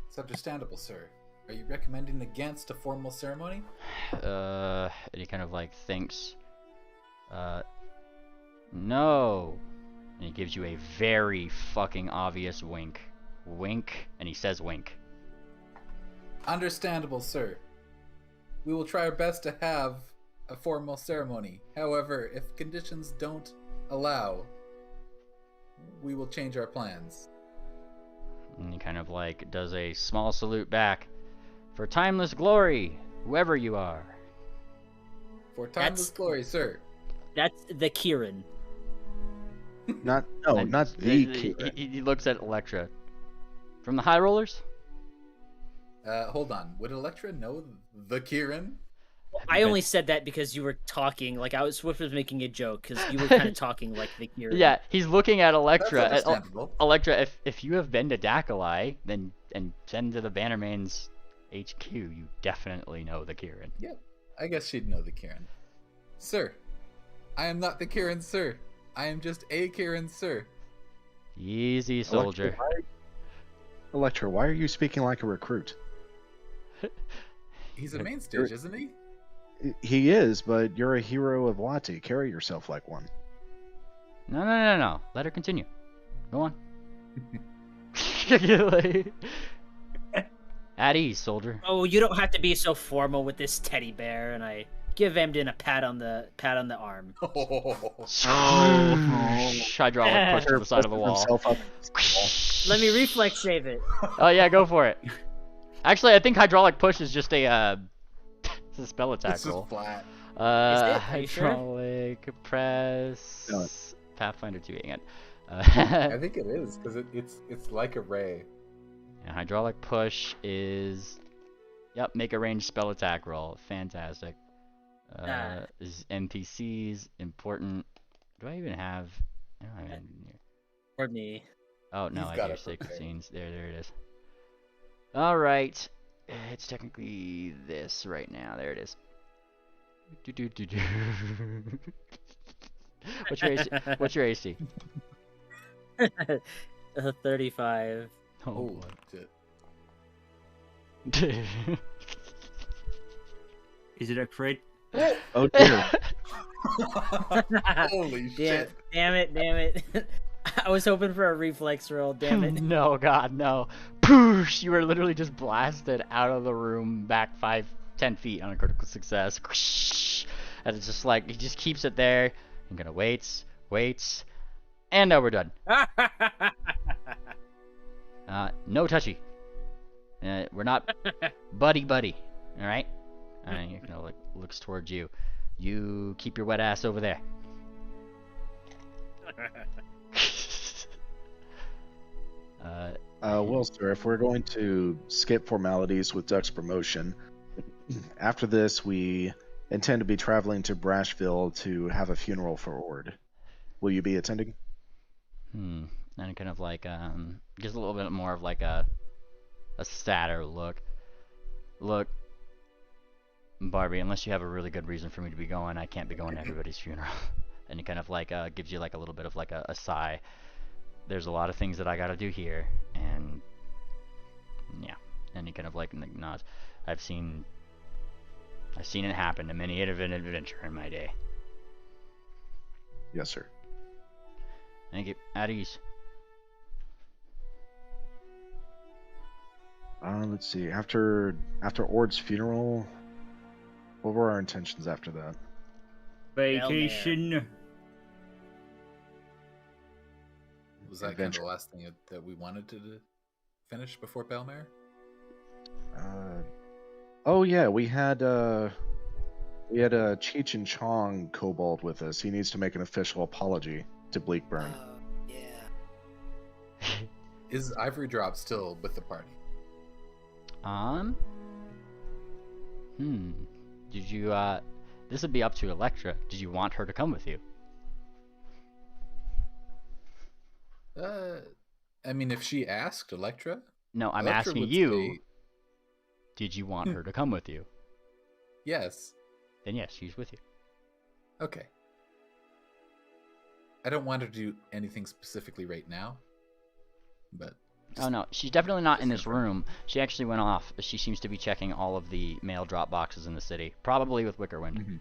It's understandable, sir. Are you recommending against a formal ceremony? And he kind of like thinks, no. And he gives you a very fucking obvious wink. Wink, and he says wink. Understandable, sir. We will try our best to have a formal ceremony. However, if conditions don't allow, we will change our plans. And he kind of like does a small salute back. For timeless glory, whoever you are. For timeless glory, sir. That's the Kieran. Not the Kieran. He looks at Electra. From the High Rollers? Hold on. Would Electra know the Kieran? I only said that because you were talking, like Swift was making a joke, because you were kind of talking like the Kieran. Yeah, he's looking at Electra. That's understandable. Electra, if you have been to Dakalai, then and been to the Bannermanes HQ, you definitely know the Kieran. Yep, I guess she'd know the Kieran. Sir, I am not the Kieran, sir. I am just a Kieran, sir. Easy, soldier. Electra, why are you speaking like a recruit? He's a main stage, isn't he? He is, but you're a hero of Wati. Carry yourself like one. No. Let her continue. Go on. At ease, soldier. Oh, you don't have to be so formal with this teddy bear, and I give Emden a pat on the arm. Hydraulic push to the side of the wall. Let me reflex save it. Oh yeah, go for it. Actually, I think hydraulic push is just a it's a spell attack It's roll. just flat. Are you sure? Hydraulic press. No. Pathfinder 2. Hang on. I think it is because it's like a ray. And hydraulic push is, yep, make a ranged spell attack roll. Fantastic. Is NPCs important? Do I even have? I don't have any. For me. Oh no, You've I got do it sacred prepared. scenes. There it is. All right, it's technically this right now. There it is. Do. What's your AC? What's your AC? 35. Oh, Oh, shit. boy. Is it a crit? Oh dear. Holy Damn, shit. damn it. I was hoping for a reflex roll, damn it. No, God, no. Poosh! You were literally just blasted out of the room back 5-10 feet on a critical success. And it's just like, he just keeps it there. I'm gonna waits, and now we're done. No touchy. We're not buddy. All right. And you know, like looks towards you. You keep your wet ass over there. Well, sir, if we're going to skip formalities with Duck's promotion, after this we intend to be traveling to Brashville to have a funeral for Ord. Will you be attending? And it kind of like gives a little bit more of like a sadder look. Look, Barbie, unless you have a really good reason for me to be going, I can't be going to everybody's funeral. And it kind of like gives you like a little bit of like a sigh. There's a lot of things that I gotta do here, and yeah. And he kind of like nods. I've seen it happen to many an adventure in my day. Yes, sir. Thank you. At ease. Let's see. After Ord's funeral, what were our intentions after that? Vacation. Was that kind of Adventure. the last thing that we wanted to finish before Belmare? Oh yeah, we had Cheech and Chong Kobold with us. He needs to make an official apology to Bleakburn. Yeah. Is Ivory Drop still with the party? Did you this would be up to Electra. Did you want her to come with you? I mean, if she asked Electra. No, I'm Electra asking would you. say Did you want her to come with you? yes. Then yes, she's with you. Okay. I don't want her to do anything specifically right now, but. Oh no, she's definitely not in this room. She actually went off. She seems to be checking all of the mail drop boxes in the city, probably with Wickerwind. Mm-hmm.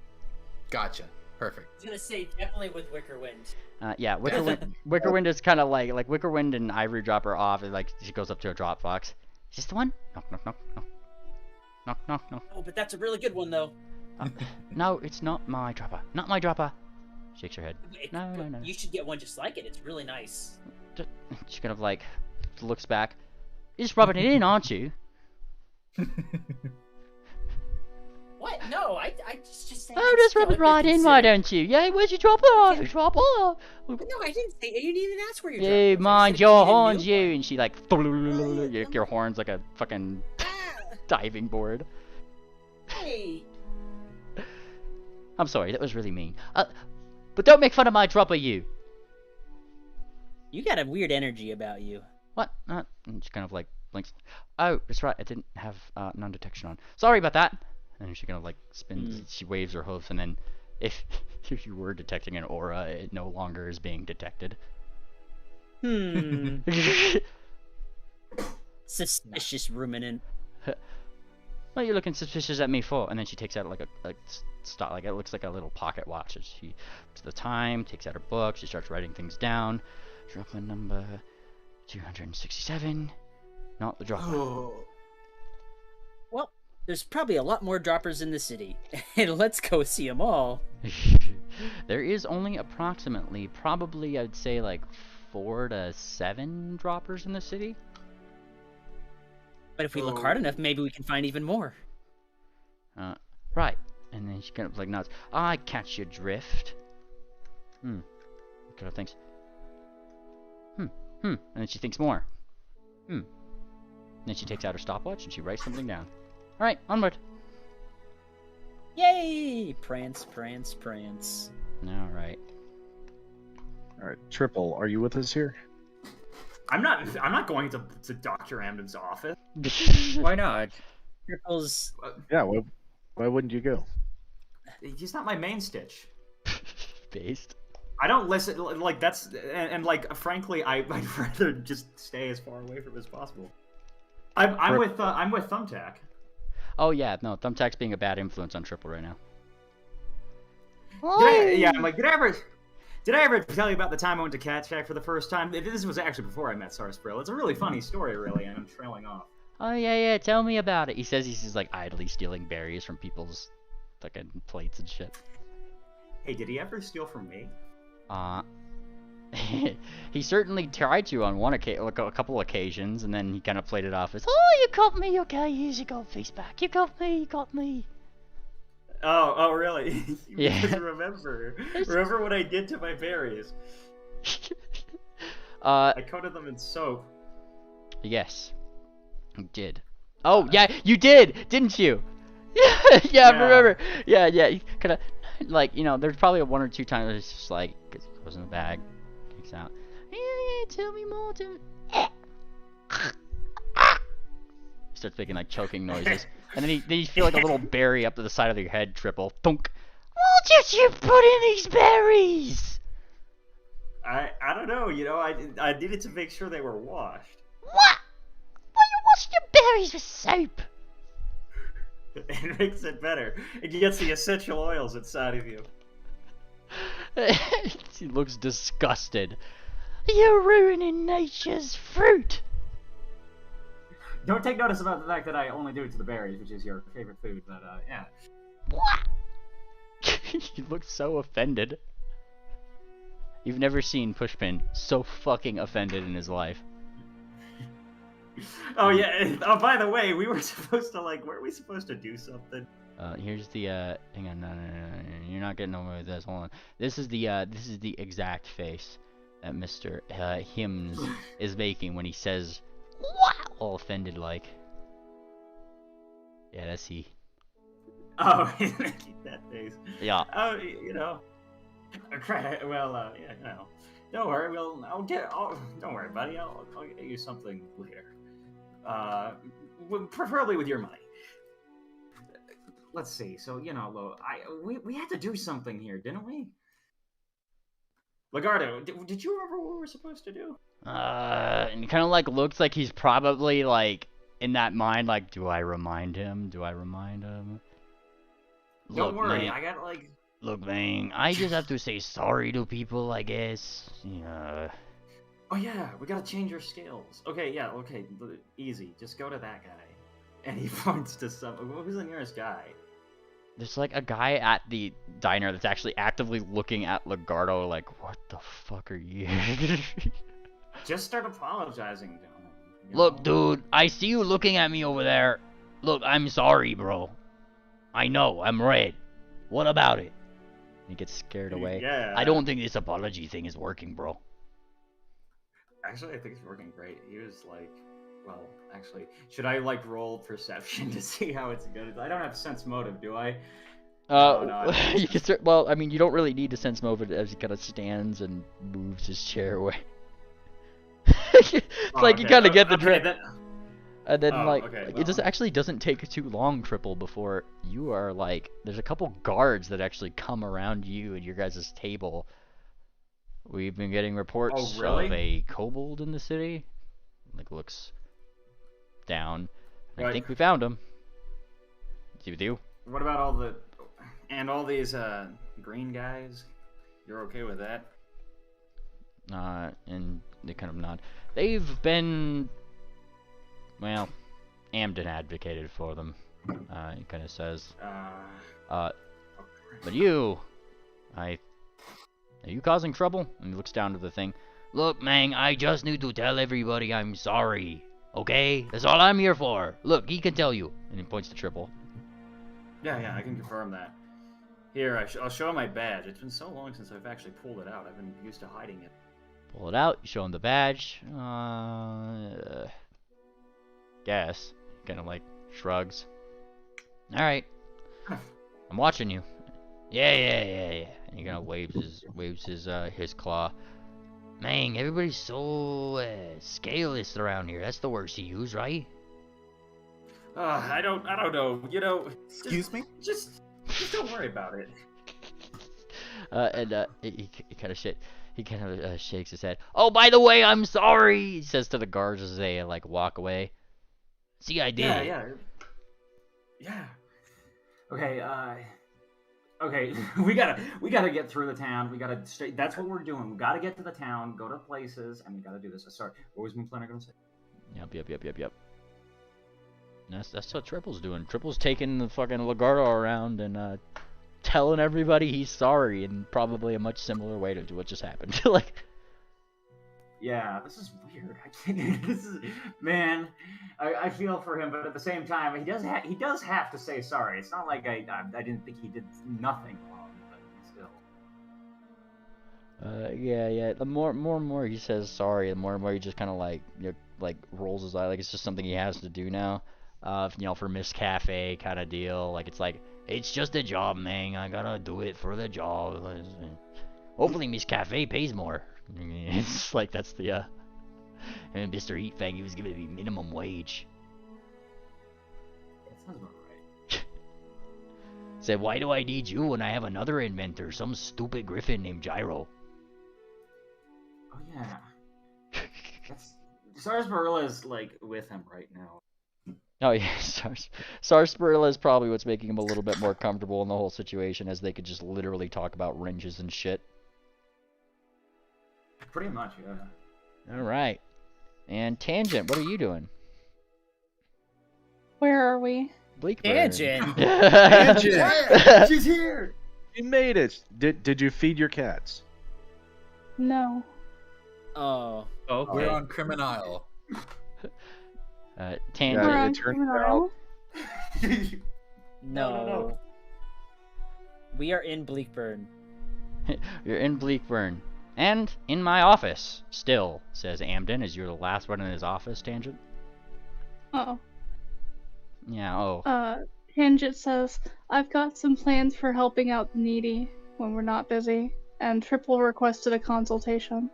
Gotcha. Perfect. I was gonna say definitely with Wickerwind. Yeah, Wickerwind is kind of like Wickerwind and Ivory Drop are off. And, like she goes up to a drop box. Is this the one? Knock. Oh, but that's a really good one though. No, it's not my dropper. Not my dropper. Shakes her head. No. You should get one just like it. It's really nice. She kind of like looks back. You're just rubbing it in, aren't you? What? No, I just saying. Oh, just rub it right in, why don't you? Yeah, where's your dropper? Your dropper? No, I didn't say. You didn't even ask where your dropper You was. I mind said your you need a new horns, you. one. And she like your horns like a fucking Ah, diving board. hey. I'm sorry, that was really mean. But don't make fun of my dropper, you. You got a weird energy about you. What? And she kind of like blinks. Oh, that's right. I didn't have non-detection on. Sorry about that. And she kind of like spins. She waves her hoof, and then if you were detecting an aura, it no longer is being detected. Suspicious ruminant. What are you looking suspicious at me for? And then she takes out like a like it looks like a little pocket watch. As she puts the time, takes out her book, she starts writing things down. Dropper number 267. Not the dropper. Well, there's probably a lot more droppers in the city. And let's go see them all. There is only approximately, probably I'd say like 4 to 7 droppers in the city. But if we look hard enough, maybe we can find even more. Right. And then she kind of like nods. I catch your drift. Kind of thinks. And then she thinks more. And then she takes out her stopwatch and she writes something down. All right, onward. Yay! Prance, prance, prance. All right. All right, Triple, are you with us here? I'm not going to Dr. Amden's office. Why not? Triples. Yeah, why wouldn't you go? He's not my main Stitch. Based. I don't listen. Like that's and like frankly, I'd rather just stay as far away from as possible. I'm with Thumbtack. Oh yeah, no, Thumbtack's being a bad influence on Triple right now. I'm like, did I ever tell you about the time I went to Cat Shack for the first time? This was actually before I met Sarsprill. It's a really funny story, really, and I'm trailing off. Oh yeah, tell me about it. He says he's just like idly stealing berries from people's fucking plates and shit. Hey, did he ever steal from me? He certainly tried to on a couple occasions, and then he kind of played it off as, "Oh, you got me, okay, here's your gold face back. You got me. Oh, really? Yeah. Because remember what I did to my berries? I coated them in soap. Yes, you did. Oh, yeah, you did, didn't you? Yeah, I remember. Yeah, kind of, like, you know, there's probably one or two times it's just like, it goes in the bag, kicks out. Yeah, tell me more, starts making like choking noises, and then you feel like a little berry up to the side of your head, Triple. Thunk. What did you put in these berries? I don't know. You know, I needed to make sure they were washed. What? Why you wash your berries with soap? It makes it better. It gets the essential oils inside of you. He looks disgusted. You're ruining nature's fruit. Don't take notice about the fact that I only do it to the berries, which is your favorite food, but, yeah. What? He looks so offended. You've never seen Pushpin so fucking offended in his life. Oh, yeah. Oh, by the way, we were supposed to, like, weren't we supposed to do something? Here's the, hang on, no, you're not getting over with this, hold on. This is the exact face that Mr. Hims is making when he says, "What?" all offended like. Yeah, that's he. Oh, he's making that face. Yeah. Oh, you know. Well, yeah, you know. Don't worry, don't worry, buddy. I'll get you something later. Preferably with your money. Let's see. So, you know, we had to do something here, didn't we? Lagardo, did you remember what we were supposed to do? And he kind of like looks like he's probably like in that mind, like, do I remind him? Don't worry, I got like. Look, man, I just have to say sorry to people, I guess. Yeah. Oh yeah, we gotta change your skills. Okay, yeah, okay, easy. Just go to that guy, and he points to some. Who's the nearest guy? There's like a guy at the diner that's actually actively looking at Lagardo like, what the fuck are you? Just start apologizing to him. Look, dude, I see you looking at me over there. Look, I'm sorry, bro. I know, I'm red. What about it? He gets scared away. Yeah. I don't think this apology thing is working, bro. Actually, I think it's working great. He was like, well, actually, should I like roll perception to see how it's good? I don't have sense motive, do I? No, you can well, I mean, you don't really need to sense motive as he kind of stands and moves his chair away. It's like you kind of get the drift. And then, it just actually doesn't take too long, Triple, before you are like, there's a couple guards that actually come around you and your guys' table. We've been getting reports of a kobold in the city. Like, looks down. I think we found him. See with you? What about all these green guys? You're okay with that? And they kind of nod. They've been, well, Amden advocated for them. He kind of says, but you, are you causing trouble? And he looks down to the thing. Look, man, I just need to tell everybody I'm sorry. Okay? That's all I'm here for. Look, he can tell you. And he points to Triple. Yeah, I can confirm that. Here, I'll show my badge. It's been so long since I've actually pulled it out. I've been used to hiding it. Pull it out. You show him the badge. Guess. Kind of like shrugs. All right. I'm watching you. Yeah. And he kind of waves his claw. Man, everybody's so scaleless around here. That's the words you use, right? I don't know. You know, Excuse me? Just don't worry about it. He kind of shakes his head. Oh, by the way, I'm sorry. He says to the guards as they like walk away. See, I did it. Yeah. Okay. Okay. we gotta get through the town. That's what we're doing. We gotta get to the town, go to places, and we gotta do this. Sorry. What was my planner gonna say? Yep. That's what Triple's doing. Triple's taking the fucking Lagarto around and telling everybody he's sorry in probably a much similar way to what just happened. Like, yeah, this is weird. Man, I feel for him, but at the same time, he does have to say sorry. It's not like I didn't think he did nothing wrong, but still. Yeah. The more and more he says sorry, the more and more he just kind of like rolls his eye, like it's just something he has to do now. For Miss Cafe kind of deal. Like it's just a job, man. I gotta do it for the job. Hopefully Miss Cafe pays more. It's like that's the and Mr. Heatfang, he was giving me minimum wage. That sounds about right. Said, why do I need you when I have another inventor, some stupid griffin named Gyro? Oh yeah. Sarsarilla's like with him right now. Oh yeah, Sarsaparilla is probably what's making him a little bit more comfortable in the whole situation, as they could just literally talk about wrenches and shit. Pretty much, yeah. All right. And Tangent, what are you doing? Where are we? Bleakburn. Tangent. Tangent! She's here. You made it. Did you feed your cats? No. Oh. Okay. We're on Criminal. Tangent. We're it on turns Criminal. No. We are in Bleakburn. You're in Bleakburn. And in my office, still, says Amden, as you're the last one in his office, Tangent. Oh. Yeah, oh. Tangent says, I've got some plans for helping out the needy when we're not busy, and Triple requested a consultation.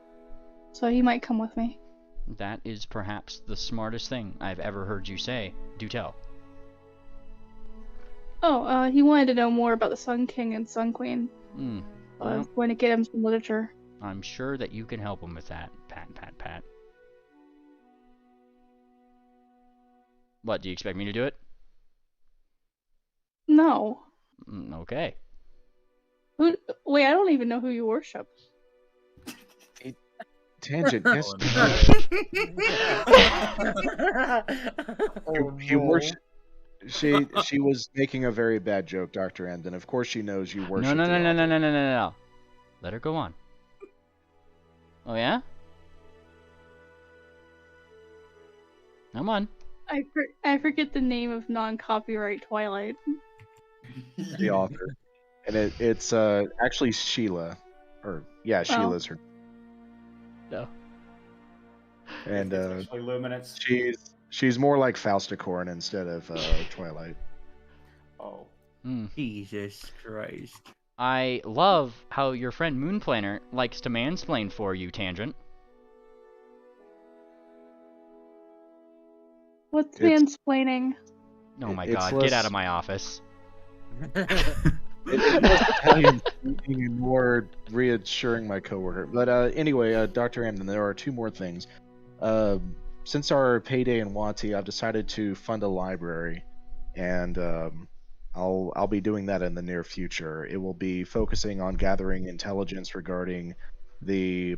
So he might come with me. That is perhaps the smartest thing I've ever heard you say. Do tell. Oh, he wanted to know more about the Sun King and Sun Queen. Well, I was going to get him some literature. I'm sure that you can help him with that, Pat. What, do you expect me to do it? No. Okay. Wait, I don't even know who you worship. Tangent, yes. He worship. She was making a very bad joke, Dr. Andon. Of course she knows you worship. No. Let her go on. Oh, yeah? Come on. I forget the name of non-copyright Twilight. The author. And it's actually Sheila. Sheila's her. No. And actually Luminance. she's more like Fausticorn instead of Twilight. Oh. Jesus Christ. I love how your friend Moonplaner likes to mansplain for you, Tangent. What's mansplaining? Oh my It's god, less- get out of my office. It's less Italian speaking and more reassuring my coworker. But anyway, Dr. Andon, there are two more things. Since our payday in Wati, I've decided to fund a library, and I'll be doing that in the near future. It will be focusing on gathering intelligence regarding the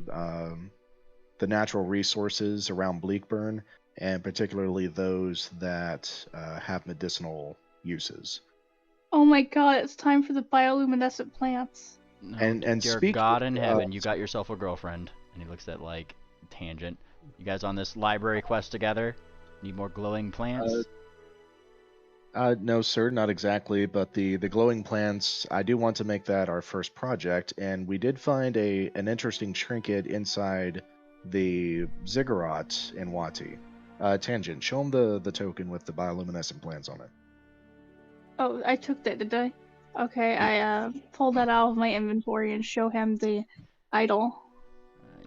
natural resources around Bleakburn, and particularly those that have medicinal uses. Oh my god, it's time for the bioluminescent plants. No, And dear speaking God in of- heaven, you got yourself a girlfriend. And he looks at, like, Tangent. You guys on this library quest together? Need more glowing plants? No, sir, not exactly. But the glowing plants, I do want to make that our first project, and we did find an interesting trinket inside the ziggurat in Wati. Tangent, show him the token with the bioluminescent plants on it. Oh, I took that, did I? Okay, I pull that out of my inventory and show him the idol.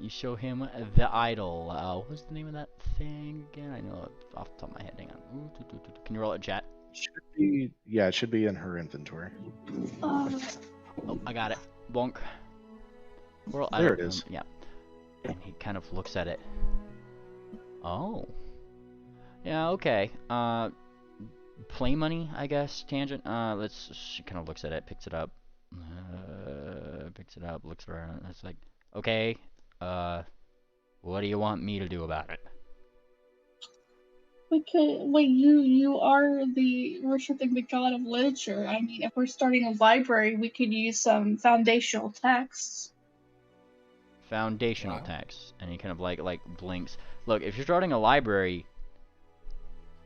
You show him the idol. What was the name of that thing again? I know it off the top of my head. Hang on. Can you roll it, chat? Should be, yeah, it should be in her inventory. Uh, Oh, I got it. Bonk. Well, There it is. Yeah. And he kind of looks at it. Oh. Yeah, okay. Play money, I guess. Tangent. She kind of looks at it, picks it up. Picks it up, looks around. It's like, okay. What do you want me to do about it? we could wait. You are worshiping the god of literature. I mean, if we're starting a library, we could use some foundational texts. Foundational Wow. text. And he kind of like blinks. Look, if you're starting a library,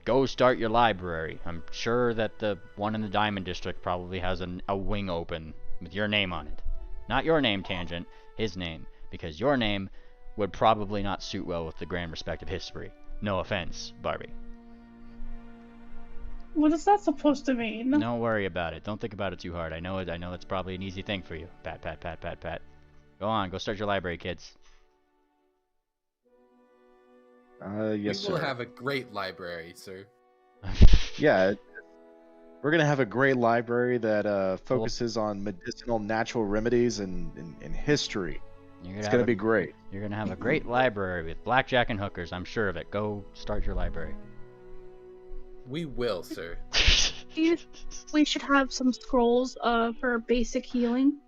go start your library. I'm sure that the one in the Diamond District probably has a wing open with your name on it. Not your name, Tangent, his name. Because your name would probably not suit well with the grand respect of history. No offense, Barbie. What is that supposed to mean? Don't worry about it. Don't think about it too hard. I know it's probably an easy thing for you. Pat, pat, pat, pat, pat. Go on, go start your library, kids. Yes, We will sir. have a great library, sir. Yeah, we're gonna have a great library that focuses on medicinal natural remedies and history. It's gonna be great. You're gonna have a great library with blackjack and hookers. I'm sure of it. Go start your library. We will, sir. We should have some scrolls for basic healing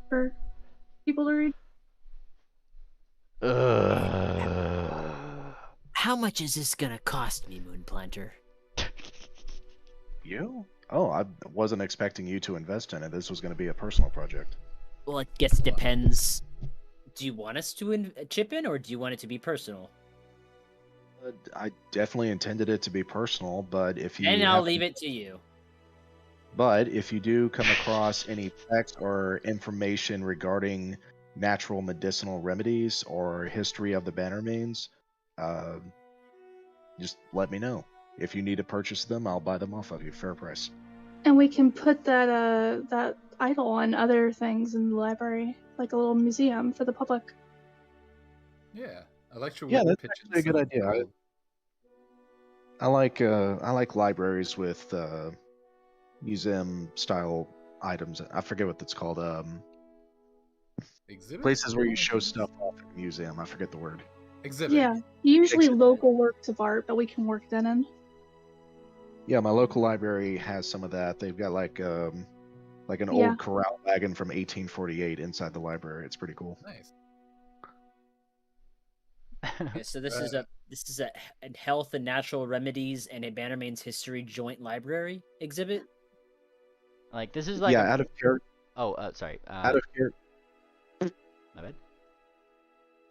for people to read. How much is this gonna cost me, Moonplanter? You? Oh, I wasn't expecting you to invest in it. This was gonna be a personal project. Well, I guess it depends. Do you want us to chip in, or do you want it to be personal? I definitely intended it to be personal, but if you And I'll leave it to you. But if you do come across any text or information regarding natural medicinal remedies or history of the Bannermanes, just let me know. If you need to purchase them, I'll buy them off of you, fair price. And we can put that idol on other things in the library, like a little museum for the public. Yeah, I like your Yeah, wooden that's pigeons. actually a good They're idea. cool. I like libraries with museum style items. I forget what that's called. Exhibit? Places where you show stuff off at a museum. I forget the word. Exhibit. Yeah, usually Exhibit. local works of art, but we can work that in. Yeah, my local library has some of that. They've got like an Yeah. old corral wagon from 1848 inside the library. It's pretty cool. Nice. Okay, so this is a health and natural remedies and a Bannermanes history joint library exhibit. Like this is like Yeah, out of character. Sorry. Out of character. My bad.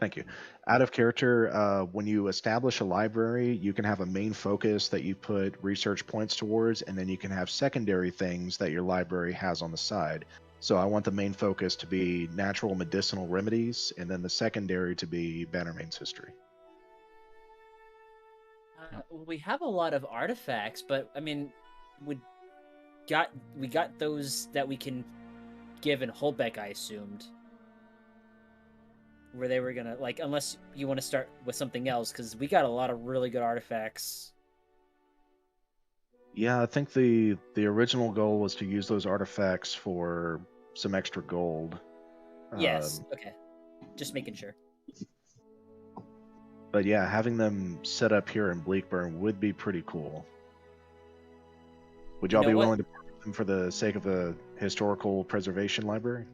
Thank you. Out of character, when you establish a library, you can have a main focus that you put research points towards, and then you can have secondary things that your library has on the side. So I want the main focus to be natural medicinal remedies, and then the secondary to be Bannermanes history. We have a lot of artifacts, but I mean, we got those that we can give in Holbeck, I assumed. Where they were gonna unless you want to start with something else, because we got a lot of really good artifacts. Yeah, I think the original goal was to use those artifacts for some extra gold. Yes. Okay. Just making sure. But yeah, having them set up here in Bleakburn would be pretty cool. Would y'all be willing to purchase them for the sake of a historical preservation library?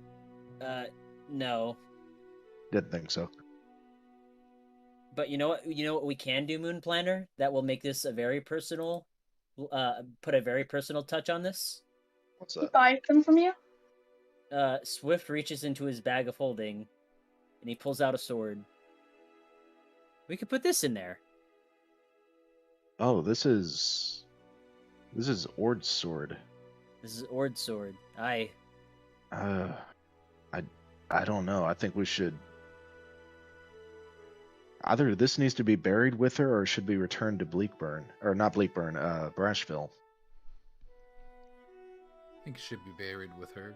No. Didn't think so. But you know what? You know what we can do, Moon Planner? That will make this a very personal. Put a very personal touch on this. What's that? Buy them from you? Swift reaches into his bag of holding, and he pulls out a sword. We could put this in there. Oh, this is This is Ord's sword. This is Ord's sword. I I don't know. I think we should. Either this needs to be buried with her, or should be returned to Bleakburn, or not Bleakburn, Brashville. I think it should be buried with her.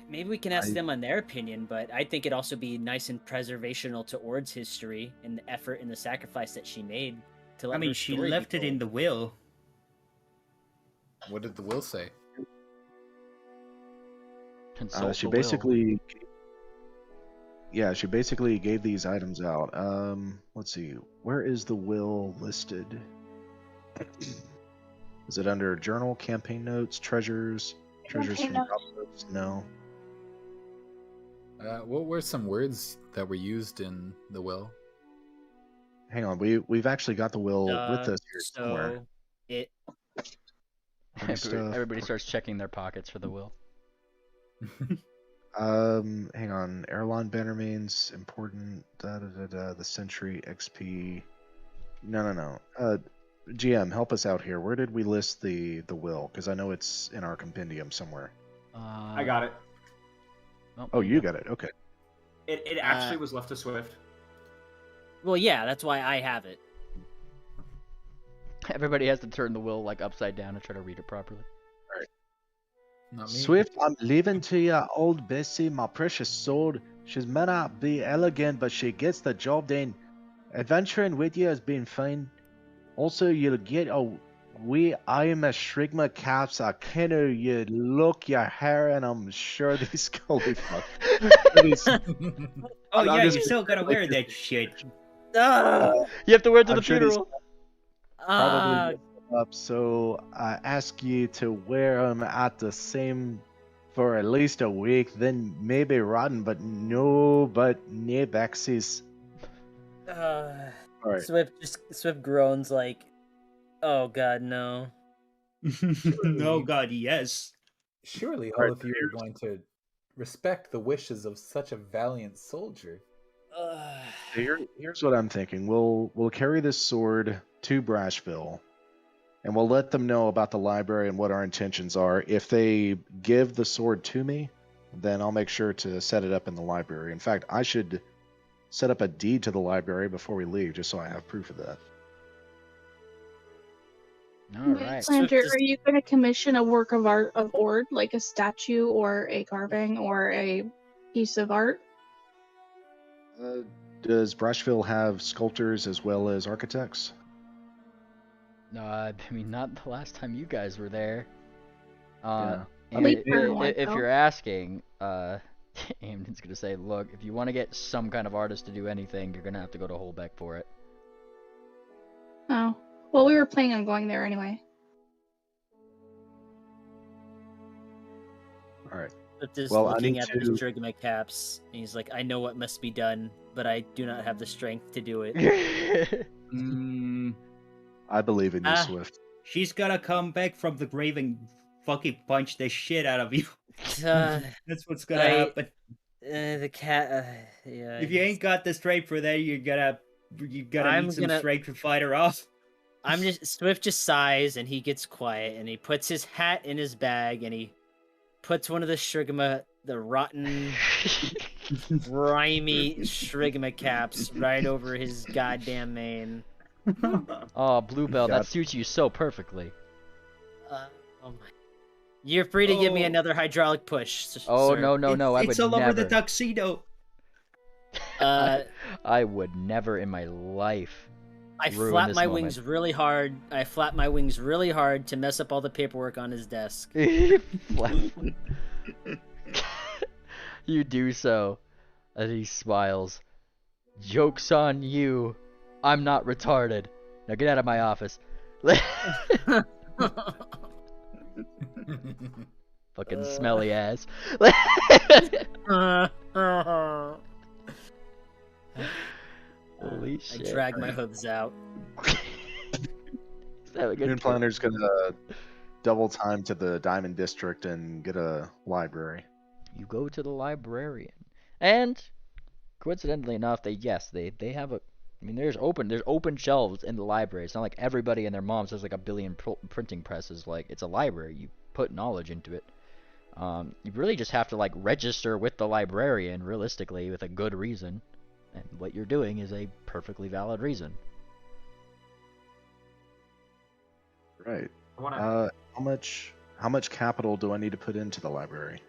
Maybe we can ask them on their opinion, but I think it'd also be nice and preservational to Ord's history and the effort and the sacrifice that she made to let I mean, her she story be left it told. in the will. What did the will say? Consult She the will. basically, yeah, she basically gave these items out. Let's see, where is the will listed? Is it under journal, campaign notes, treasures from Campaign notes. Roberts? No. What were some words that were used in the will? Hang on, we've actually got the will with us here somewhere. So it Everybody starts checking their pockets for the will. Hang on. Airline Bannermanes, important. The Century XP. No. GM, help us out here. Where did we list the will? Because I know it's in our compendium somewhere. I got it. Oh, you got it. Okay. It actually was left to Swift. well, yeah, that's why I have it. Everybody has to turn the will like upside down and try to read it properly. Not me. Swift, I'm leaving to you, old Bessie, my precious sword. She may not be elegant, but she gets the job done. Adventuring with you has been fun. Also, you'll get a wee I'm a Shrigma caps, a kenner, you look your hair, and I'm sure these holy fuck. Oh yeah, you just- still gotta wear that shit. You have to wear it to I'm the sure these funeral. probably up, so I ask you to wear them at the same for at least a week, then maybe rotten, but no vaccines. All right. Swift groans like, oh god, no. Oh god, yes. Surely all Right, of you are going to respect the wishes of such a valiant soldier. Here's what I'm thinking. We'll carry this sword to Brashville, and we'll let them know about the library and what our intentions are. If they give the sword to me, then I'll make sure to set it up in the library. In fact, I should set up a deed to the library before we leave, just so I have proof of that. All right. Planter, just- are you going to commission a work of art of Ord, like a statue or a carving or a piece of art? Does Brashville have sculptors as well as architects? No, I mean not the last time you guys were there. Yeah. And I mean, if you're asking, Amden's gonna say, look, if you want to get some kind of artist to do anything, you're gonna have to go to Holbeck for it. Oh. Well, we were planning on going there anyway. All right. But just Well, I looking need at his to- Drigma caps, and he's like, I know what must be done, but I do not have the strength to do it. I believe in you, Ah. Swift. She's gotta come back from the grave and fucking punch the shit out of you. Uh, That's what's gonna I- happen. the cat, yeah. If you ain't got the strength for that, you gotta I'm need some gonna- strength to fight her off. Swift just sighs and he gets quiet and he puts his hat in his bag and he puts one of the Shrigma, the rotten, grimy Shrigma caps right over his goddamn mane. Oh, Bluebell, Got- that suits you so perfectly. Oh my! You're free to give me Oh. another hydraulic push. Oh sir. no, I would It's all never. over the tuxedo. I would never in my life. I ruin flap this my moment. wings really hard. I flap my wings really hard to mess up all the paperwork on his desk. You do so, and he smiles. Joke's on you. I'm not retarded. Now get out of my office. Fucking smelly ass. Holy I shit. drag my hooves out. He's having a good Moon Planner's gonna double time to the Diamond District and get a library. You go to the librarian, and coincidentally enough, they have I mean, there's open shelves in the library. It's not like everybody and their moms has like a billion printing presses. Like, it's a library. You put knowledge into it. You really just have to like register with the librarian, realistically, with a good reason. And what you're doing is a perfectly valid reason. Right. Wanna... How much capital do I need to put into the library?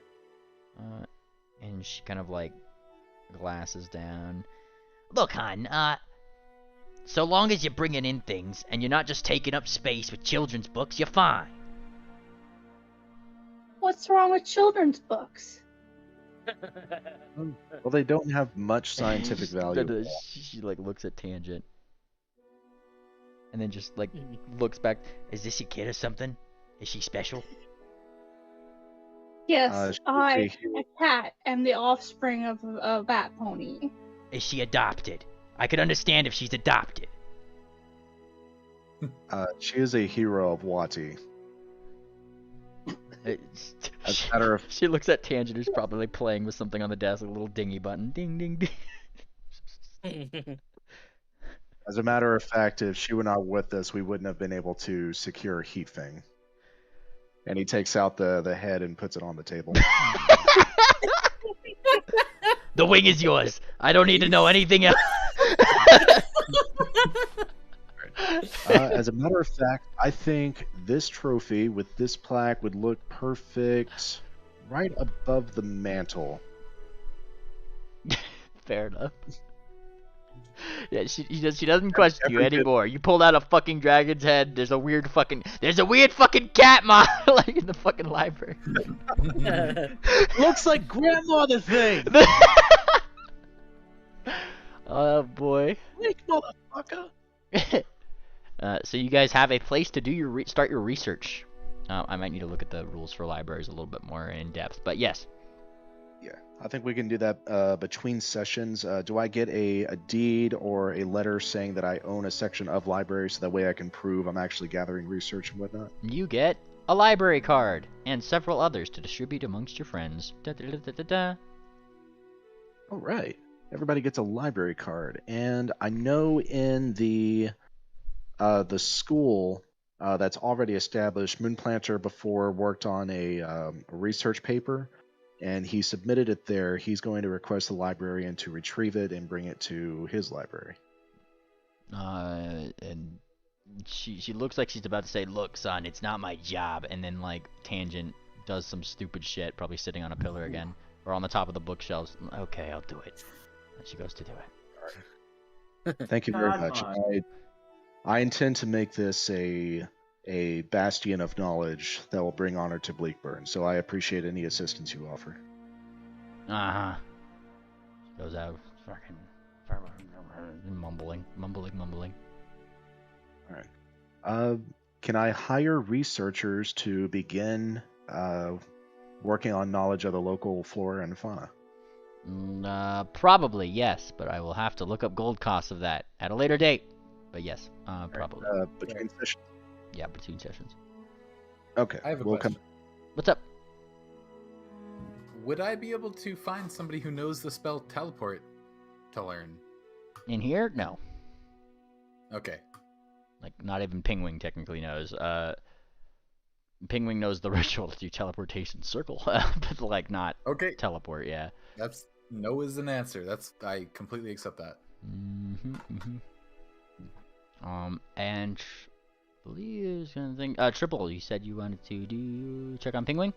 And she kind of like glasses down. Look, hon, so long as you're bringing in things and you're not just taking up space with children's books, you're fine. What's wrong with children's books? Well, they don't have much scientific value. She like looks at Tangent. And then just like looks back. Is this a kid or something? Is she special? Yes, I, a cat, am the offspring of a bat pony. Is she adopted? I could understand if she's adopted. She is a hero of Wati. As a matter of... She looks at Tangent, who's probably like playing with something on the desk, like a little dingy button. Ding, ding, ding. As a matter of fact, if she were not with us, we wouldn't have been able to secure Heat Fang. And he takes out the head and puts it on the table. The wing is yours. I don't need to know anything else. As a matter of fact, I think this trophy with this plaque would look perfect right above the mantle. Fair enough. Yeah, she doesn't question you anymore. You pulled out a fucking dragon's head. There's a weird fucking cat model like in the fucking library. Looks like grandma the thing. Oh boy. Like motherfucker. So you guys have a place to do start your research. I might need to look at the rules for libraries a little bit more in depth, but yes. Yeah, I think we can do that between sessions. Do I get a deed or a letter saying that I own a section of library so that way I can prove I'm actually gathering research and whatnot? You get a library card and several others to distribute amongst your friends. Da, da, da, da, da, da. All right. Everybody gets a library card. And I know in the school that's already established, Moonplanter before worked on a research paper. And he submitted it there. He's going to request the librarian to retrieve it and bring it to his library. And she looks like she's about to say, "Look, son, it's not my job." And then like Tangent does some stupid shit, probably sitting on a pillar again or on the top of the bookshelves. Okay, I'll do it. And she goes to do it. Thank you very much. I intend to make this a bastion of knowledge that will bring honor to Bleakburn, so I appreciate any assistance you offer. Uh-huh. She goes out, fucking mumbling. Alright. Can I hire researchers to begin working on knowledge of the local flora and fauna? Probably, yes, but I will have to look up gold costs of that at a later date. But yes, probably. Between sessions? Yeah, between sessions. Okay. I have a question. What's up? Would I be able to find somebody who knows the spell teleport to learn? In here? No. Okay. Like, not even Pingwing technically knows. Pingwing knows the ritual to do teleportation circle, but like not teleport, yeah. That's no is an answer. I completely accept that. And I believe I was gonna think Triple, you said you wanted to check on Pingwing?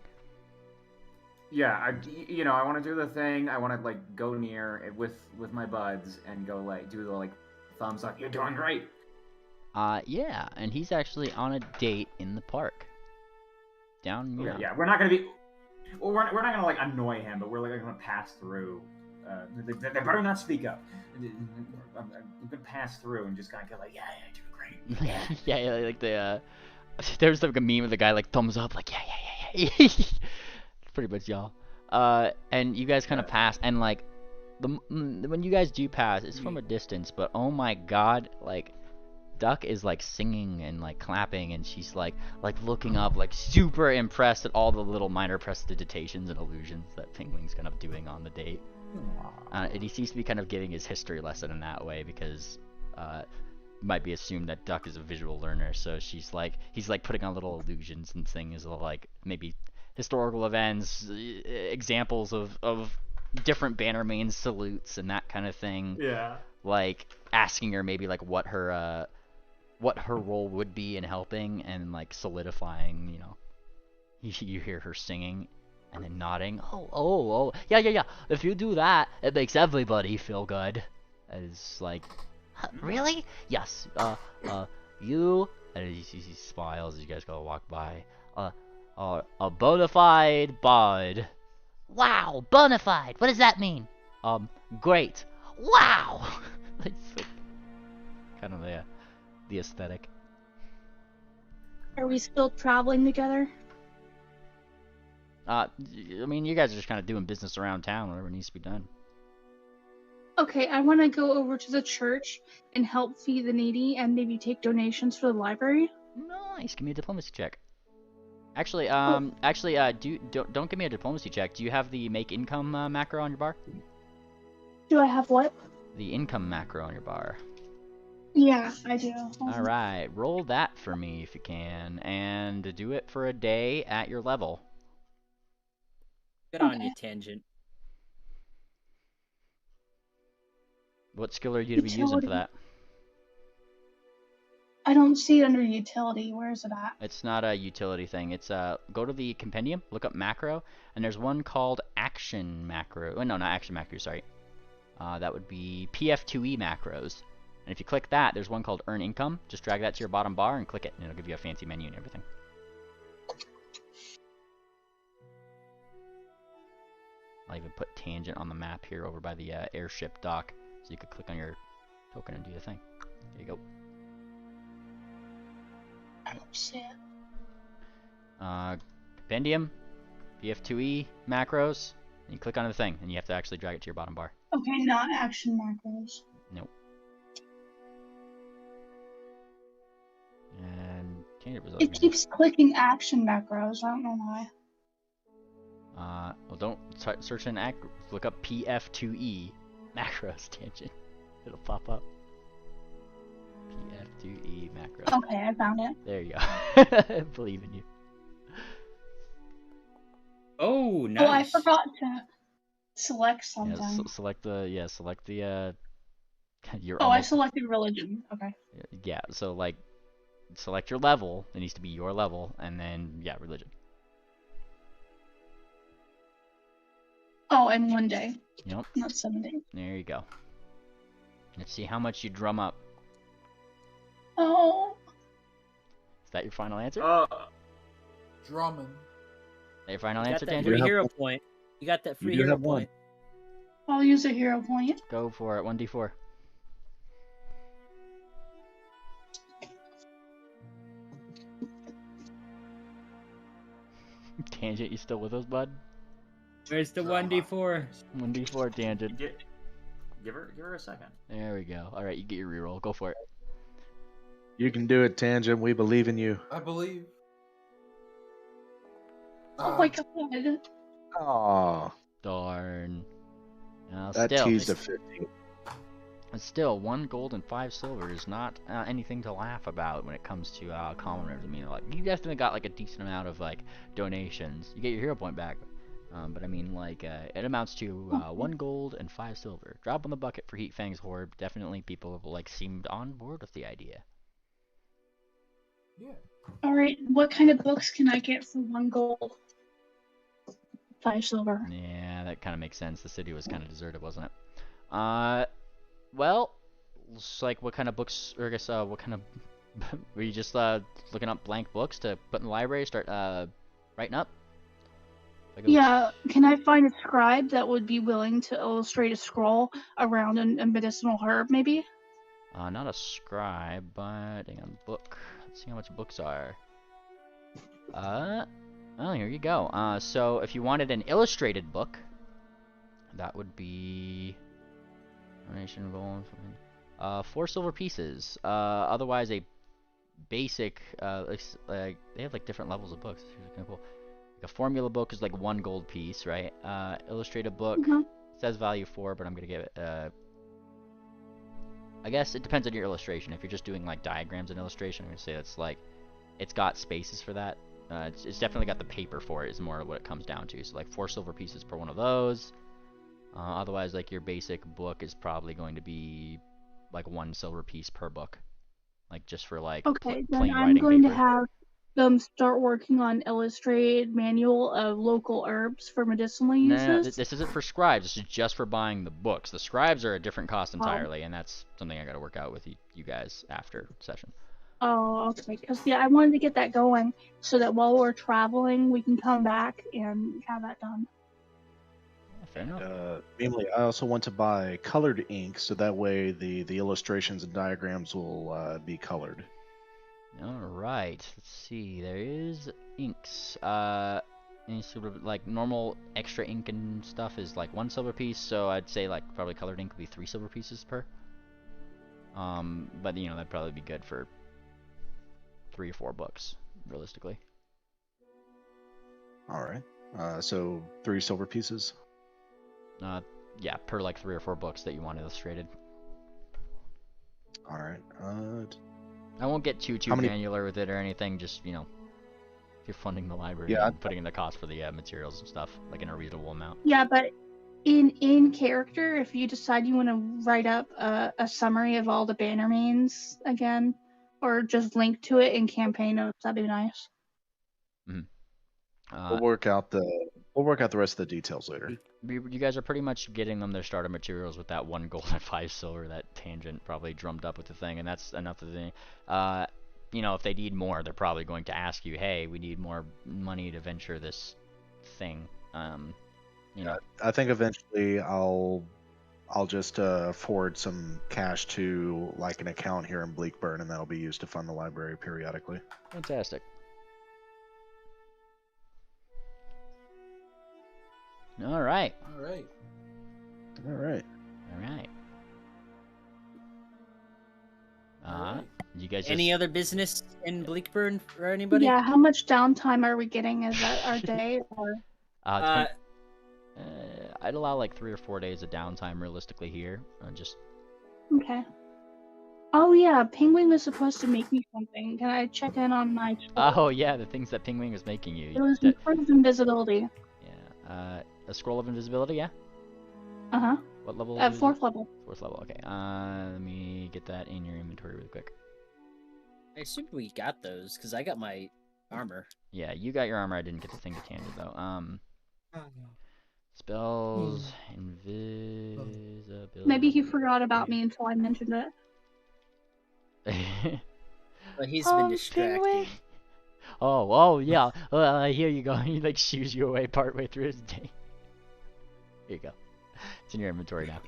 Yeah, I want to do the thing. I want to like go near it with my buds and go like do the like thumbs up. You're doing great. Yeah, and he's actually on a date in the park. Down here. Yeah, we're not gonna be. Well, we're not gonna like annoy him, but we're like gonna pass through. They better not speak up. I'm gonna pass through and just kind of go like, yeah, you're doing great. Yeah. Yeah, like the there's like a meme of the guy like thumbs up, like yeah. Pretty much y'all. And you guys kind of pass, and like when you guys do pass, it's from a distance, but oh my god, like Duck is like singing and like clapping, and she's like looking up, like super impressed at all the little minor prestidigitations and illusions that Pingwing's kind of doing on the date. And he seems to be kind of giving his history lesson in that way, because might be assumed that Duck is a visual learner, so he's like putting on little illusions and things, like maybe historical events, examples of different Bannermanes salutes and that kind of thing. Yeah. Like asking her maybe like what her role would be in helping, and like solidifying, you know. You hear her singing and then nodding. Oh, yeah. If you do that, it makes everybody feel good. It's like, huh, really? Yes. You. And he smiles as you guys go walk by. A bona fide bard. Wow, bona fide. What does that mean? Great. Wow. It's like kind of the aesthetic. Are we still traveling together? I mean, you guys are just kind of doing business around town, whatever needs to be done. Okay, I want to go over to the church and help feed the needy and maybe take donations for the library. Nice. Give me a diplomacy check. Actually, Oh. don't give me a diplomacy check. Do you have the make income macro on your bar? Do I have what? The income macro on your bar. Yeah, I do. All right, roll that for me if you can, and do it for a day at your level. Good on you, Tangent. What skill are you to be using for that? I don't see it under utility. Where is it at? It's not a utility thing. It's go to the compendium, look up macro, and there's one called action macro. Oh, no, not action macro. Sorry. That would be PF2E macros. And if you click that, there's one called earn income. Just drag that to your bottom bar and click it, and it'll give you a fancy menu and everything. I'll even put Tangent on the map here over by the airship dock, so you could click on your token and do the thing. There you go. I don't see it. Compendium, PF2E, macros, and you click on the thing, and you have to actually drag it to your bottom bar. Okay, not action macros. Nope. And Tangent was It keeps clicking action macros. I don't know why. Well, don't search in look up PF2E macros, Tangent. It'll pop up. PF2E macros. Okay, I found it. There you go. I believe in you. Oh, nice. Oh, I forgot to select something. Yeah, select the your. Oh, I selected religion. Okay. Yeah, so like select your level. It needs to be your level, and then yeah, religion. Oh, and 1 day. Yep. Not 7 days. There you go. Let's see how much you drum up. Oh. Is that your final answer? Drumming. Is that your final You got answer, that Tangent? free hero point. You got that free hero point. I'll use a hero point. Go for it. 1d4. Tangent, you still with us, bud? Where's the 1d4? 1d4, Tangent. Give her a second. There we go. All right, you get your reroll. Go for it. You can do it, Tangent. We believe in you. I believe. Oh my god. Aw, Darn. that Still, teased a 50. still, 1 gold and 5 silver is not anything to laugh about when it comes to commoners. I mean, like, you definitely got like a decent amount of like donations. You get your hero point back, but I mean, like, it amounts to 1 gold and 5 silver. Drop on the bucket for Heat Fang's horde. Definitely, people have like seemed on board with the idea. Yeah. Alright, what kind of books can I get for 1 gold? 5 silver. Yeah, that kind of makes sense. The city was kind of deserted, wasn't it? Well, it's like what kind of books, or I guess, what kind of, were you just looking up blank books to put in the library, start writing up? Like Yeah, can I find a scribe that would be willing to illustrate a scroll around a medicinal herb, maybe? Not a scribe, but hang on, book. Let's see how much books are. Oh, here you go. So if you wanted an illustrated book, that would be donation gold. 4 silver pieces. Otherwise, a basic. Like they have like different levels of books. Here's a couple. Like a formula book is like 1 gold piece, right? Illustrated book says value 4, but I'm gonna give it I guess it depends on your illustration. If you're just doing like diagrams and illustration, I'm gonna say it's like it's got spaces for that. It's definitely got the paper for it. Is more what it comes down to. So like 4 silver pieces per one of those. Otherwise, like your basic book is probably going to be like 1 silver piece per book, like just for like Okay, then plain I'm writing going to paper. have them start working on illustrated manual of local herbs for medicinal No, uses. this isn't for scribes. This is just for buying the books. The scribes are a different cost Oh. entirely, and that's something I got to work out with you guys after session. Oh, okay. Because yeah, I wanted to get that going so that while we're traveling, we can come back and have that done. Yeah, fair enough. Mainly, I also want to buy colored ink, so that way the illustrations and diagrams will be colored. All right. Let's see. There is inks. Any sort of like normal extra ink and stuff is like 1 silver piece. So I'd say like probably colored ink would be 3 silver pieces per. But you know that'd probably be good for 3 or 4 books, realistically. All right. So 3 silver pieces. Yeah, per like 3 or 4 books that you want illustrated. All right. I won't get too How many- granular with it or anything. Just if you're funding the library Yeah, and putting in the cost for the materials and stuff, like in a reasonable amount. Yeah, but in character, if you decide you want to write up a summary of all the Bannermanes again, or just link to it in campaign notes, that'd be nice. We'll work out the rest of the details later. You guys are pretty much getting them their starter materials with that 1 gold and 5 silver, that tangent probably drummed up with the thing, and that's enough of the thing. If they need more, they're probably going to ask you, hey, we need more money to venture this thing. I think eventually I'll just forward some cash to like an account here in Bleakburn, and that'll be used to fund the library periodically. Fantastic. All right. All right. All right. All right. Alright. You guys Any just... other business in Bleakburn for anybody? Yeah, how much downtime are we getting? Is that our day or? I'd allow like 3 or 4 days of downtime realistically here. Just Okay. Oh yeah, Penguin was supposed to make me something. Can I check in on my? Oh yeah, the things that Pingwing was making you. It was improved invisibility. Yeah. A scroll of invisibility. Yeah. Uh huh. What level? At 4th level. 4th level. Okay. Let me get that in your inventory really quick. I assumed we got those because I got my armor. Yeah, you got your armor. I didn't get the thing to tangent though. Spells, invisibility. Maybe he forgot about me until I mentioned it. But he's been distracted. Penguin. Oh, yeah. Here you go. He like shoos you away partway through his day. Here you go. It's in your inventory now.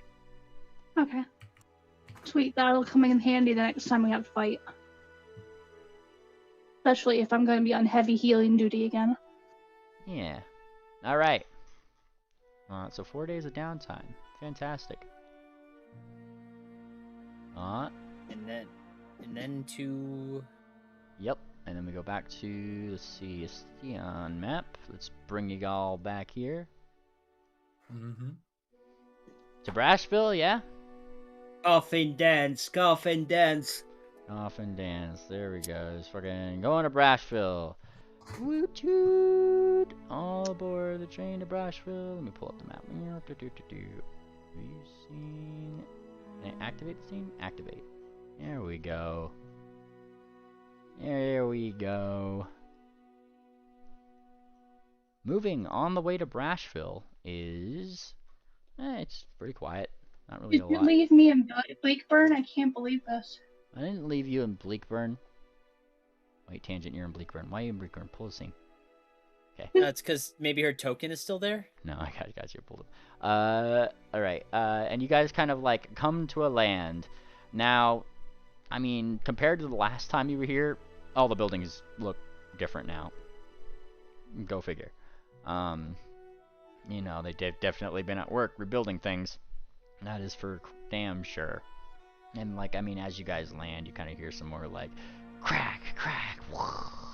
Okay. Sweet, that'll come in handy the next time we have to fight. Especially if I'm going to be on heavy healing duty again. Yeah. All right. So 4 days of downtime. Fantastic. And then to. Yep. And then we go back to, let's see, a Theon map. Let's bring you all back here. Mm-hmm. To Brashville, yeah? Cough and dance, cough and dance. Off and dance. There we go. Just fucking going to Brashville. Woot toot! All aboard the train to Brashville. Let me pull up the map. Have you seen? Can I activate the scene? Activate. There we go. There we go. Moving on the way to Brashville is... it's pretty quiet. Not really Did a you lot. leave me in Blakeburn? I can't believe this. I didn't leave you in Bleakburn. Wait, Tangent, you're in Bleakburn. Why are you in Bleakburn? Pull the scene. Okay. That's because maybe her token is still there. No, I got you guys here pulled up. Alright. And you guys kind of like come to a land. Now, I mean, compared to the last time you were here, all the buildings look different now. Go figure. They've definitely been at work rebuilding things. That is for damn sure. And like, I mean, as you guys land, you kind of hear some more like crack, crack.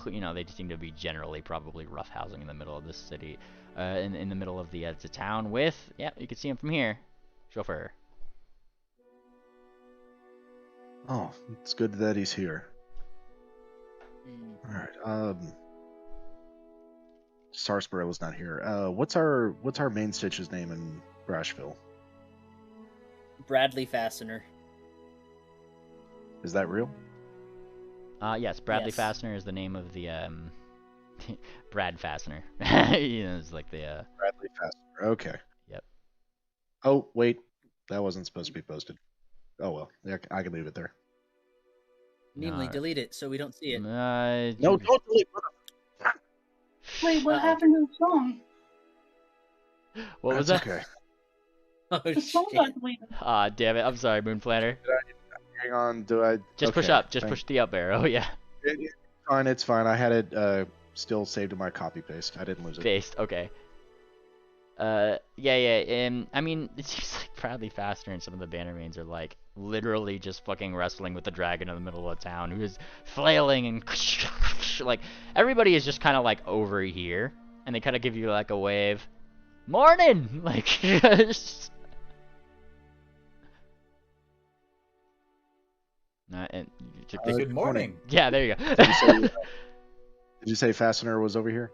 They seem to be generally probably rough housing in the middle of this city, in the middle of the town with, yeah, you can see him from here. Chauffeur. Oh, it's good that he's here. Mm. All right. Sarsaparillo's not here. What's our main Stitch's name in Brashville? Bradley Fastener. Is that real? Yes, Bradley Yes. Fastener is the name of the Brad Fastener. It's like the Bradley Fastener. Okay. Yep. Oh wait, that wasn't supposed to be posted. Oh well, yeah, I can leave it there. Neatly No. delete it so we don't see it. No, don't delete. Wait, what Uh-oh. happened to the song? What was That's that? okay. Oh The song shit. got deleted. Ah, damn it. I'm sorry, Moon Planner. Hang on. Do I Just push okay, up. Just thank- push the up arrow. Yeah. It's fine. It's fine. I had it still saved in my copy paste. I didn't lose it. Based. Okay. Yeah. I mean, it seems like Bradley Fastener and some of the Bannermanes are like literally just fucking wrestling with the dragon in the middle of town, who is flailing and like everybody is just kind of like over here, and they kind of give you like a wave. Morning, like. And Good morning. yeah, there you go. Did you say Fastener was over here?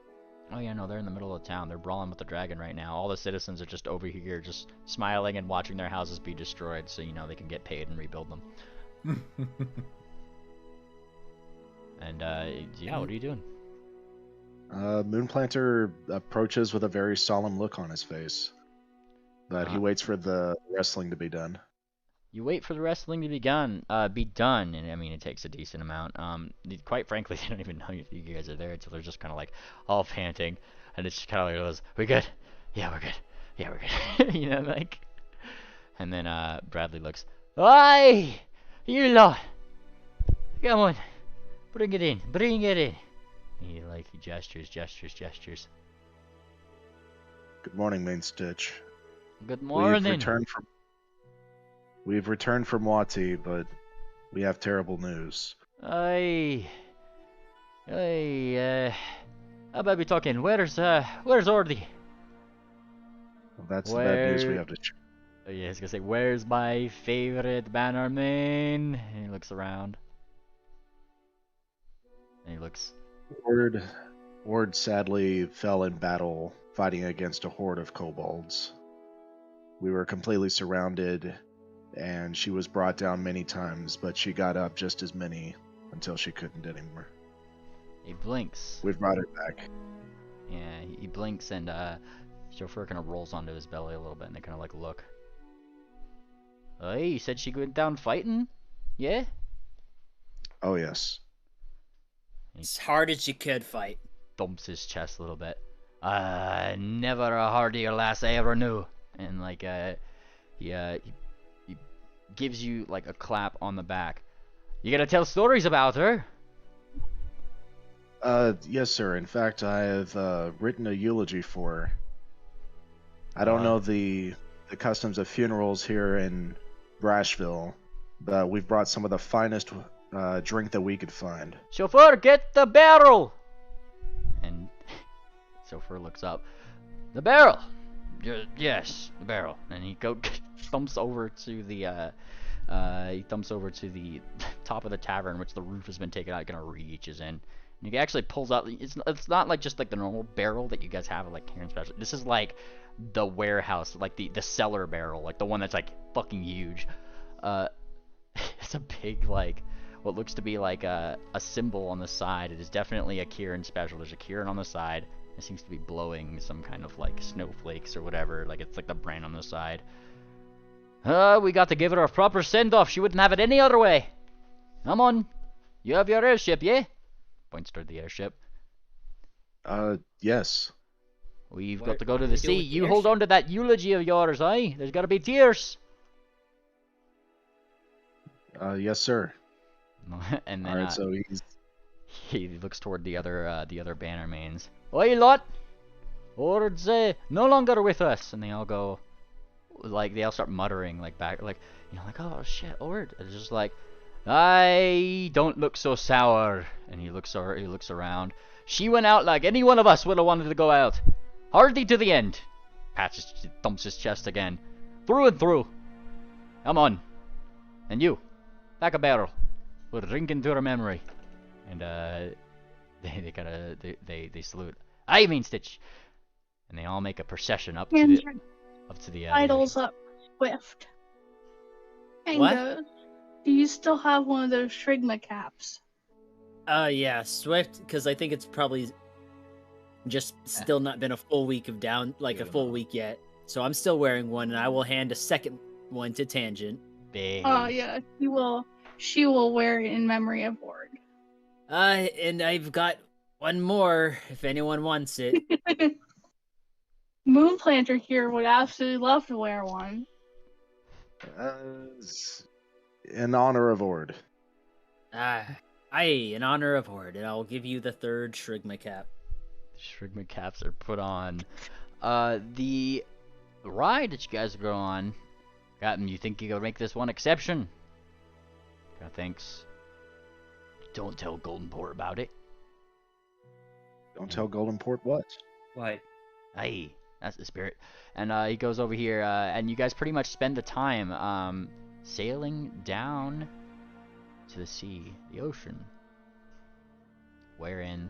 Oh yeah, no, they're in the middle of town. They're brawling with the dragon right now. All the citizens are just over here, just smiling and watching their houses be destroyed, so they can get paid and rebuild them. And yeah, what are you doing? Moonplanter approaches with a very solemn look on his face. But he waits for the wrestling to be done. You wait for the wrestling to be done, and I mean it takes a decent amount. Quite frankly, they don't even know you guys are there until they're just kind of like all panting, and it's just kind of like those, "We good? Yeah, we're good. Yeah, we're good." Like. And then Bradley looks, "Aye, you lot, come on, bring it in, bring it in." He gestures. Good morning, Main Stitch. Good morning. We've returned from Wati, but we have terrible news. How about we talking? Where's Ordy? Well, that's the bad news we have to share. Oh yeah, I was gonna say, where's my favorite Bannerman? And he looks around. And he looks. Ward sadly fell in battle fighting against a horde of kobolds. We were completely surrounded, and she was brought down many times, but she got up just as many until she couldn't anymore. He blinks. We've brought her back. Yeah, he blinks, and chauffeur kind of rolls onto his belly a little bit, and they kind of like look. Hey, you said she went down fighting? Yeah? Oh, yes. As hard as you could fight. Thumps his chest a little bit. Never a hardier lass I ever knew. And like, he gives you like a clap on the back. You gotta tell stories about her. Yes, sir. In fact, I have written a eulogy for her. I don't know the customs of funerals here in Brashville, but we've brought some of the finest drink that we could find. Chauffeur, get the barrel! And chauffeur looks up. The barrel! Yes, the barrel. And he thumps over to the top of the tavern, which the roof has been taken out, kind of reaches in. And he actually pulls out. It's not like just like the normal barrel that you guys have at like Karen Special. This is like the warehouse, like the cellar barrel, like the one that's like fucking huge. It's a big like what looks to be like a symbol on the side. It is definitely a Kieran special. There's a Kieran on the side. It seems to be blowing some kind of like snowflakes or whatever. Like it's like the brand on the side. We got to give her a proper send-off. She wouldn't have it any other way. Come on. You have your airship, yeah? Points toward the airship. Yes. We've What- got to go what to do the we do sea. with the You hold airship? on to that eulogy of yours, aye? There's got to be tears. Yes, sir. And then Alright, so he looks toward the other Bannermanes. Oi, lot! Ord's no longer with us. And they all go, like, they all start muttering, like, back, like, like, oh, shit, Ord. It's just like, I don't look so sour. And he looks around. She went out like any one of us would have wanted to go out. Hardy to the end. Thumps his chest again. Through and through. Come on. And you. back a barrel. We're drinking to her memory. And they kind of they salute. I mean Stitch. And they all make a procession up to Hands the the titles up Swift. And What? goes, do you still have one of those Shrigma caps? Yeah, Swift, because I think it's probably just still not been a full week of down, like a full week yet. So I'm still wearing one, and I will hand a second one to Tangent. Oh yeah, she will wear it in memory of Ord. And I've got one more if anyone wants it. Moonplanter here would absolutely love to wear one. In honor of Ord. Aye, in honor of Horde, and I'll give you the third Shrigma cap. Shrigma caps are put on. The ride that you guys are going on, Captain, you think you can make this one exception? God thinks. Don't tell Golden Port about it. Don't tell Golden Port what? What? Aye, that's the spirit. And he goes over here, and you guys pretty much spend the time sailing down to the sea, the ocean, wherein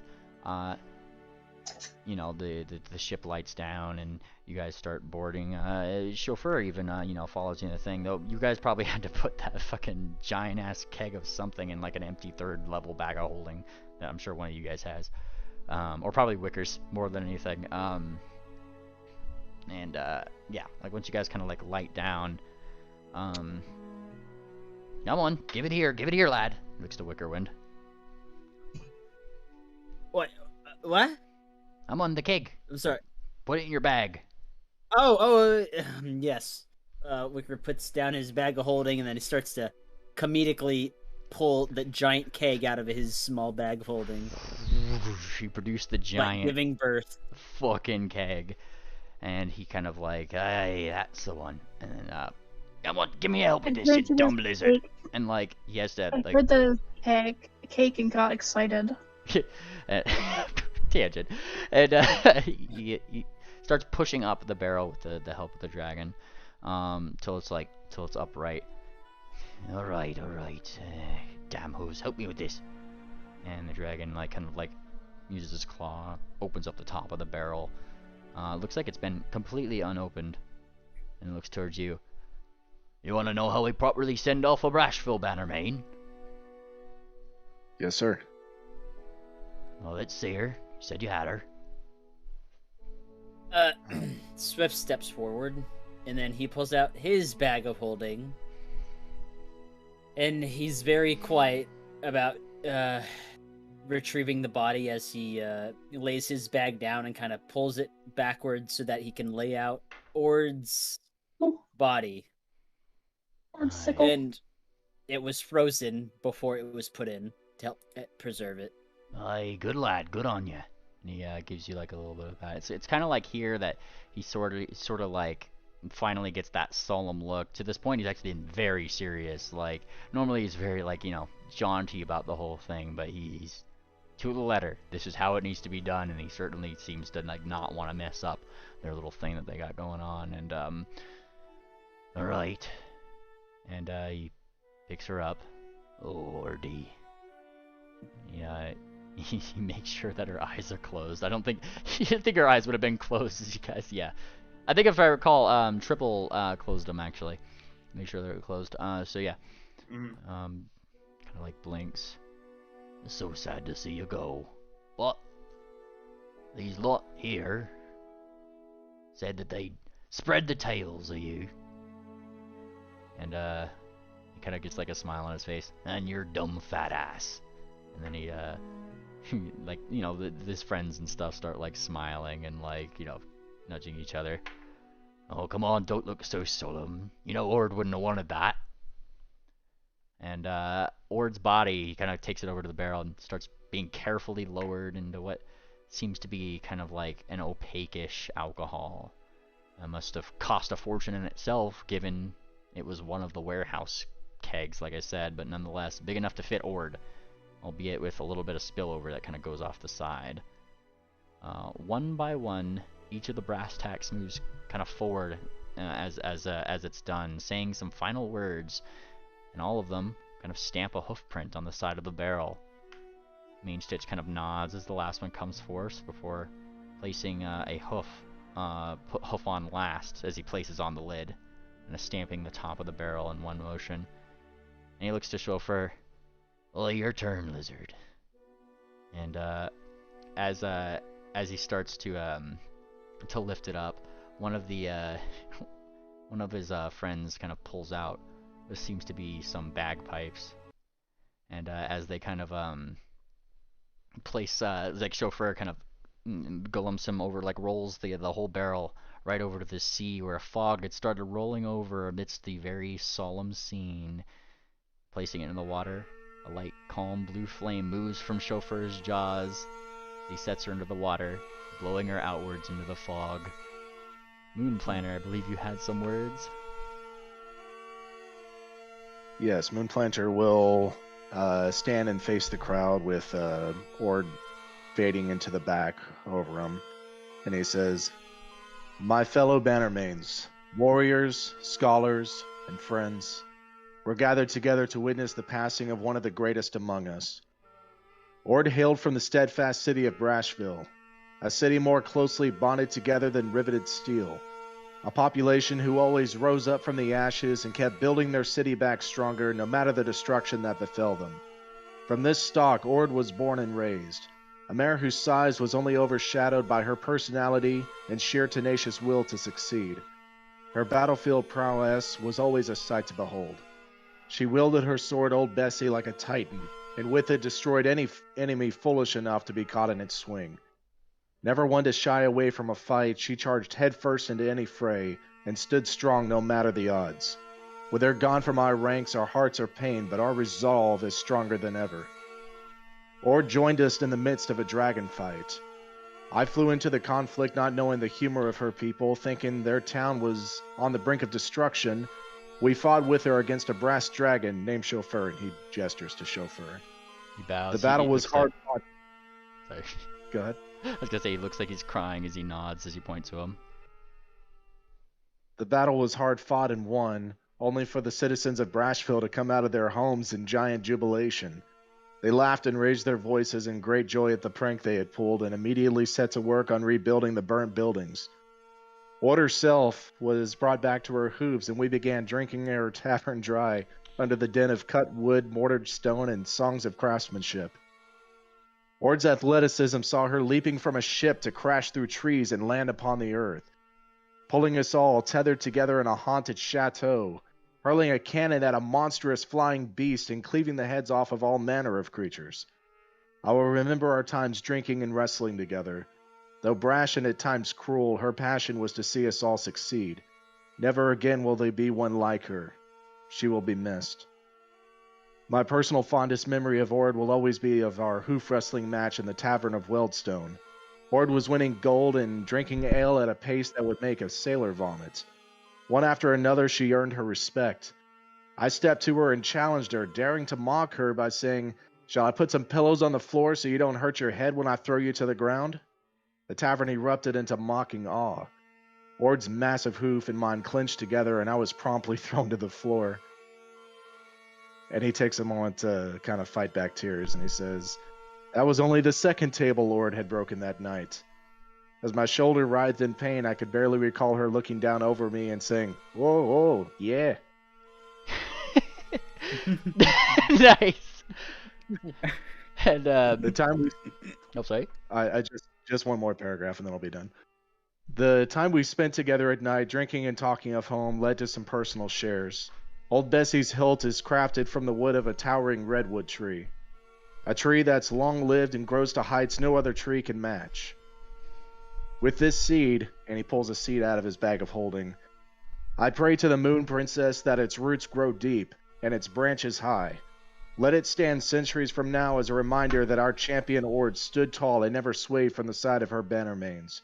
you know, the ship lights down and you guys start boarding. Chauffeur even you know, follows you in the thing, though you guys probably had to put that fucking giant ass keg of something in like an empty third level bag of holding that I'm sure one of you guys has, or probably Wickers more than anything. And yeah, like once you guys kind of like light down, come on, give it here, lad. Looks to Wickerwind. What? I'm on the keg. I'm sorry. Put it in your bag. Yes. Wicker puts down his bag of holding, and then he starts to comedically pull the giant keg out of his small bag of holding. He produced the giant giving birth fucking keg, and he kind of like, hey, that's the one. And then, come on, give me help with this, you dumb lizard. And like, he has that like. I heard the cake and got excited. Tangent. And he starts pushing up the barrel with the help of the dragon, till it's upright. All right. Damn hose, help me with this. And the dragon like kind of like uses his claw, opens up the top of the barrel. Looks like it's been completely unopened, and looks towards you. You want to know how we properly send off a Brashville, Bannermane? Yes, sir. Well, let's see her. You said you had her. Swift steps forward, and then he pulls out his bag of holding, and he's very quiet about retrieving the body as he lays his bag down and kind of pulls it backwards so that he can lay out Ord's body. And it was frozen before it was put in to help preserve it. Aye, good lad, good on you. And he gives you like a little bit of that. It's kind of like here that he sort of like finally gets that solemn look. To this point, he's actually been very serious. Like normally he's very like, you know, jaunty about the whole thing, but he's to the letter. This is how it needs to be done, and he certainly seems to like not want to mess up their little thing that they got going on. And all right. And he picks her up. Lordy. Yeah. He makes sure that her eyes are closed. I didn't think her eyes would have been closed, as you guys. Yeah, I think if I recall, Triple closed them actually. Make sure they're closed. So yeah, kind of like blinks. So sad to see you go, but these lot here said that they'd spread the tales of you, and he kind of gets like a smile on his face. And your dumb fat ass. And then he like, you know, his friends and stuff start like smiling and like, you know, nudging each other. Oh, come on, don't look so solemn. You know, Ord wouldn't have wanted that. And Ord's body, he kind of takes it over to the barrel and starts being carefully lowered into what seems to be kind of like an opaque-ish alcohol. It must have cost a fortune in itself, given it was one of the warehouse kegs, like I said, but nonetheless big enough to fit Ord, albeit with a little bit of spillover that kind of goes off the side. One by one, each of the brass tacks moves kind of forward as it's done, saying some final words, and all of them kind of stamp a hoof print on the side of the barrel. Main Stitch kind of nods as the last one comes forth before placing a hoof, put hoof on last as he places on the lid, and stamping the top of the barrel in one motion. And he looks to Chauffeur. Well, your turn, lizard. And as he starts to lift it up, one of his friends kind of pulls out what seems to be some bagpipes, and as they kind of place like Chauffeur kind of glumps him over, like rolls the whole barrel right over to the sea where a fog had started rolling over amidst the very solemn scene. Placing it in the water, a light, calm blue flame moves from Chauffeur's jaws. He sets her into the water, blowing her outwards into the fog. Moon Planner, I believe you had some words. Yes, Moon Planter will stand and face the crowd with Ord fading into the back over him. And he says, My fellow Bannermanes, warriors, scholars, and friends, we're gathered together to witness the passing of one of the greatest among us. Ord hailed from the steadfast city of Brashville, a city more closely bonded together than riveted steel, a population who always rose up from the ashes and kept building their city back stronger no matter the destruction that befell them. From this stock, Ord was born and raised, a mare whose size was only overshadowed by her personality and sheer tenacious will to succeed. Her battlefield prowess was always a sight to behold. She wielded her sword Old Bessie like a titan, and with it destroyed any enemy foolish enough to be caught in its swing. Never one to shy away from a fight, she charged headfirst into any fray, and stood strong no matter the odds. With her gone from our ranks, our hearts are pained, but our resolve is stronger than ever. Ord joined us in the midst of a dragon fight. I flew into the conflict not knowing the humor of her people, thinking their town was on the brink of destruction. We fought with her against a brass dragon named Chauffeur, and he gestures to Chauffeur. He bows. The battle was hard fought. Sorry. Go ahead. I was gonna say he looks like he's crying as he nods as you point to him. The battle was hard fought and won, only for the citizens of Brashville to come out of their homes in giant jubilation. They laughed and raised their voices in great joy at the prank they had pulled, and immediately set to work on rebuilding the burnt buildings. Ord herself was brought back to her hooves, and we began drinking our tavern dry under the din of cut wood, mortared stone, and songs of craftsmanship. Ord's athleticism saw her leaping from a ship to crash through trees and land upon the earth, pulling us all tethered together in a haunted chateau, hurling a cannon at a monstrous flying beast and cleaving the heads off of all manner of creatures. I will remember our times drinking and wrestling together. Though brash and at times cruel, her passion was to see us all succeed. Never again will there be one like her. She will be missed. My personal fondest memory of Ord will always be of our hoof wrestling match in the Tavern of Weldstone. Ord was winning gold and drinking ale at a pace that would make a sailor vomit. One after another, she earned her respect. I stepped to her and challenged her, daring to mock her by saying, "Shall I put some pillows on the floor so you don't hurt your head when I throw you to the ground?" The tavern erupted into mocking awe. Ord's massive hoof and mine clenched together, and I was promptly thrown to the floor. And he takes a moment to kind of fight back tears, and he says, "That was only the second table Ord had broken that night." As my shoulder writhed in pain, I could barely recall her looking down over me and saying, "Whoa, whoa, yeah." Nice. And The time we... Oh, sorry. I just one more paragraph and then I'll be done. The time we spent together at night, drinking and talking of home, led to some personal shares. Old Bessie's hilt is crafted from the wood of a towering redwood tree. A tree that's long lived and grows to heights no other tree can match. With this seed, and he pulls a seed out of his bag of holding, I pray to the Moon Princess that its roots grow deep and its branches high. Let it stand centuries from now as a reminder that our champion Ord stood tall and never swayed from the side of her Bannermanes.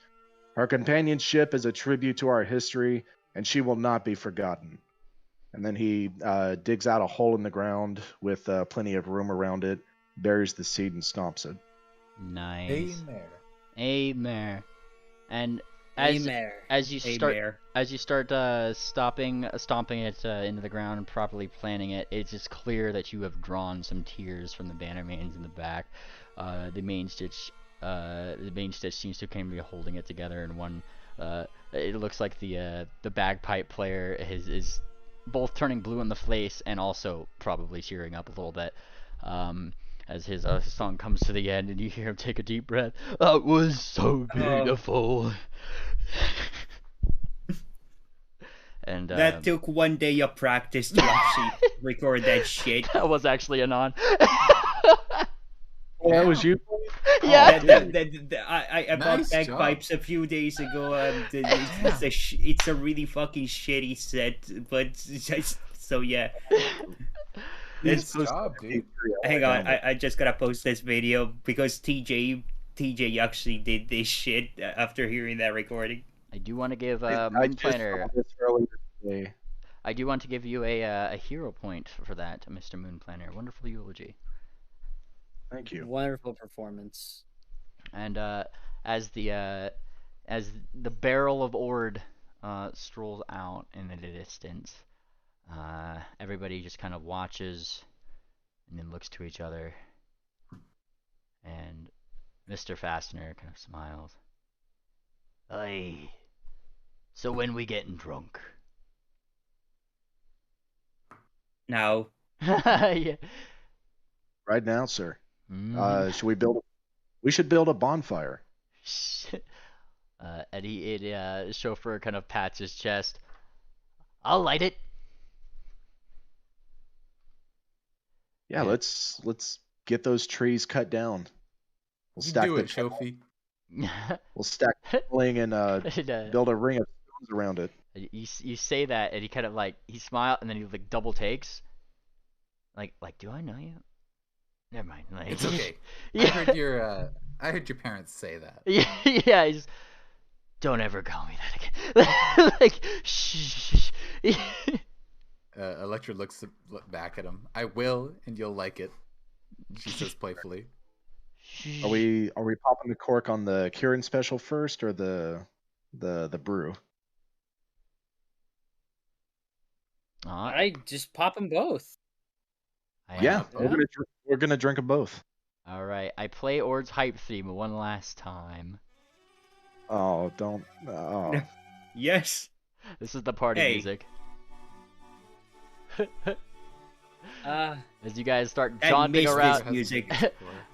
Her companionship is a tribute to our history, and she will not be forgotten. And then he digs out a hole in the ground with plenty of room around it, buries the seed, and stomps it. Nice. Amen. Amen. And as mare. as you Hey, start Mayor. as you start stomping it into the ground and properly planting it, it's just clear that you have drawn some tears from the Bannermanes in the back. The main stitch seems to kind of be holding it together in one. It looks like the bagpipe player is both turning blue in the face and also probably tearing up a little bit. As his song comes to the end, and you hear him take a deep breath. That was so beautiful. And That took one day of practice to actually record that shit. that was actually Anon. Oh, that was you? Yeah. I bought Nice bagpipes a few days ago. It's a really fucking shitty set, but so yeah. Nice job, dude. Hang on, I just gotta post this video because TJ actually did this shit after hearing that recording. I do want to give I Moon just Planner. saw this earlier today. I do want to give you a hero point for that, Mr. Moon Planner. Wonderful eulogy. Thank you. Wonderful performance. And as the barrel of Ord strolls out in the distance, everybody just kind of watches and then looks to each other. And Mr. Fastener kind of smiles. Aye. So when we getting drunk? Now, Yeah. Right now, sir. Mm. We should build a bonfire. Eddie, chauffeur kind of pats his chest. I'll light it. Yeah, Yeah. let's get those trees cut down. We'll You stack do the it, Shofi. we'll stack the bling and build a ring of stones around it. You say that, and he kind of like he smiles, and then he like double takes. Like do I know you? Never mind. Like, It's okay. Yeah. I heard your parents say that. Yeah. He's don't ever call me that again. Like shh. Electra looks back at him. I will, and you'll like it. She says playfully. Are we popping the cork on the Kieran special first or the brew? I just pop them both. Yeah, Yeah. we're gonna drink them both. All right. I play Ord's hype theme one last time. Oh, don't. Oh. yes. This is the party Hey. music. Uh, As you guys start I jaunting miss around, this music.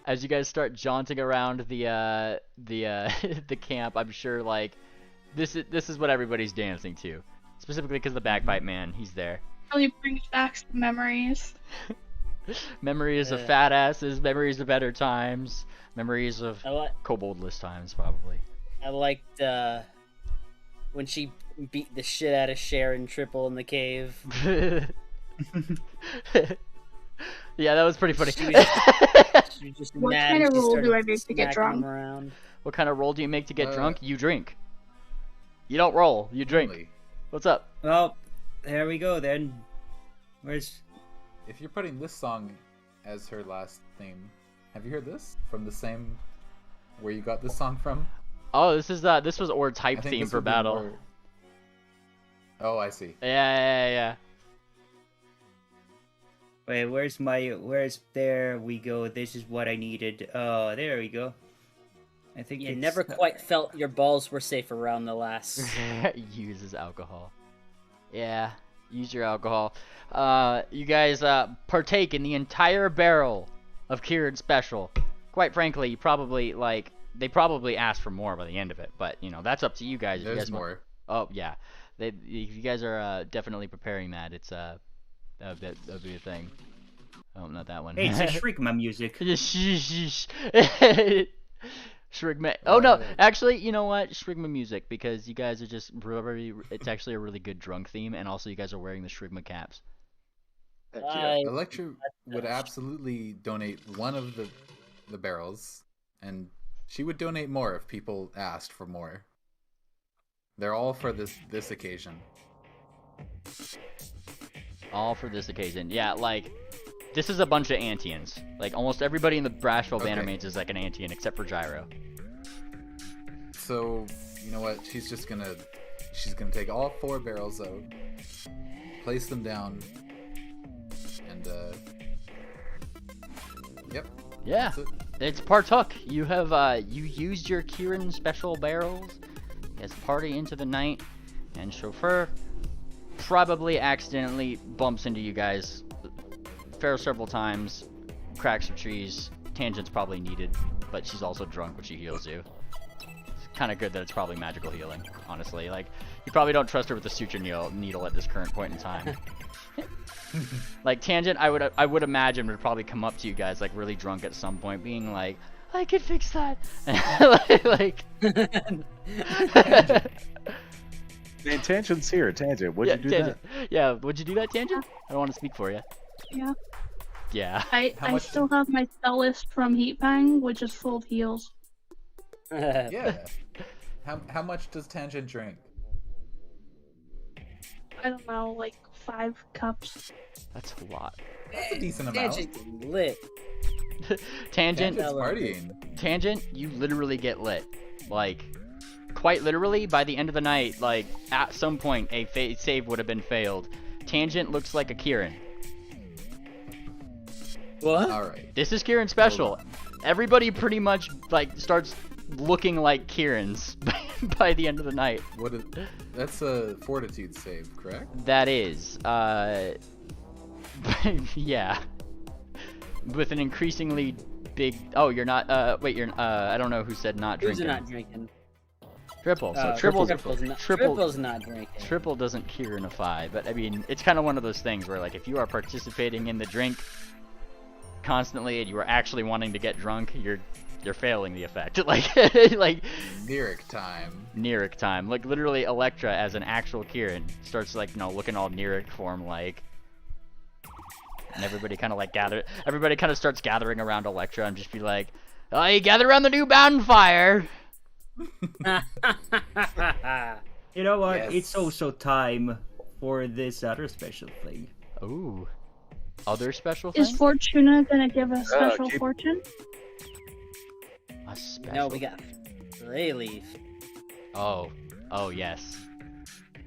as you guys start jaunting around the the camp, I'm sure like this is what everybody's dancing to, specifically because the bagpipe man, he's there. Really brings back some memories. Memories of fat asses, memories of better times, memories of koboldless times, probably. I liked when she beat the shit out of Sharon Triple in the cave. Yeah, that was pretty funny. She was just What mad kind and of she roll do started I make to get smacking him drunk? around. What kind of roll do you make to get drunk? You drink. You don't roll, you drink. Really. What's up? Well, there we go then. Where's If you're putting this song as her last theme, have you heard this from the same where you got this song from? Oh, this was Ord's hype I think theme this for would be battle. more- Oh, I see. Yeah. Wait, where's there we go. This is what I needed. Oh, there we go. I think You it's never quite felt your balls were safe around the lass. Uses alcohol. Yeah, use your alcohol. You guys partake in the entire barrel of Kieran Special. Quite frankly, you probably they probably asked for more by the end of it, but you know that's up to you guys. If you There's guys more. Oh yeah, if you guys are definitely preparing that, it's that'd be a thing. Oh, not that one. Hey, it's a Shrigma music. Shrigma. Oh no, actually, you know what? Shrigma music, because you guys are just it's actually a really good drunk theme, and also you guys are wearing the Shrigma caps. Electra would absolutely donate one of the barrels, and she would donate more if people asked for more. They're all for this occasion. All for this occasion. Yeah, like this is a bunch of Antians. Like almost everybody in the Brashville Bannermanes is like an Antian except for Gyro. So You know what? She's gonna take all 4 barrels out, place them down, and yep. Yeah, That's it. it's partook. You have you used your Kieran special barrels as party into the night, and chauffeur probably accidentally bumps into you guys several times, cracks some trees. Tangent's probably needed, but she's also drunk when she heals you. It's kind of good that it's probably magical healing, honestly. Like, you probably don't trust her with the suture needle at this current point in time. Like, Tangent, I would imagine would probably come up to you guys like really drunk at some point, being like, "I could fix that." like, Man, Tangent's here. Tangent, what'd yeah, you do Tangent. that? Yeah, would you do that, Tangent? I don't want to speak for you. Yeah. Yeah. I much still have my spell list from Heat Fang, which is full of heals. Yeah. How much does Tangent drink? I don't know, like 5 cups. That's a lot. That's a decent amount. Tangent lit. Tangent, Tangent's partying. Tangent, you literally get lit. Like, quite literally, by the end of the night, like, at some point, a save would have been failed. Tangent looks like a Kieran. What? All right. This is Kieran special. Everybody pretty much, like, starts looking like Kierans by the end of the night. What is? That's a fortitude save, correct? That is, yeah. With an increasingly big, oh, you're not, wait, you're, I don't know who said not Who's drinking. not drinking? Triple, so Triple's Triple Triple's not drinking. Triple doesn't Kieranify, but I mean, it's kind of one of those things where, like, if you are participating in the drink constantly and you are actually wanting to get drunk, you're failing the effect. like Lyric time. Neric time. Like, literally, Electra as an actual Kieran starts, like, you know, looking all Neric form like, and everybody kind of like everybody kind of starts gathering around Electra and just be like, "Oh, you gather around the new bonfire." You know what? Yes. It's also time for this other special thing. Ooh. Other special thing? Is Fortuna gonna give a special keep- fortune? A special. No, we got Flay Leaf. Oh. Oh, yes.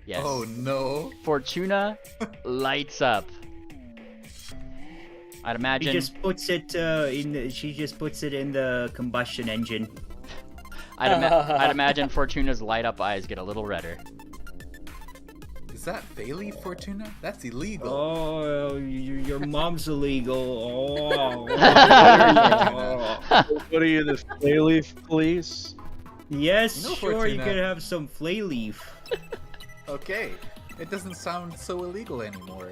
Yes. Oh no. Fortuna lights up. I'd imagine. She just puts it in the combustion engine. I'd imagine Fortuna's light up eyes get a little redder. Is that Bailey Fortuna? That's illegal. Oh, your mom's illegal. Oh. What are you, the Flayleaf police? Yes, You know, sure, you Fortuna. could have some flay leaf. Okay. It doesn't sound so illegal anymore.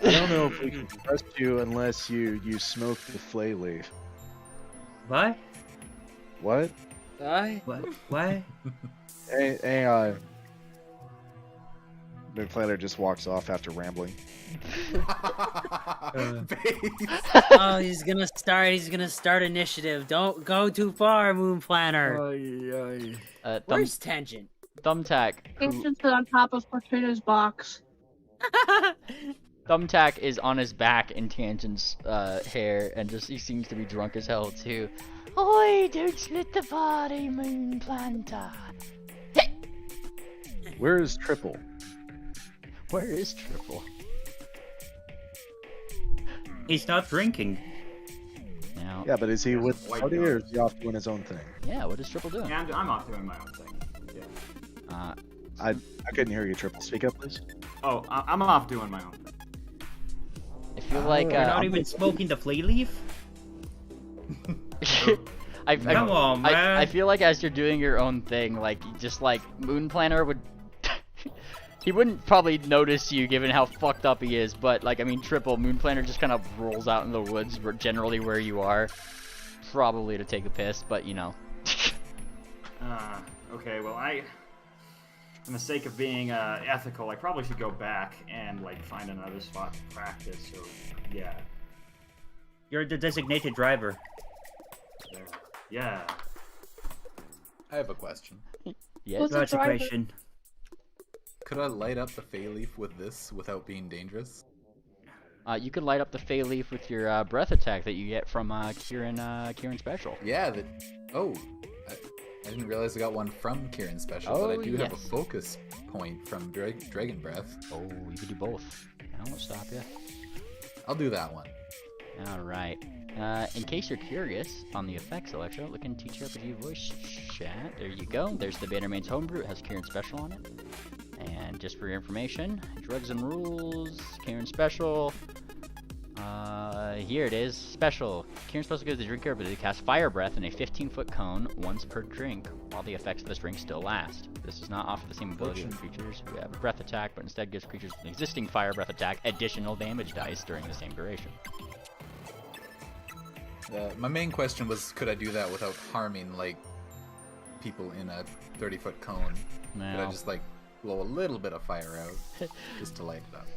I don't know if we can trust you unless you smoke the Flayleaf. What? What? What? What? Hang on. The planner just walks off after rambling. Oh, he's gonna start initiative. Don't go too far, Moon Planner. Where's Tangent? Thumbtack. Patience on top of Fortuna's box. Thumbtack is on his back in Tangent's hair, and he seems to be drunk as hell too. Oi, don't split the party, Moon Planter. Where is Triple? Where is Triple? He's not drinking. Now, Yeah, but is he with the White party guy. or is he off doing his own thing? yeah, what is Triple doing? Yeah, I'm off doing my own thing. Yeah. I couldn't hear you, Triple. Speak up, please. Oh, I'm off doing my own thing. I feel like You're not even smoking the flay leaf? Come on, man. I feel like as you're doing your own thing, like, just like Moon Planner would. He wouldn't probably notice you given how fucked up he is, but like, I mean, Triple, Moon Planner just kind of rolls out in the woods, generally where you are, probably to take a piss, but you know. Okay, well, for the sake of being ethical, I probably should go back and like find another spot to practice. So, yeah, You're the designated driver. there. Yeah. I have a question. Yes. What's That's a driver? question. Could I light up the Fey Leaf with this without being dangerous? You could light up the Fey Leaf with your breath attack that you get from Kieran Special. Yeah, oh, I didn't realize I got one from Kieran Special, but I do have a focus point from Dragon Breath. Oh, you could do both. I won't stop you. I'll do that one. Alright. In case you're curious on the effects, Electro, look in TTRPG voice chat. There you go. There's the Bannermanes homebrew. It has Kieran Special on it. And just for your information, drugs and rules, Kieran Special. Here it is. Special. Kieran Special gives the drinker ability to cast Fire Breath in a 15-foot cone once per drink, while the effects of this drink still last. This does not offer the same ability to creatures who have a breath attack, but instead gives creatures with an existing Fire Breath attack additional damage dice during the same duration. My main question was, could I do that without harming, like, people in a 30-foot cone? No. Could I just, like, blow a little bit of fire out just to light it up?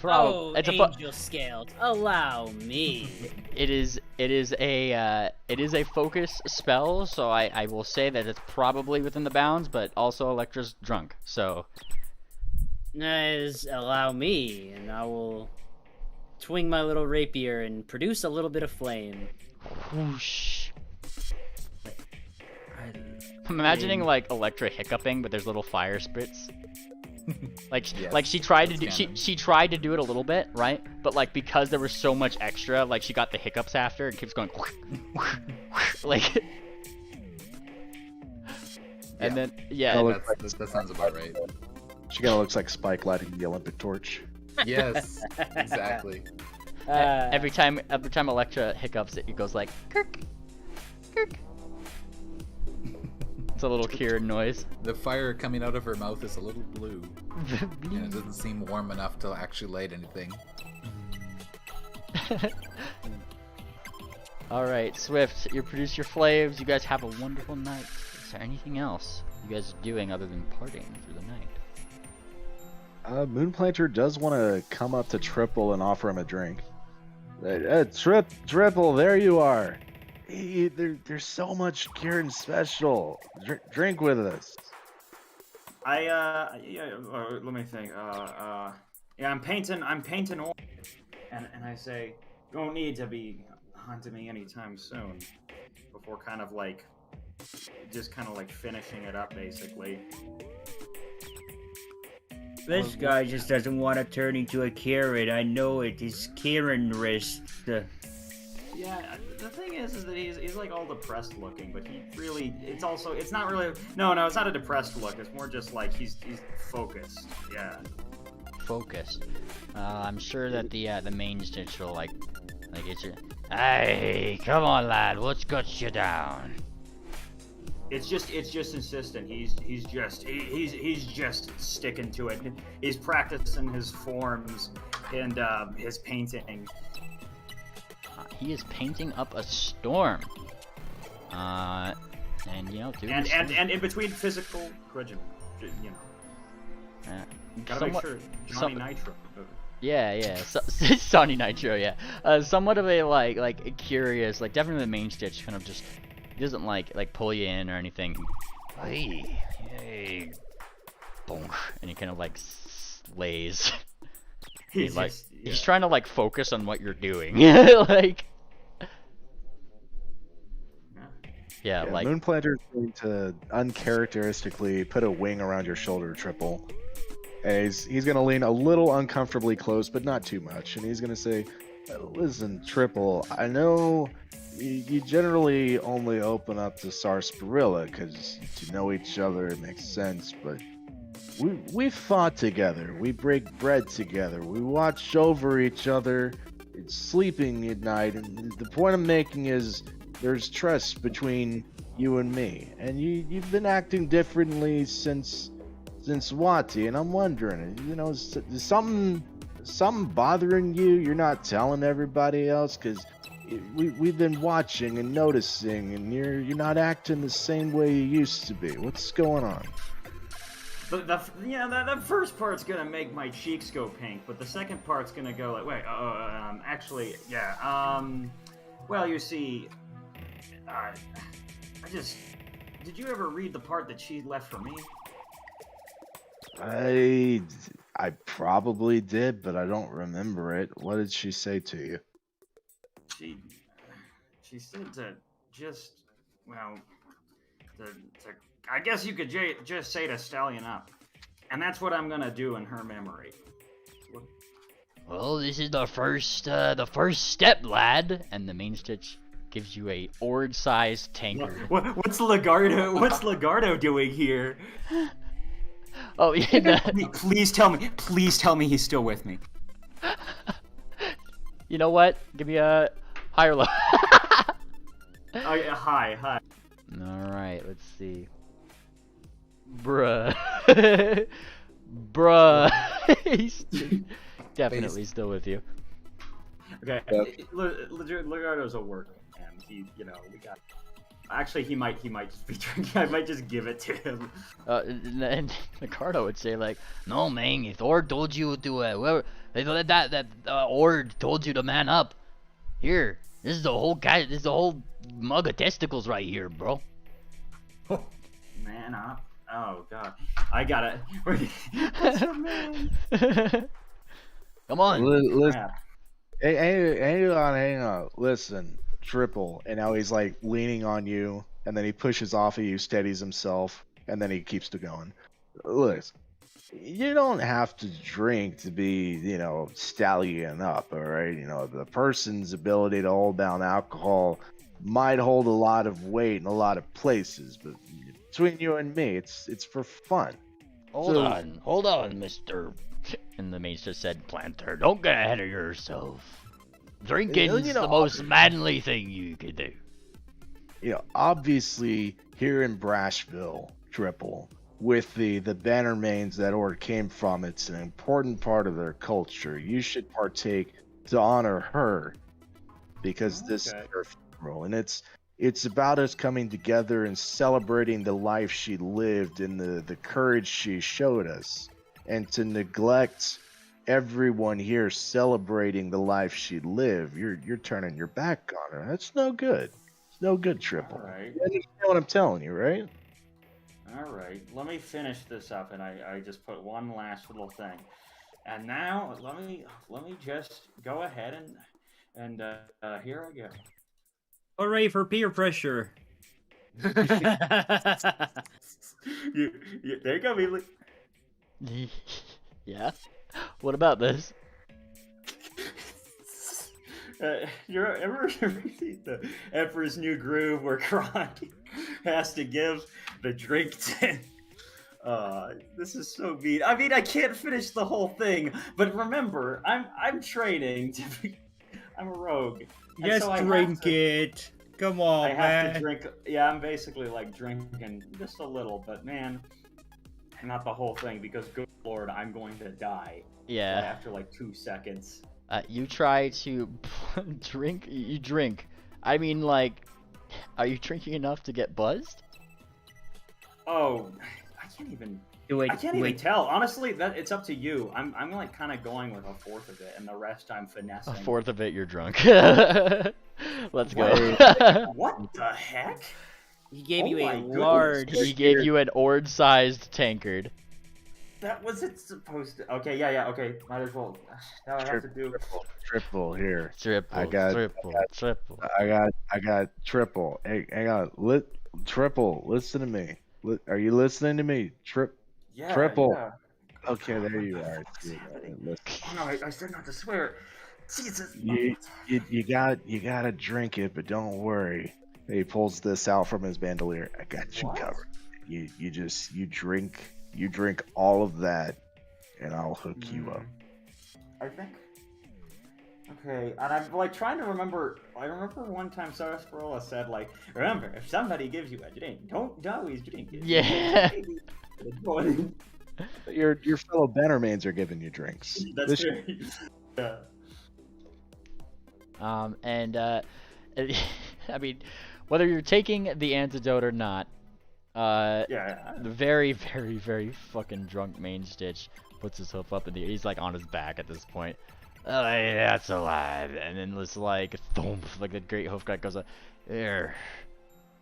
Oh, angel scaled. Allow me. It is a focus spell, so I will say that it's probably within the bounds, but also Electra's drunk, so. Allow me, and I will twing my little rapier and produce a little bit of flame. Whoosh. I'm imagining like Electra hiccuping, but there's little fire spits. Like she tried to do she tried to do it a little bit, right? But like because there was so much extra, like she got the hiccups after and keeps going like and then that sounds about right. She kind of looks like Spike lighting the Olympic torch. Yes, exactly. Every time Electra hiccups, it goes like kirk, kirk. It's a little Kieran noise. The fire coming out of her mouth is a little blue. And it doesn't seem warm enough to actually light anything. Alright, Swift, you produce your flames. You guys have a wonderful night. Is there anything else you guys are doing other than partying through the night? Moonplanter does want to come up to Triple and offer him a drink. Triple, there you are. There's so much Kieran Special. Drink with us. Let me think. I'm painting ore, and I say, don't need to be hunting me anytime soon. Before kind of like finishing it up, basically. This guy just doesn't want to turn into a Kieran. I know it. His Kieran wrist. Yeah, the thing is that he's like all depressed looking, but it's not a depressed look. It's more just like he's focused. Yeah. Focused. I'm sure that the main stitch will like it's your. Hey, come on, lad. What's got you down? It's just insistent. He's just sticking to it. He's practicing his forms and his painting. He is painting up a storm. And dude. And in between physical, you know. Gotta make sure Johnny Nitro. Yeah. Sonny Nitro, yeah. Somewhat of a like curious, like definitely the main stitch kind of just. He doesn't like pull you in or anything. Hey, bonk, and he kind of like lays. He's trying to like focus on what you're doing. Like, yeah, like Moonplanter is going to uncharacteristically put a wing around your shoulder, Triple. And he's going to lean a little uncomfortably close, but not too much. And he's going to say, "Listen, Triple, I know you generally only open up to Sarsaparilla because to know each other it makes sense, but we fought together, we break bread together, we watch over each other, it's sleeping at night, and the point I'm making is there's trust between you and me, and you've been acting differently since Wati, and I'm wondering, is something bothering you? You're not telling everybody else, because we've been watching and noticing, and you're not acting the same way you used to be. What's going on?" The first part's gonna make my cheeks go pink, but the second part's gonna go like, wait, actually, yeah, well, you see, did you ever read the part that she left for me? I probably did, but I don't remember it. What did she say to you? She said to just, well, I guess you could just say to stallion up. And that's what I'm gonna do in her memory. Well, this is the first step, lad. And the main stitch gives you a ord-sized tankard. What's Lagardo doing here? Oh, yeah. Please tell me he's still with me. You know what? Give me a higher low. Oh, yeah, hi. Alright, let's see. Bruh. Bruh. He's definitely still with you. Okay, Lagardo's a worker, and he, we got. Actually, he might just be drinking. I might just give it to him. And Ricardo would say like, "No, man, if Ord told you to, that Ord told you to man up. Here, this is the whole mug of testicles right here, bro." Man up. Oh god, I got it. Come on. Listen, hang on. Listen, Triple, and now he's like leaning on you, and then he pushes off of you, steadies himself, and then he keeps to going. Listen, you don't have to drink to be, stallion up, all right? The person's ability to hold down alcohol might hold a lot of weight in a lot of places, but between you and me, it's for fun. Hold on, mister. And the mage just said, Planter, don't get ahead of yourself. Drinking's the most manly thing you could do. Obviously, here in Brashville, Triple, with the Bannermanes that Ord came from, it's an important part of their culture. You should partake to honor her, because this is her funeral, and it's about us coming together and celebrating the life she lived and the courage she showed us. And to neglect everyone here celebrating the life she lived, you're turning your back on her. That's no good. It's no good, Triple. All right. You understand what I'm telling you, right? All right. Let me finish this up, and I just put one last little thing. And now let me just go ahead and here I go. Hooray for peer pressure! There you go, Mealy. Yeah? What about this? You ever see the Emperor's New Groove where Kron has to give the drink to... this is so mean. I mean, I can't finish the whole thing, but remember, I'm training to be... I'm a rogue. And Yes, so drink it. Come on, I have to drink... Yeah, I'm basically, drinking just a little, but man... Not the whole thing, because good lord, I'm going to die. Yeah. After 2 seconds. You try to drink. You drink. I mean, are you drinking enough to get buzzed? Oh, I can't even. I can't even tell. Honestly, it's up to you. I'm kind of going with a fourth of it, and the rest I'm finessing. A fourth of it, you're drunk. Let's go. What the heck? He gave you a large... He gave you an ord-sized tankard. That wasn't supposed to... Okay, yeah, okay. Might as well. Now I have to do... Triple here. Triple. I got triple. Hey, hang on. Triple, listen to me. Are you listening to me? Yeah, Triple. Yeah. Okay, there you are. Oh no, I said not to swear. Jesus. You gotta drink it, but don't worry. He pulls this out from his bandolier. I got you covered. You drink all of that, and I'll hook you up. I think. Okay, and I'm trying to remember. I remember one time Sarsaparilla said remember, if somebody gives you a drink, don't always drink it. Yeah. Your fellow Bannermanes are giving you drinks. That's true. Yeah. I mean, whether you're taking the antidote or not, the very, very, very fucking drunk main stitch puts his hoof up in the air. He's on his back at this point. Oh, yeah, that's alive. And then it's thump, a great hoof crack goes here.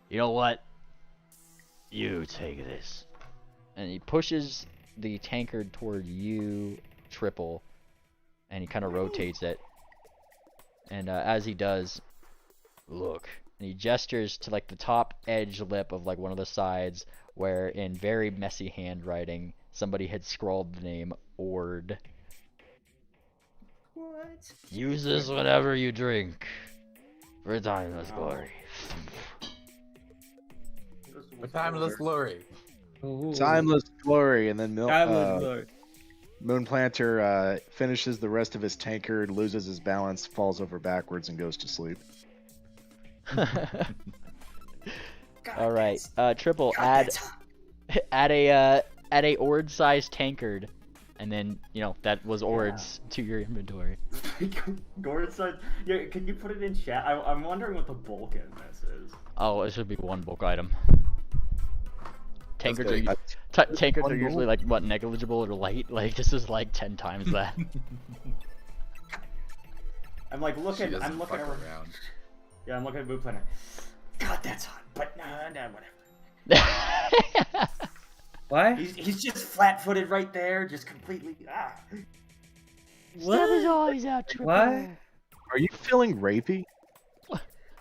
You know what? You take this. And he pushes the tankard toward you, Triple, and he kind of rotates it. And as he does, look, And he gestures to like the top edge lip of like one of the sides, where in very messy handwriting somebody had scrawled the name Ord. What? Use this whenever you drink. For timeless glory. A timeless glory. Timeless glory, and then Timeless glory. Moonplanter finishes the rest of his tankard, loses his balance, falls over backwards, and goes to sleep. All right, Triple, add a Ord-sized tankard, and then that was Ord's to your inventory. Gordon said, yeah, can you put it in chat? I'm wondering what the bulk in this is. Oh, it should be one bulk item. Tankards good. are usually like what, negligible or light. Like this is like 10 times that. I'm like She looking. doesn't I'm looking fuck around. around. Yeah, I'm looking at Blue Planner. God, that's hot. But no, whatever. What? He's just flat-footed right there, just completely. Stab his eyes out, Triple. What? Are you feeling rapey?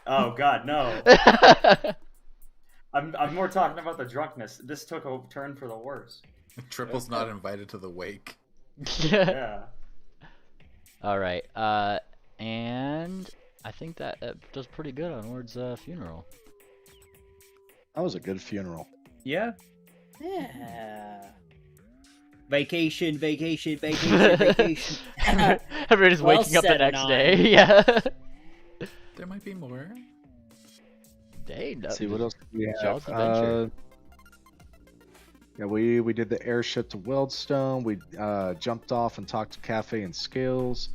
Oh God, no. I'm more talking about the drunkenness. This took a turn for the worse. Triple's not invited to the wake. Yeah. All right. And I think that does pretty good on Ord's funeral. That was a good funeral. Yeah. Yeah. Vacation, vacation, vacation, vacation. Everybody's Well waking up the said, next Nine. day. Yeah. There might be more. Dang. Let's see what else we have. Y'all's adventure. Yeah, we did the airship to Weldstone. We jumped off and talked to Cafe and Scales.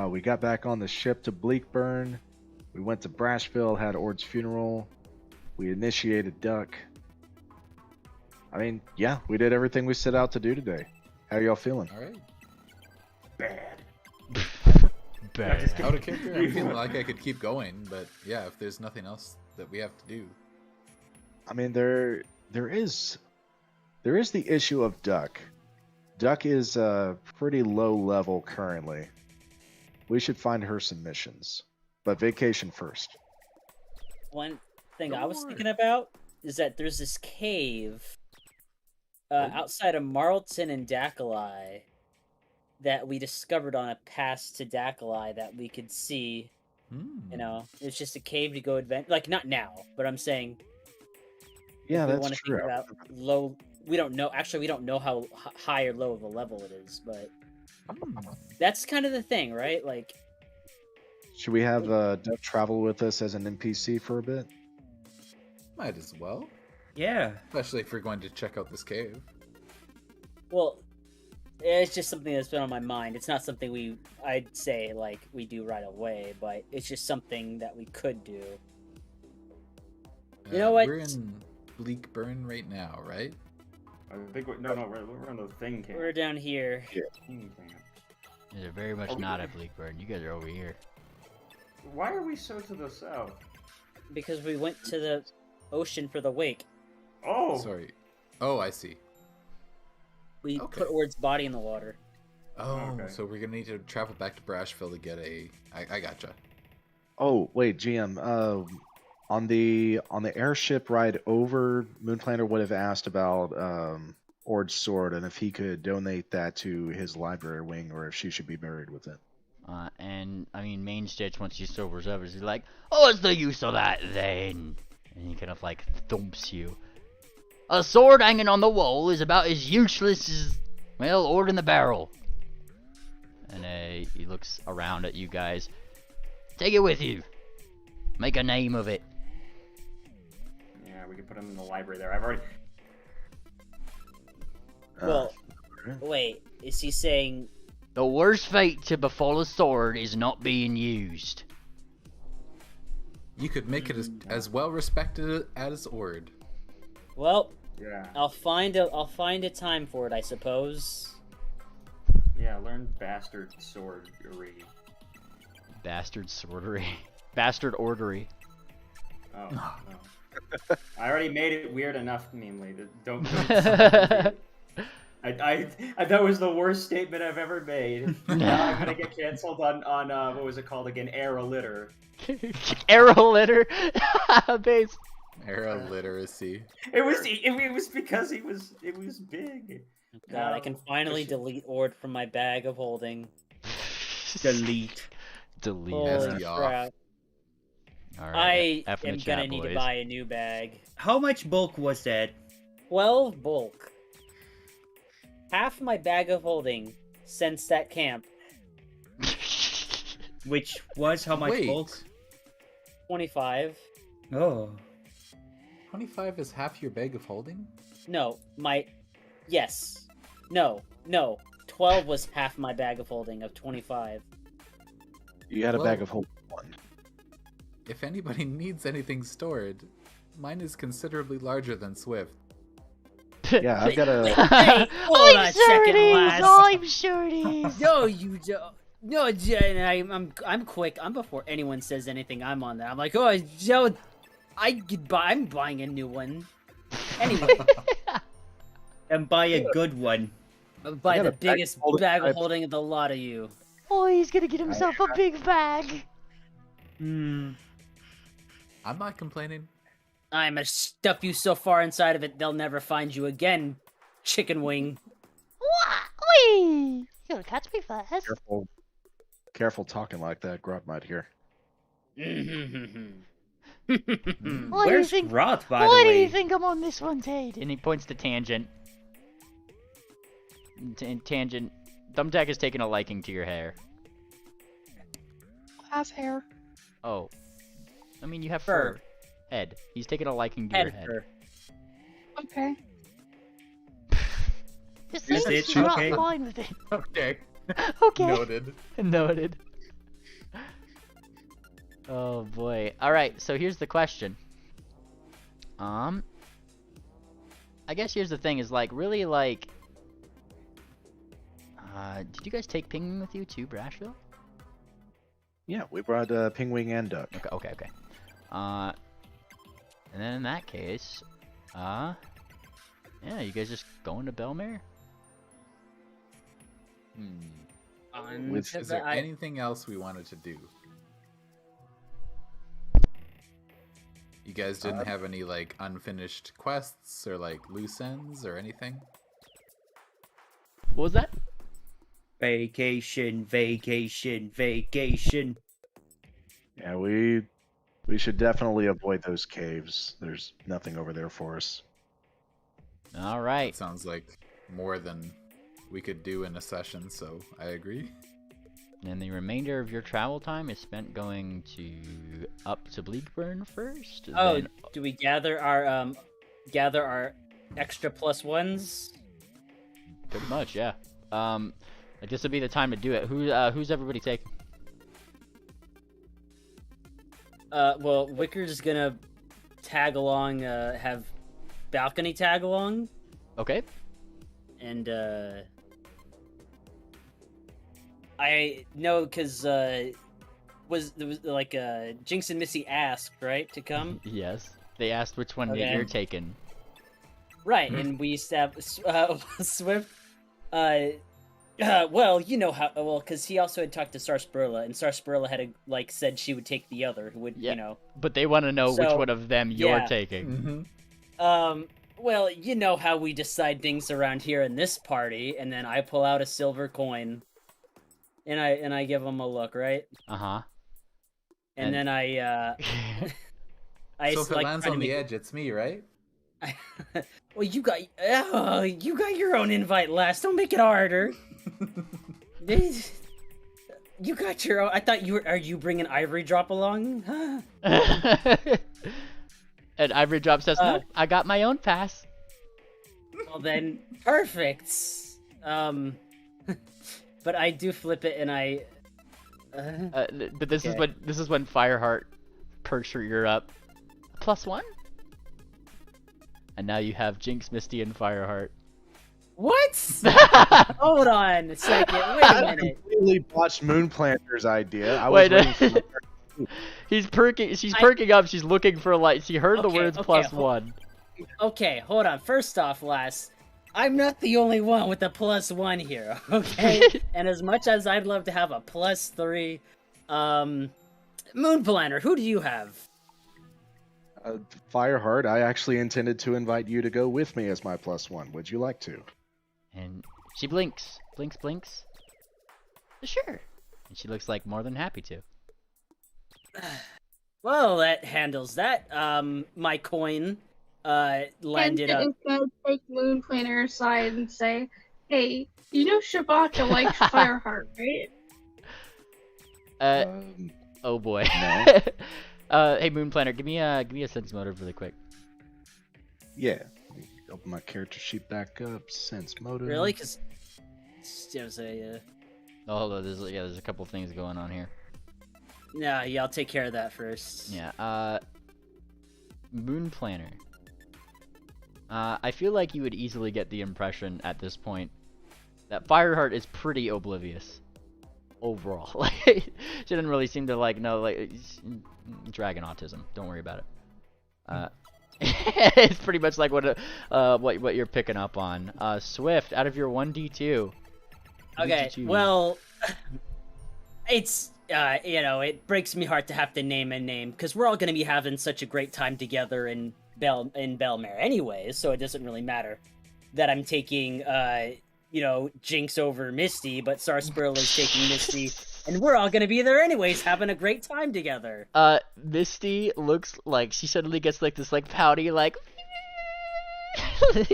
We got back on the ship to Bleakburn. We went to Brashville, had Ord's funeral. We initiated Duck. I mean, yeah, we did everything we set out to do today. How are y'all feeling? All right. Bad. Bad. Out of character, I'm feeling like I could keep going, but yeah, if there's nothing else that we have to do. I mean, there is the issue of Duck. Duck is pretty low level currently. We should find her some missions, but vacation first. One thing I was thinking about is that there's this cave outside of Marlton and Dakali that we discovered on a pass to Dakali that we could see. You know, it's just a cave to go adventure. Like, not now, but I'm saying. Yeah, if we that's wanna true. Think about low. We don't know. Actually, we don't know how high or low of a level it is, but that's kind of the thing, right? Like, Should we have Duck travel with us as an NPC for a bit? Might as well. Yeah. Especially if we're going to check out this cave. well, it's just something that's been on my mind. It's not something I'd say like we do right away, but it's just something that we could do. You know what? We're in Bleakburn right now, right? I think we're on the thing camp. We're down here. Thing camp. They're very much not at Bleakburn. You guys are over here. Why are we so to the south? Because we went to the ocean for the wake. Oh, Sorry. Oh, I see. We Okay. put Ord's body in the water. Oh, Okay. so we're gonna need to travel back to Brashville to get a. I gotcha. Oh wait, GM. On the airship ride over, Moonplanter would have asked about Ord's sword and if he could donate that to his library wing, or if she should be buried with it. And I mean, Main Stitch, once he sobers up, is like, "Oh, what's the use of that then?" And he kind of like thumps you. A sword hanging on the wall is about as useless as, well, Ord in the barrel. And he looks around at you guys. Take it with you. Make a name of it. yeah, we could put him in the library there. I've already. Well, alright. wait, is he saying The worst fate to befall a sword is not being used. You could make it as well respected as Ord. well, Yeah. I'll find a time for it, I suppose. Yeah, learn bastard swordry. Bastard swordery. Bastard ordery. Oh, no. I already made it weird enough, meanly. Don't. That was the worst statement I've ever made. Now I'm gonna get canceled on what was it called again? Era litter. Arrow litter. Base. Era literacy. It was because it was big. God, I can finally delete Ord from my bag of holding. Delete. Delete. Holy Nasty off. crap. All I right. F in am the chat, gonna need to boys. buy a new bag. How much bulk was that? 12 bulk. Half my bag of holding since that camp. Which was how much Wait. bulk? 25. Oh. 25 is half your bag of holding? No, yes. No. 12 was half my bag of holding of 25. You had a Well- bag of holding one. If anybody needs anything stored, mine is considerably larger than Swift. Yeah, I've got a. Hey, hold on a second, lads. I'm sure it is. No, you don't. No, I'm quick. I'm before anyone says anything. I'm on that. I'm like, oh, Joe, I'm buying a new one. Anyway, And buy a good one. I'll buy got the a bag biggest of holding bag of type. holding of the lot of you. Oh, he's gonna get himself a big bag. Hmm. I'm not complaining. I'm gonna stuff you so far inside of it they'll never find you again, chicken wing. Wee! You gotta catch me fast. Careful talking like that. Grub might hear. Why do you Where's think? Groth, by Why the do you way? think I'm on this one, Tate? And he points to Tangent. Tangent. Thumbtack is taking a liking to your hair. Have hair. Oh. I mean, you have Fur. fur. Head. He's taking a liking to your head. Edgar. Okay. This Is thing's it? not Okay. fine with it. Okay. Okay. Noted. Noted. Oh boy. Alright, so here's the question. I guess here's the thing is like really like did you guys take Pingwing with you to Brashville? Yeah, we brought Pingwing and Duck. Okay. And then in that case, yeah, you guys just going to Belmare? Is there anything else we wanted to do? You guys didn't have any like unfinished quests or like loose ends or anything? What was that? Vacation. Yeah, we should definitely avoid those caves. There's nothing over there for us. Alright. It sounds like more than we could do in a session, so I agree. And the remainder of your travel time is spent going to up to Bleakburn first. Oh, then... do we gather our extra +1s? Pretty much, yeah. I guess this would be the time to do it. Who's everybody taking? Well, Wicker's gonna tag along, have balcony tag along, Okay. and I know because was like Jinx and Missy asked, right, to come? Yes. They asked which one Okay. you're taking. Right, and we used to have Swift. Well, you know how. Well, because he also had talked to Sarsaparilla, and Sarsaparilla had said she would take the other, who would, Yeah. you know. But they want to know which So, one of them you're yeah. taking. Mm-hmm. Well, you know how we decide things around here in this party, and then I pull out a silver coin, and I give him a look, right? Uh-huh. And then I So if it lands try to on the make- edge, it's me, right? Well, you got your own invite last. Don't make it harder. You got your own. I thought you were. Are you bringing Ivory Drop along? And Ivory Drop says, no, I got my own pass. Well then, perfect. But I do flip it, and I. But this Okay. is when Fireheart perks your ear up. +1? And now you have Jinx, Misty, and Fireheart. What? Hold on a second. Wait a I minute. completely botched Moonplanter's idea. I Wait, was waiting for the She's perking up. She's looking for she heard the Okay, words okay, +1. Okay, hold on. First off, lass, I'm not the only one with a +1 here, okay? And as much as I'd love to have a +3, Moon Planner, who do you have? Fireheart, I actually intended to invite you to go with me as my +1. Would you like to? And she blinks. Blinks. Sure. And she looks like more than happy to. Well, that handles that. My coin landed up. And gonna take Moon Planner aside and say, "Hey, you know Shabaka likes Fireheart, right?" Oh boy. No. Hey Moon Planner, give me a sense motive really quick. Yeah. Open my character sheet back up. Sense motive. Really? Because there's Oh, hold on. There's a couple things going on here. yeah, I'll take care of that first. Yeah. Moon Planner. I feel like you would easily get the impression at this point that Fireheart is pretty oblivious overall. Like, she doesn't really seem to know dragon autism. Don't worry about it. It's pretty much like what you're picking up on. Swift, out of your 1d2. Okay, well, it's it breaks me heart to have to name a name because we're all gonna be having such a great time together in Belmare anyways, so it doesn't really matter that I'm taking Jinx over Misty, but Sarsaparilla is taking Misty, and we're all gonna be there anyways, having a great time together. Misty looks like she suddenly gets this pouty It doesn't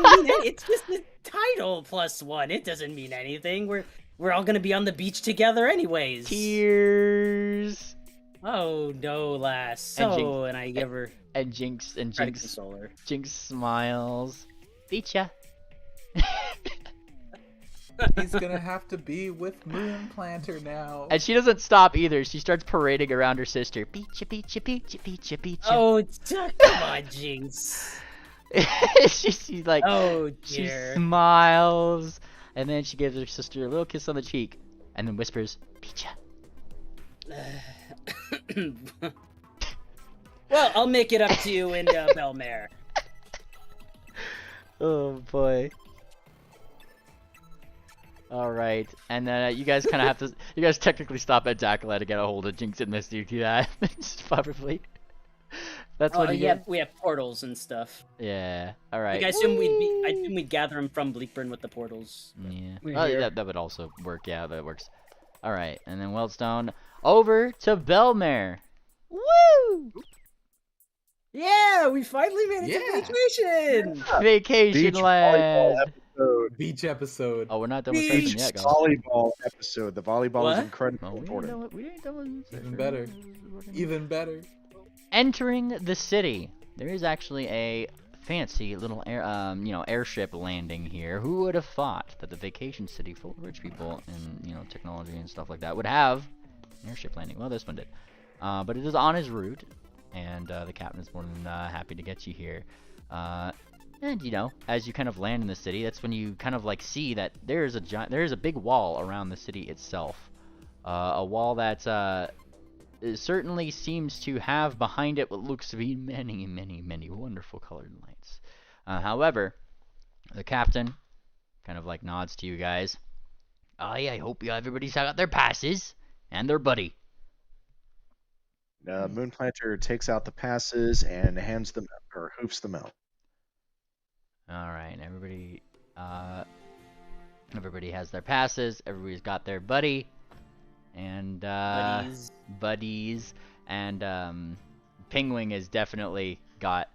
mean it's just the title +1. It doesn't mean anything. We're all gonna be on the beach together anyways. Tears. Oh no, lass. And I give her Jinx solar. Jinx smiles. Beat ya. He's gonna have to be with Moon Planter now. And she doesn't stop either. She starts parading around her sister. Beat ya. Oh, come on, Jinx. she's like, oh she dear. smiles, and then she gives her sister a little kiss on the cheek, and then whispers, "Beat ya." Well, I'll make it up to you in Belmare. Oh boy. All right, and then you guys kind of have to. You guys technically stop at Dakla to get a hold of Jinx and Misty. Do that, probably. That's what we have portals and stuff. Yeah. All right. Like, I assume we'd gather them from Bleakburn with the portals. Yeah. Oh, that would also work. Yeah, that works. All right, and then Wellstone over to Belmare. Woo! Yeah, we finally made it to vacation. Vacation land. Beach episode. Oh, we're not done with session yet, guys. Volleyball episode. The volleyball is incredibly important. We ain't done with Even better. Even better. Entering the city. There is actually a fancy little airship landing here. Who would have thought that the vacation city full of rich people and technology and stuff like that would have an airship landing? Well, this one did. But it is on his route, and the captain is more than happy to get you here. And as you kind of land in the city, that's when you kind of see that there is a big wall around the city itself. A wall that it certainly seems to have behind it what looks to be many, many, many wonderful colored lights. However, the captain kind of nods to you guys. I hope everybody's got their passes and their buddy. Moon Planter takes out the passes and hands them or hoofs them out. All right, everybody has their passes. Everybody's got their buddy. And buddies, and Pingwing has definitely got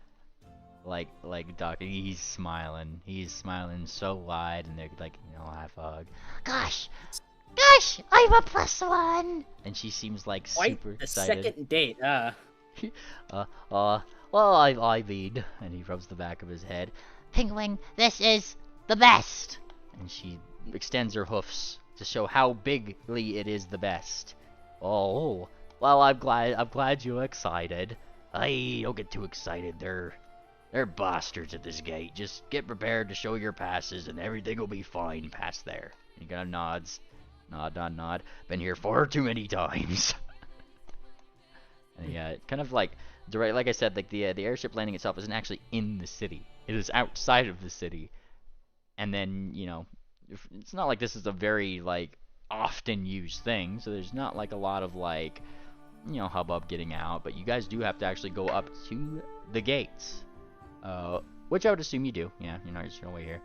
Doc. He's smiling so wide, and they're high hug. Gosh, I'm a +1, and she seems super the excited. Second date, well, I mean, and he rubs the back of his head. Pingwing, this is the best, and she extends her hoofs to show how bigly it is the best. Oh, well, I'm glad you're excited. Hey, don't get too excited. They're bastards at this gate. Just get prepared to show your passes, and everything will be fine past there. And he kind of nods. Nod. Been here far too many times. And he Yeah, kind of like direct. Like I said, like the airship landing itself isn't actually in the city. It is outside of the city. And then it's not like this is a very like often used thing. So there's not like a lot of like hubbub getting out. But you guys do have to actually go up to the gates, which I would assume you do. Yeah, you're not just gonna wait here.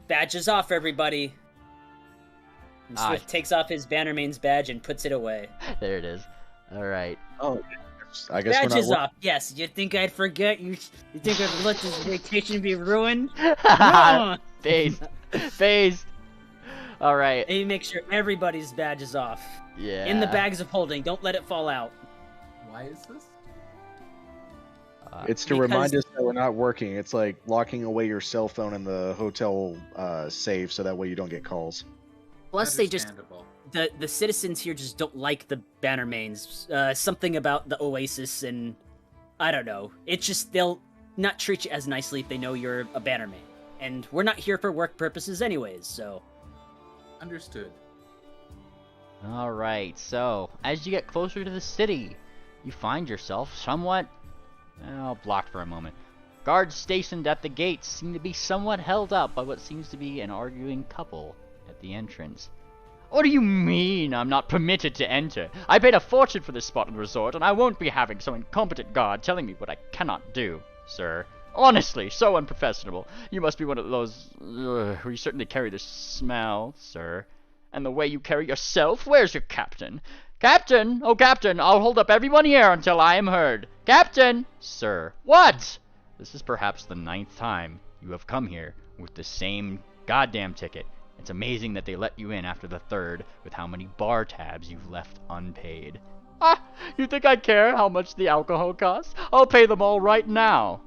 Badges off, everybody. And Swift takes off his Bannermanes badge and puts it away. There it is. All right. Oh, I guess badges we're not... off. Yes. You think I'd forget? You think I'd let this vacation be ruined? No. Phased. All right. And you make sure everybody's badge is off. Yeah. In the bags of holding. Don't let it fall out. Why is this? It's to remind us that we're not working. It's like locking away your cell phone in the hotel safe so that way you don't get calls. Plus, they just the citizens here just don't like the Bannermanes. Something about the Oasis, and I don't know. It's just they'll not treat you as nicely if they know you're a Bannermane, and we're not here for work purposes, anyways. So, understood. All right. So as you get closer to the city, you find yourself somewhat blocked for a moment. Guards stationed at the gates seem to be somewhat held up by what seems to be an arguing couple at the entrance. What do you mean I'm not permitted to enter? I paid a fortune for this spot in the resort, and I won't be having some incompetent guard telling me what I cannot do, sir. Honestly, so unprofessional. You must be one of those... you certainly carry the smell, sir. And the way you carry yourself? Where's your captain? Captain! Oh, Captain! I'll hold up everyone here until I am heard. Captain! Sir. What? This is perhaps the 9th time you have come here with the same goddamn ticket. It's amazing that they let you in after the 3rd with how many bar tabs you've left unpaid. Ah! You think I care how much the alcohol costs? I'll pay them all right now.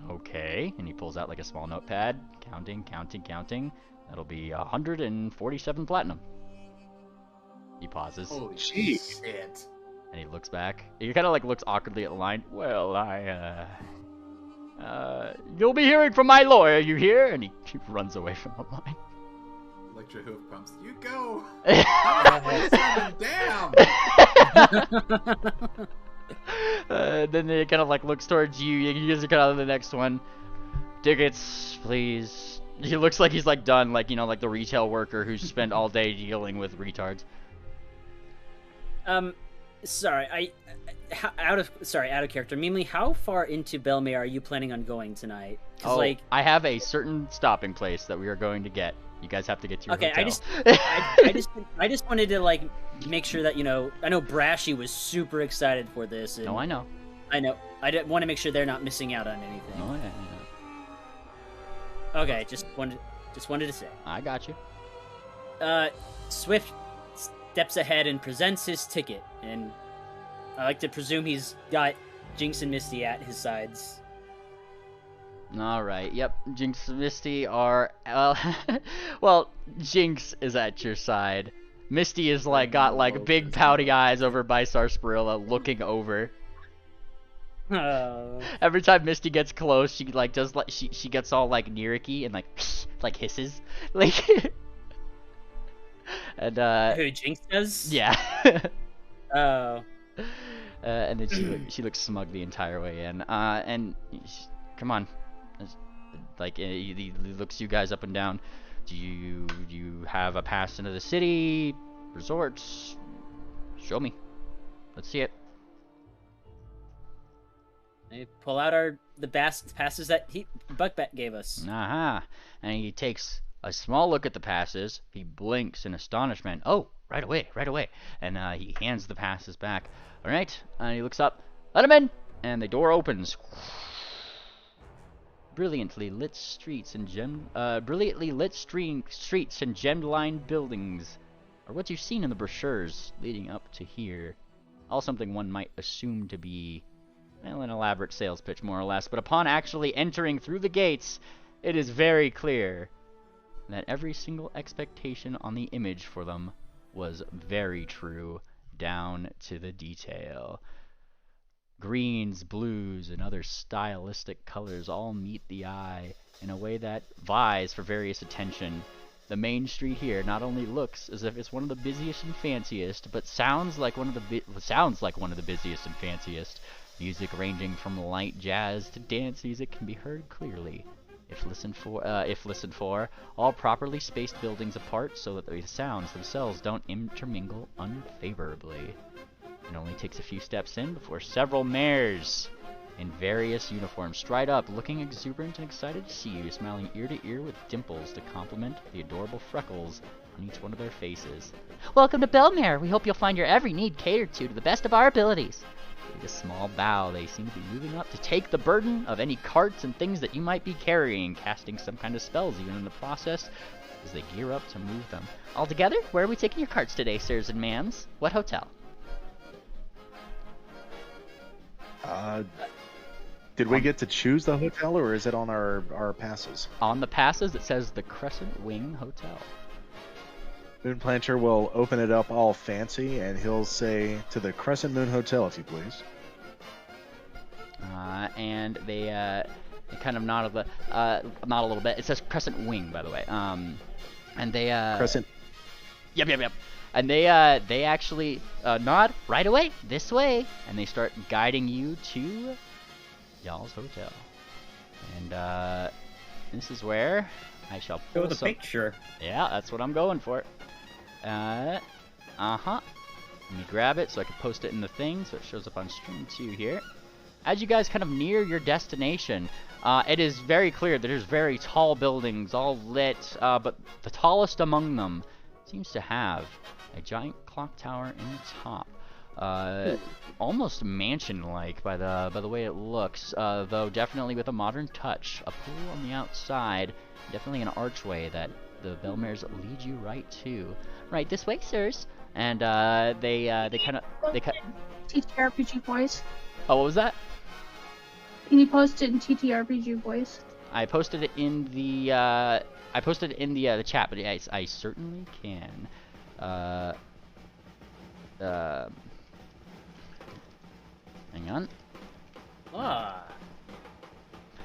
Okay. And he pulls out like a small notepad. Counting. That'll be 147 platinum. He pauses. Holy shit. And he looks back. He kind of like looks awkwardly at the line. Well, you'll be hearing from my lawyer, you hear? And he runs away from the line. Electro Hoof pumps. You go! Damn! Then he kind of like looks towards you. You guys are kind of on the next one. Tickets, please. He looks like he's like done, like like the retail worker who's spent all day dealing with retards. Sorry, out of character. Mimli, how far into Belmay are you planning on going tonight? I have a certain stopping place that we are going to get. You guys have to get to your hotel. I just wanted to like make sure that I know Brashy was super excited for this. And no, I know. I didn't want to make sure they're not missing out on anything. Oh yeah. Okay, just wanted to say. I got you. Swift steps ahead and presents his ticket, and I like to presume he's got Jinx and Misty at his sides. Alright, yep, Jinx and Misty are, well, Jinx is at your side. Misty is like, got like big pouty eyes over by Sarsaparilla looking over. Oh. Every time Misty gets close, she like does like, she gets all like Niriki and like hisses. Like, and who, Jinx does? Yeah. Oh. And then she looks smug the entire way in. And come on, like he looks you guys up and down. Do you have a pass into the city, resorts? Show me. Let's see it. They pull out the passes that Buckbat gave us. Aha! And he takes a small look at the passes. He blinks in astonishment. Oh, right away. And he hands the passes back. All right. And he looks up. Let him in. And the door opens. Brilliantly lit streets and gemmed-lined buildings are what you've seen in the brochures leading up to here. All something one might assume to be, well, an elaborate sales pitch, more or less. But upon actually entering through the gates, it is very clear that every single expectation on the image for them was very true, down to the detail. Greens, blues, and other stylistic colors all meet the eye in a way that vies for various attention. The main street here not only looks as if it's one of the busiest and fanciest, but sounds like one of the busiest and fanciest. Music ranging from light jazz to dance music can be heard clearly. If listened for, all properly spaced buildings apart so that the sounds themselves don't intermingle unfavorably. It only takes a few steps in before several mares in various uniforms stride up, looking exuberant and excited to see you, smiling ear to ear with dimples to complement the adorable freckles on each one of their faces. Welcome to Belmare! We hope you'll find your every need catered to the best of our abilities. With a small bow, they seem to be moving up to take the burden of any carts and things that you might be carrying, casting some kind of spells even in the process as they gear up to move them. Altogether, where are we taking your carts today, sirs and ma'ams? What hotel? Did we get to choose the hotel, or is it on our passes? On the passes, it says the Crescent Wing Hotel. Moonplanter will open it up all fancy, and he'll say, to the Crescent Moon Hotel, if you please. And they kind of nod a little bit. It says Crescent Wing, by the way. And they Crescent. Yep. And they actually nod right away, this way, and they start guiding you to y'all's hotel. And this is where I shall pull Show the picture. Yeah, that's what I'm going for. Let me grab it so I can post it in the thing so it shows up on stream too here. As you guys kind of near your destination, it is very clear that there's very tall buildings all lit, but the tallest among them seems to have a giant clock tower in the top. Almost mansion-like by the way it looks, though definitely with a modern touch. A pool on the outside, definitely an archway that the Belmares lead you right to. Right this way, sirs. And they cut. TTRPG voice. Oh, what was that? Can you post it in TTRPG voice? I posted it in the the chat, but I certainly can. Hang on.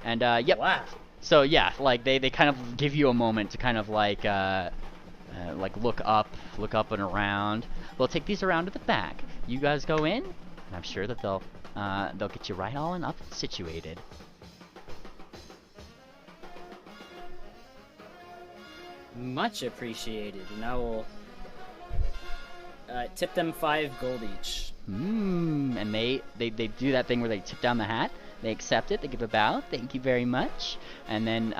And yep. Wow. So yeah, like they kind of give you a moment to kind of like look up and around. We'll take these around to the back. You guys go in, and I'm sure that they'll get you right all and up and situated. Much appreciated, and I will tip them 5 gold each. And they do that thing where they tip down the hat. They accept it. They give a bow. Thank you very much. And then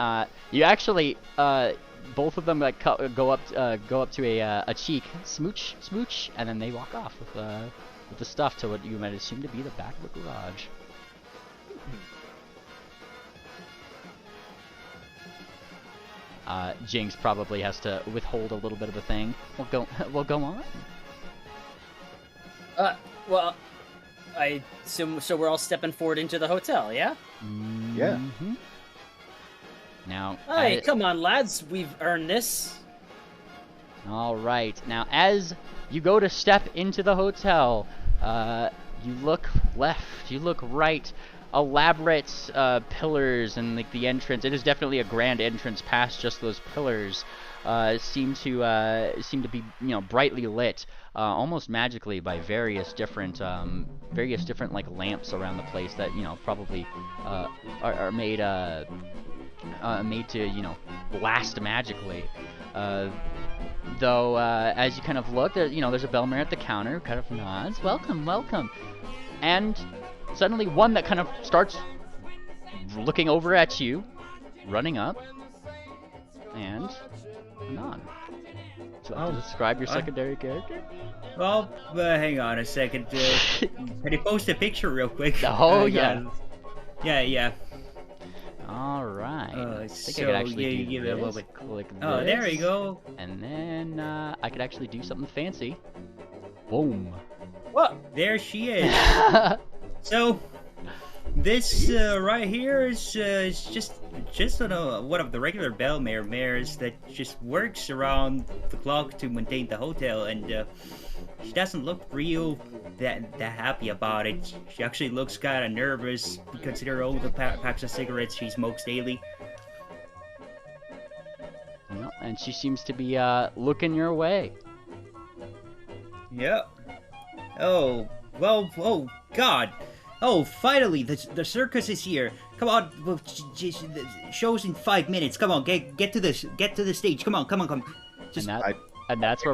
you actually both of them like go up to a cheek, smooch, and then they walk off with the stuff to what you might assume to be the back of the garage. Jinx probably has to withhold a little bit of a thing. We'll go on. Well, I assume so. We're all stepping forward into the hotel, yeah? Yeah. Now, hey, come on, lads. We've earned this. All right. Now, as you go to step into the hotel, you look left, you look right. Elaborate pillars and like the entrance. It is definitely a grand entrance past just those pillars. Seem to be brightly lit, almost magically by various different like lamps around the place that probably are made to blast magically. Though as you kind of look, there's a bellmare at the counter who kind of nods, welcome, and suddenly one that kind of starts looking over at you, running up, and nod. So I'll describe your secondary character. Well, hang on a second. Can you post a picture real quick? Oh, yeah. Yeah. All right. I think so I could actually do give it a little bit. Click this. Oh, there we go. And then I could actually do something fancy. Boom. What? There she is. So, this right here is just one of the regular Bellmare mares that just works around the clock to maintain the hotel, and she doesn't look real that happy about it. She actually looks kind of nervous, considering all the packs of cigarettes she smokes daily. and she seems to be looking your way. Yep. Oh, well, oh, God. Oh, finally, the circus is here. Come on, the show's in 5 minutes. Come on, get to the stage. Come on. Just And that's where